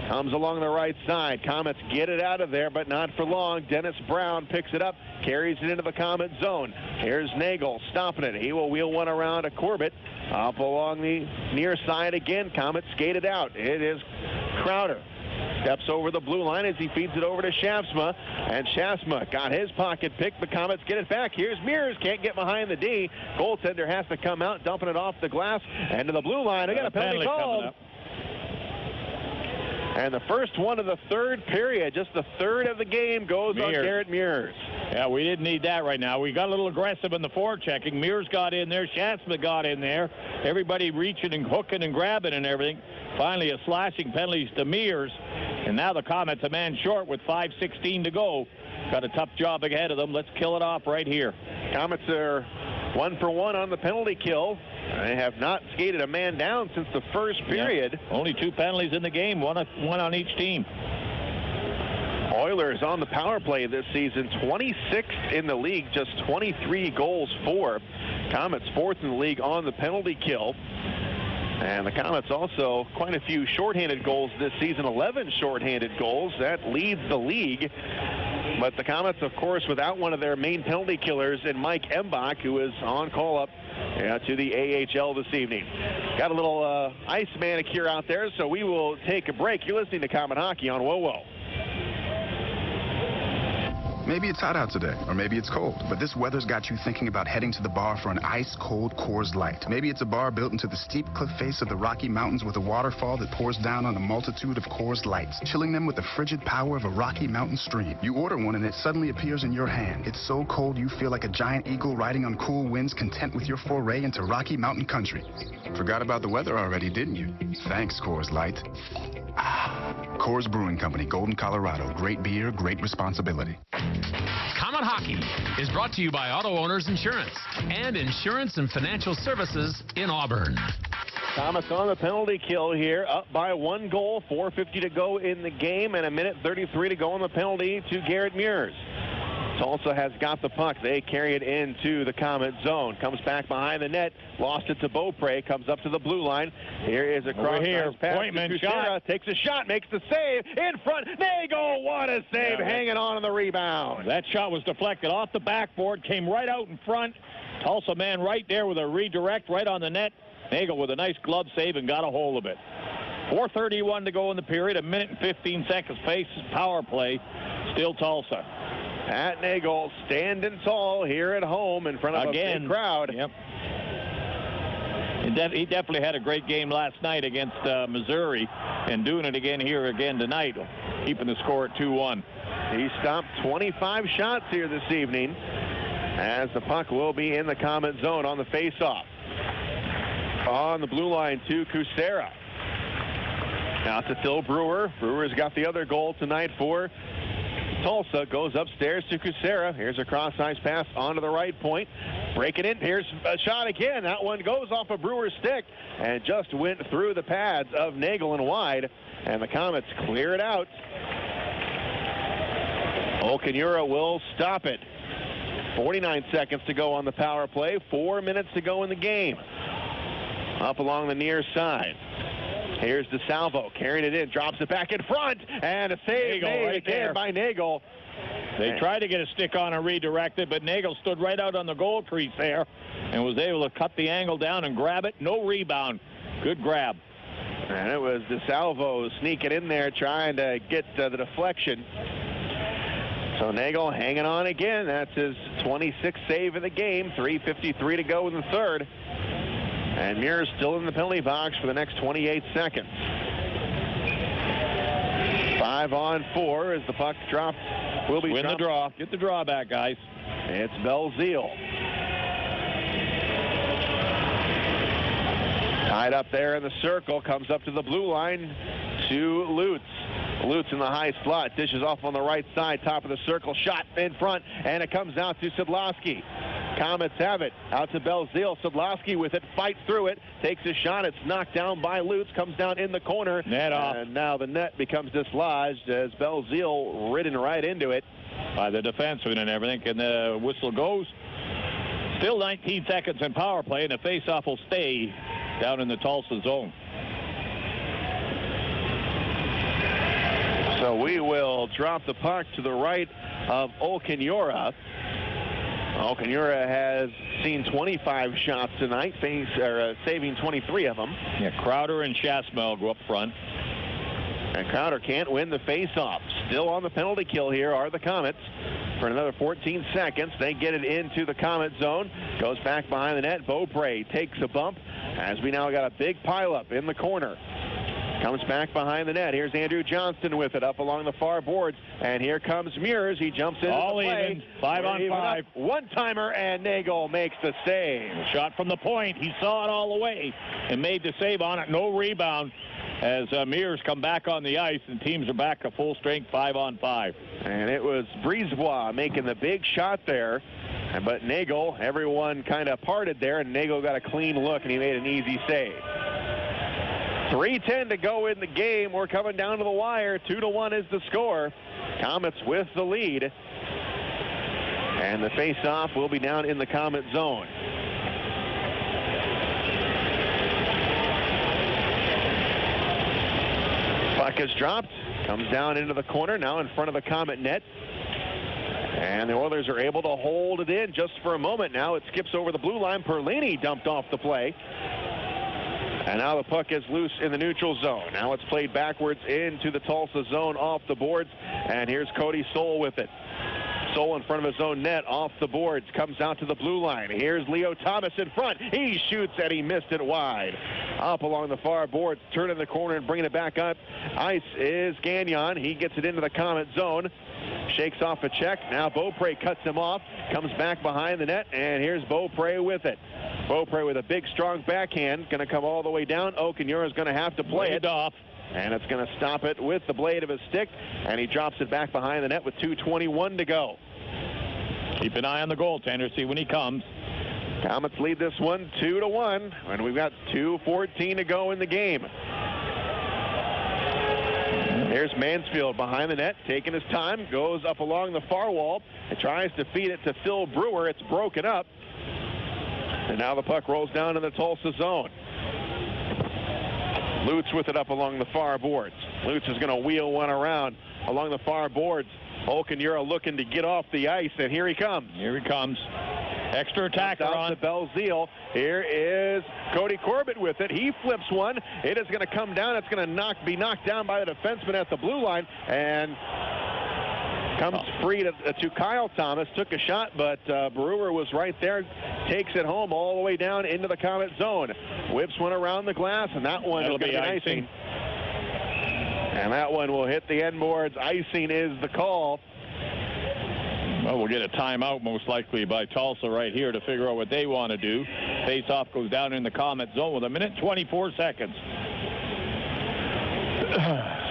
Comes along the right side. Comets get it out of there, but not for long. Dennis Brown picks it up, carries it into the Comet zone. Here's Nagle stopping it. He will wheel one around to Corbett. Up along the near side again. Comets skated out. It is Crowder. Steps over the blue line as he feeds it over to Schaafsma. And Schaafsma got his pocket picked. The Comets get it back. Here's Meurs. Can't get behind the D. Goaltender has to come out, dumping it off the glass and to the blue line. They got a penalty called. And the first one of the third period, just the third of the game, goes on Garrett Meurs. Yeah, we didn't need that right now. We got a little aggressive in the forechecking. Meurs got in there. Schaafsma got in there. Everybody reaching and hooking and grabbing and everything. Finally, a slashing penalties to Meurs. And now the Comets a man short with 5:16 to go. Got a tough job ahead of them. Let's kill it off right here. Comets are 1 for 1 on the penalty kill. They have not skated a man down since the first period. Yeah. Only 2 penalties in the game, one on each team. Oilers on the power play this season, 26th in the league, just 23 goals for. Comets 4th in the league on the penalty kill. And the Comets also quite a few shorthanded goals this season, 11 shorthanded goals. That leads the league. But the Comets, of course, without one of their main penalty killers in Mike Embach, who is on call up to the AHL this evening. Got a little ice manicure out there, so we will take a break. You're listening to Comet Hockey on WoWo. Maybe it's hot out today, or maybe it's cold, but this weather's got you thinking about heading to the bar for an ice-cold Coors Light. Maybe it's a bar built into the steep cliff face of the Rocky Mountains with a waterfall that pours down on a multitude of Coors Lights, chilling them with the frigid power of a Rocky Mountain stream. You order one and it suddenly appears in your hand. It's so cold you feel like a giant eagle riding on cool winds, content with your foray into Rocky Mountain country. Forgot about the weather already, didn't you? Thanks, Coors Light. Coors Brewing Company, Golden, Colorado. Great beer, great responsibility. Comet Hockey is brought to you by Auto Owners Insurance and Insurance and Financial Services in Auburn. Comets on the penalty kill here, up by 1 goal, 4:50 to go in the game, and 1:33 to go on the penalty to Garrett Meurs. Tulsa has got the puck. They carry it into the Comet zone. Comes back behind the net. Lost it to Beaupre. Comes up to the blue line. Here is a cross pass. Pointman shot. Takes a shot. Makes the save. In front. Nagle. What a save. Hanging on the rebound. That shot was deflected off the backboard. Came right out in front. Tulsa man right there with a redirect right on the net. Nagle with a nice glove save and got a hold of it. 4:31 to go in the period. 1:15 pace. Power play. Still Tulsa. Pat Nagle standing tall here at home in front of a big crowd. Yep. He definitely had a great game last night against Missouri, and doing it again here tonight, keeping the score at 2-1. He stopped 25 shots here this evening, as the puck will be in the Comet zone on the faceoff. On the blue line to Kucera. Now to Phil Brewer. Brewer's got the other goal tonight for Tulsa goes upstairs to Kucera. Here's a cross-ice pass onto the right point. Break it in. Here's a shot again. That one goes off a Brewer's stick and just went through the pads of Nagle and wide. And the Komets clear it out. Okunura will stop it. 49 seconds to go on the power play. 4 minutes to go in the game. Up along the near side. Here's DeSalvo carrying it in, drops it back in front, and a save made right again by Nagle. They tried to get a stick on and redirect it, but Nagle stood right out on the goal crease there and was able to cut the angle down and grab it. No rebound. Good grab. And it was DeSalvo sneaking in there trying to get the deflection. So Nagle hanging on again. That's his 26th save of the game. 3:53 to go in the third. And Meurs still in the penalty box for the next 28 seconds. 5-on-4 as the puck dropped. Will be win the draw. Get the draw back, guys. It's Belzile. Tied up there in the circle. Comes up to the blue line to Lutz. Lutz in the high slot. Dishes off on the right side. Top of the circle. Shot in front. And it comes out to Sidlowski. Komets have it. Out to Belzile. Sidlowski with it. Fights through it. Takes a shot. It's knocked down by Lutz. Comes down in the corner. Net off. And now the net becomes dislodged as Belzile ridden right into it. By the defenseman and everything. And the whistle goes. Still 19 seconds in power play. And the faceoff will stay down in the Tulsa zone. So we will drop the puck to the right of Okunura. Okunura has seen 25 shots tonight, saving 23 of them. Yeah, Crowder and Schaafsma will go up front. And Crowder can't win the face-off. Still on the penalty kill here are the Komets. For another 14 seconds, they get it into the Komet zone. Goes back behind the net. Beaupre takes a bump as we now got a big pileup in the corner. Comes back behind the net. Here's Andrew Johnston with it up along the far boards. And here comes Meurs. He jumps into all the play. Even. 5-on-5. One-timer, and Nagle makes the save. Shot from the point. He saw it all the way and made the save on it. No rebound as Meurs come back on the ice, and teams are back to full strength 5-on-5. And it was Brisebois making the big shot there. But Nagle, everyone kind of parted there, and Nagle got a clean look, and he made an easy save. 3:10 to go in the game. We're coming down to the wire. 2-1 is the score. Komets with the lead. And the face-off will be down in the Komet zone. Puck is dropped. Comes down into the corner. Now in front of the Komet net. And the Oilers are able to hold it in just for a moment. Now it skips over the blue line. Perlini dumped off the play. And now the puck is loose in the neutral zone. Now it's played backwards into the Tulsa zone off the boards. And here's Cody Soul with it. Soul in front of his own net off the boards. Comes out to the blue line. Here's Leo Thomas in front. He shoots and he missed it wide. Up along the far boards. Turning the corner and bringing it back up. Ice is Gagnon. He gets it into the Komet zone. Shakes off a check. Now Beaupre cuts him off. Comes back behind the net. And here's Beaupre with it. Beaupre with a big, strong backhand. Going to come all the way down. Okunura is going to have to play it off. And it's going to stop it with the blade of his stick. And he drops it back behind the net with 2:21 to go. Keep an eye on the goaltender. See when he comes. Komets lead this one 2-1. And we've got 2:14 to go in the game. Here's Mansfield behind the net, taking his time. Goes up along the far wall. It tries to feed it to Phil Brewer. It's broken up. And now the puck rolls down in the Tulsa zone. Lutz with it up along the far boards. Lutz is going to wheel one around along the far boards. Okunura looking to get off the ice, and here he comes. Here he comes. Extra attacker on to Belzile. Here is Cody Corbett with it. He flips one. It is going to come down. It's going to be knocked down by the defenseman at the blue line, and comes free to Kyle Thomas. Took a shot, but Brewer was right there. Takes it home all the way down into the Komet zone. Whips one around the glass, and that one is going to be icing. And that one will hit the end boards. Icing is the call. Well, we'll get a timeout most likely by Tulsa right here to figure out what they want to do. Face-off goes down in the Komet zone with 1:24 seconds.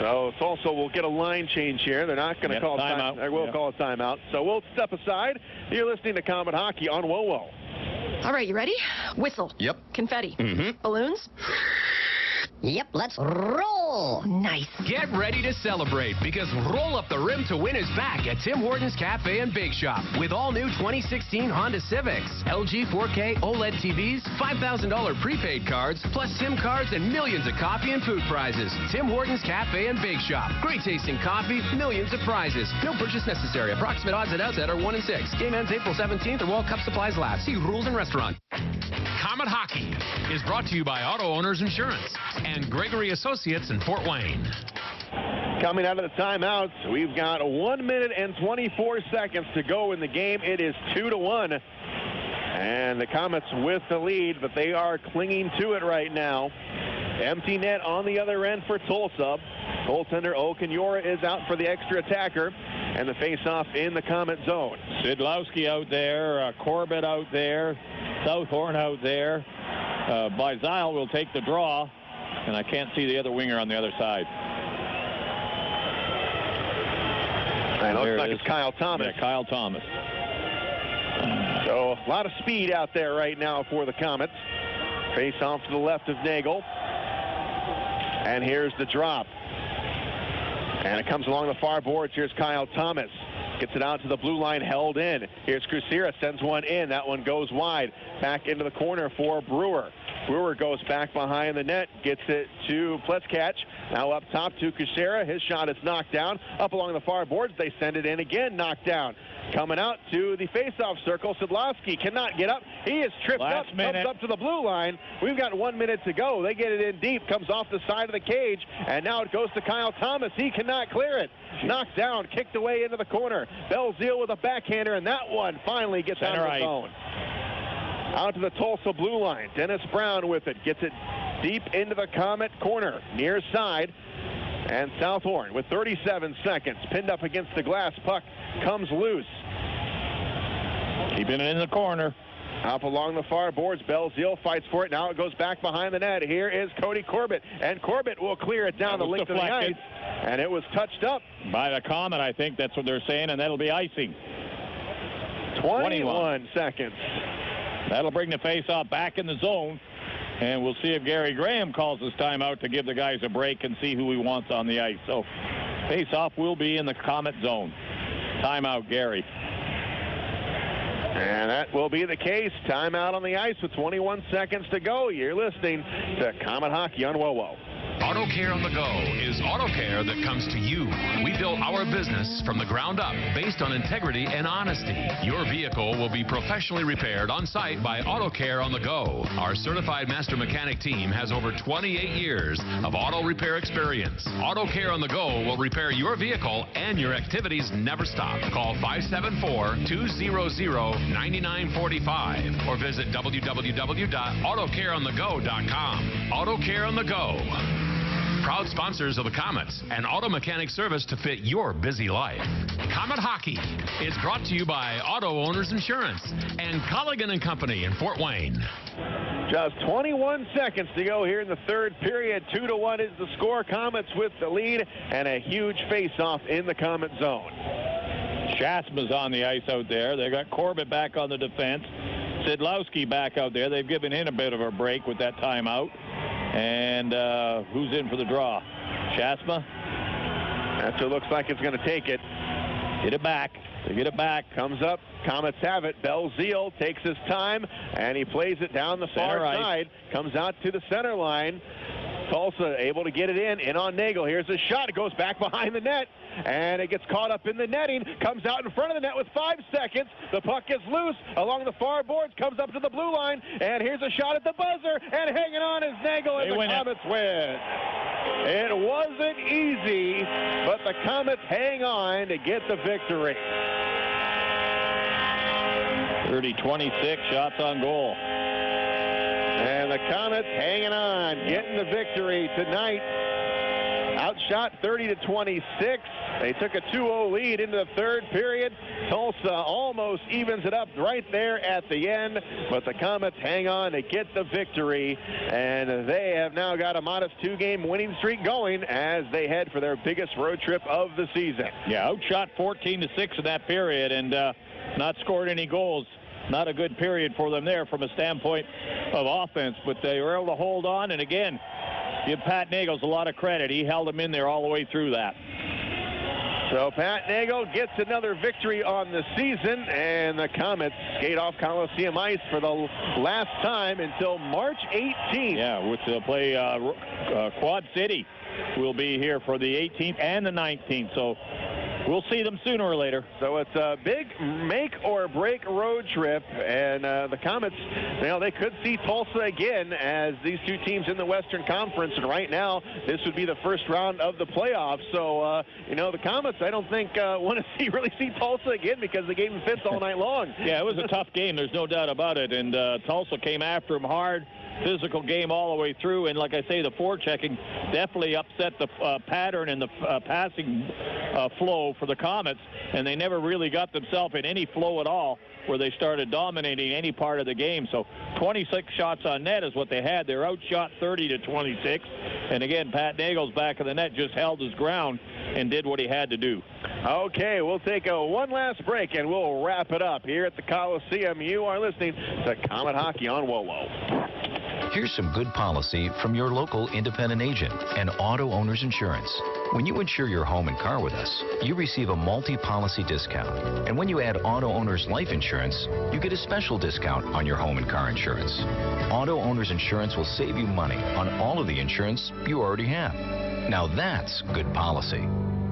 So Tulsa will get a line change here. They're not going to call timeout. They will call a timeout. So we'll step aside. You're listening to Comet Hockey on WoWo. All right, you ready? Whistle. Yep. Confetti. Mm-hmm. Balloons. Yep, let's roll. Nice. Get ready to celebrate because Roll Up the Rim to Win is back at Tim Hortons Cafe and Bake Shop with all new 2016 Honda Civics, LG 4K OLED TVs, $5,000 prepaid cards, plus SIM cards and millions of coffee and food prizes. Tim Hortons Cafe and Bake Shop. Great tasting coffee, millions of prizes. No purchase necessary. Approximate odds at outset are 1 in 6. Game ends April 17th or while cup supplies last. See rules and restaurant. Comet Hockey is brought to you by Auto Owners Insurance and Gregory Associates in Fort Wayne. Coming out of the timeouts, we've got 1 minute and 24 seconds to go in the game. It is 2-1. And the Komets with the lead, but they are clinging to it right now. Empty net on the other end for Tulsa. Goaltender Okanyora is out for the extra attacker. And the face-off in the Komet zone. Sidlowski out there, Corbett out there, Southorn out there. Bizile will take the draw, and I can't see the other winger on the other side. And it looks like it's Kyle Thomas. Yeah, Kyle Thomas. So a lot of speed out there right now for the Komets. Face off to the left of Nagle. And here's the drop. And it comes along the far boards. Here's Kyle Thomas. Gets it out to the blue line, held in. Here's Crucera, sends one in. That one goes wide. Back into the corner for Brewer. Brewer goes back behind the net, gets it to Pletzkatch. Now up top to Crucera. His shot is knocked down. Up along the far boards, they send it in again, knocked down. Coming out to the face-off circle, Sidlowski cannot get up. He is tripped up, comes up to the blue line. We've got 1 minute to go. They get it in deep, comes off the side of the cage, and now it goes to Kyle Thomas. He cannot clear it. Knocked down, kicked away into the corner. Belzile with a backhander, and that one finally gets out of the zone. Out to the Tulsa blue line. Dennis Brown with it. Gets it deep into the Komet corner, near side. And Southorn with 37 seconds. Pinned up against the glass. Puck comes loose. Keeping it in the corner. Up along the far boards. Belzile fights for it. Now it goes back behind the net. Here is Cody Corbett. And Corbett will clear it down the length of the ice. And it was touched up by the Komet, I think that's what they're saying, and that'll be icing. 21 seconds. That'll bring the face-off back in the zone. And we'll see if Gary Graham calls his timeout to give the guys a break and see who he wants on the ice. So face-off will be in the Komet zone. Timeout, Gary. And that will be the case. Timeout on the ice with 21 seconds to go. You're listening to Komet Hockey on WoWo. Auto Care on the Go is auto care that comes to you. We built our business from the ground up based on integrity and honesty. Your vehicle will be professionally repaired on site by Auto Care on the Go. Our certified master mechanic team has over 28 years of auto repair experience. Auto Care on the Go will repair your vehicle and your activities never stop. Call 574-200-9945 or visit www.autocareonthego.com. Auto Care on the Go. Proud sponsors of the Komets and auto mechanic service to fit your busy life. Komet Hockey is brought to you by Auto Owners Insurance and Colligan & Company in Fort Wayne. Just 21 seconds to go here in the third period. 2-1 is the score. Komets with the lead and a huge face-off in the Komet zone. Schaafsma's on the ice out there. They got Corbett back on the defense. Sidlowski back out there. They've given in a bit of a break with that timeout. And who's in for the draw? Schaafsma? That's what it looks like it's going to take it. Get it back. They get it back. Comes up. Komets have it. Belzile takes his time, and he plays it down the far side. Comes out to the center line. Tulsa able to get it in on Nagle. Here's a shot. It goes back behind the net, and it gets caught up in the netting. Comes out in front of the net with 5 seconds. The puck gets loose along the far boards, comes up to the blue line, and here's a shot at the buzzer, and hanging on is Nagle, and the Komets win. It wasn't easy, but the Komets hang on to get the victory. 30-26, shots on goal. And the Komets hanging on, getting the victory tonight. Outshot 30-26. They took a 2-0 lead into the third period. Tulsa almost evens it up right there at the end, but the Komets hang on to get the victory, and they have now got a modest 2-game winning streak going as they head for their biggest road trip of the season. Yeah, outshot 14-6 in that period, and not scored any goals. Not a good period for them there from a standpoint of offense, but they were able to hold on, and again, give Pat Nagle a lot of credit. He held them in there all the way through that. So Pat Nagle gets another victory on the season, and the Komets skate off Coliseum ice for the last time until March 18th. Yeah, which they'll play Quad City. Will be here for the 18th and the 19th. So we'll see them sooner or later. So it's a big make or break road trip, and the Komets, they could see Tulsa again as these two teams in the Western Conference, and right now this would be the first round of the playoffs. So the Komets, I don't think want to really see Tulsa again because they gave them fits all night long. Yeah, it was a tough game. There's no doubt about it, and Tulsa came after them hard. Physical game all the way through, and like I say, the forechecking definitely upset the pattern and the passing flow for the Komets, and they never really got themselves in any flow at all where they started dominating any part of the game. So 26 shots on net is what they had. They're outshot 30-26, and again, Pat Nagle's back of the net just held his ground and did what he had to do. Okay, we'll take one last break, and we'll wrap it up here at the Coliseum. You are listening to Komet Hockey on WOWO. Here's some good policy from your local independent agent and Auto Owners Insurance. When you insure your home and car with us, you receive a multi-policy discount. And when you add Auto Owners Life Insurance, you get a special discount on your home and car insurance. Auto Owners Insurance will save you money on all of the insurance you already have. Now that's good policy.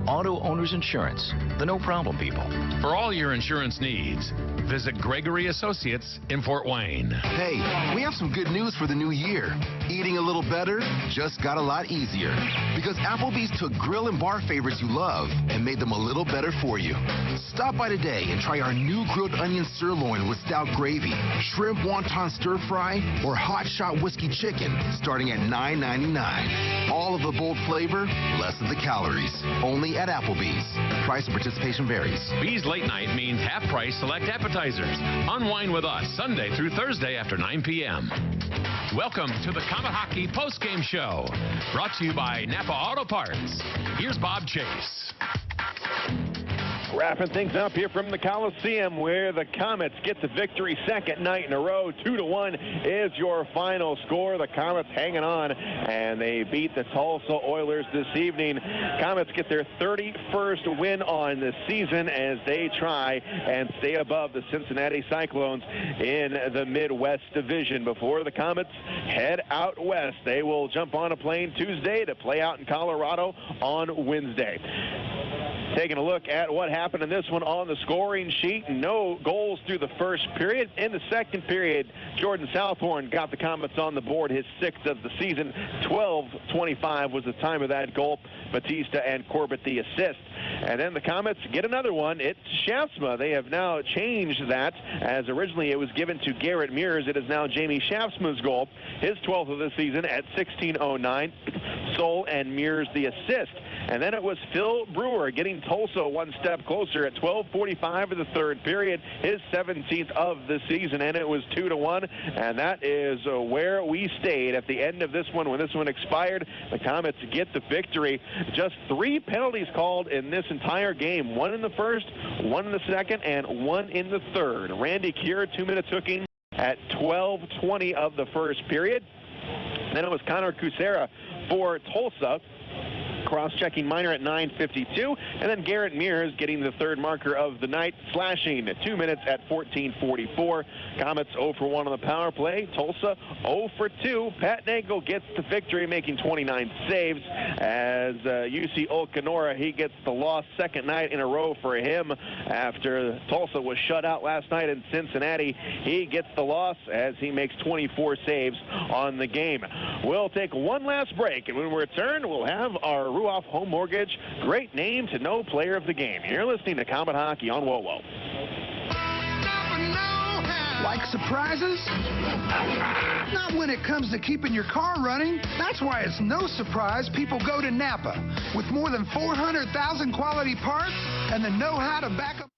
Auto Owners Insurance, the no-problem people. For all your insurance needs, visit Gregory Associates in Fort Wayne. Hey, we have some good news for the new year. Eating a little better just got a lot easier because Applebee's took grill and bar favorites you love and made them a little better for you. Stop by today and try our new grilled onion sirloin with stout gravy, shrimp wonton stir fry, or hot shot whiskey chicken starting at $9.99. All of the bold flavor, less of the calories. Only at Applebee's. Price and participation varies. Bees Late Night means half-price select appetizers. Unwind with us Sunday through Thursday after 9 p.m. Welcome to the Komet Hockey postgame show. Brought to you by Napa Auto Parts. Here's Bob Chase. Wrapping things up here from the Coliseum where the Komets get the victory second night in a row. 2-1 is your final score. The Komets hanging on, and they beat the Tulsa Oilers this evening. Komets get their 31st win on the season as they try and stay above the Cincinnati Cyclones in the Midwest Division. Before the Komets head out west, they will jump on a plane Tuesday to play out in Colorado on Wednesday. Taking a look at what happened in this one on the scoring sheet. No goals through the first period. In the second period, Jordan Southorn got the Komets on the board, his 6th of the season. 12:25 was the time of that goal. Baptista and Corbett the assist. And then the Komets get another one. It's Schaafsma. They have now changed that, as originally it was given to Garrett Meurs. It is now Jamie Schaafsma's goal, his 12th of the season at 16:09. Sol and Meurs the assist. And then it was Phil Brewer getting Tulsa one step closer at 12:45 of the third period, his 17th of the season, and it was 2-1. And that is where we stayed at the end of this one. When this one expired, the Komets get the victory. Just 3 penalties called in this entire game. 1 in the first, 1 in the second, and 1 in the third. Randy Keir, 2-minute hooking at 12:20 of the first period. Then it was Connor Kucera for Tulsa, cross-checking minor at 9:52, and then Garrett Meurs getting the third marker of the night, slashing 2 minutes at 14:44. Komets 0 for 1 on the power play. Tulsa 0 for 2. Pat Nagle gets the victory, making 29 saves. As UC Olcanora, he gets the loss, second night in a row for him after Tulsa was shut out last night in Cincinnati. He gets the loss as he makes 24 saves on the game. We'll take one last break, and when we return, we'll have our Ruoff Home Mortgage Great Name to Know Player of the Game. You're listening to Komet Hockey on WOWO. Like surprises? Not when it comes to keeping your car running. That's why it's no surprise people go to Napa. With more than 400,000 quality parts and the know-how to back up.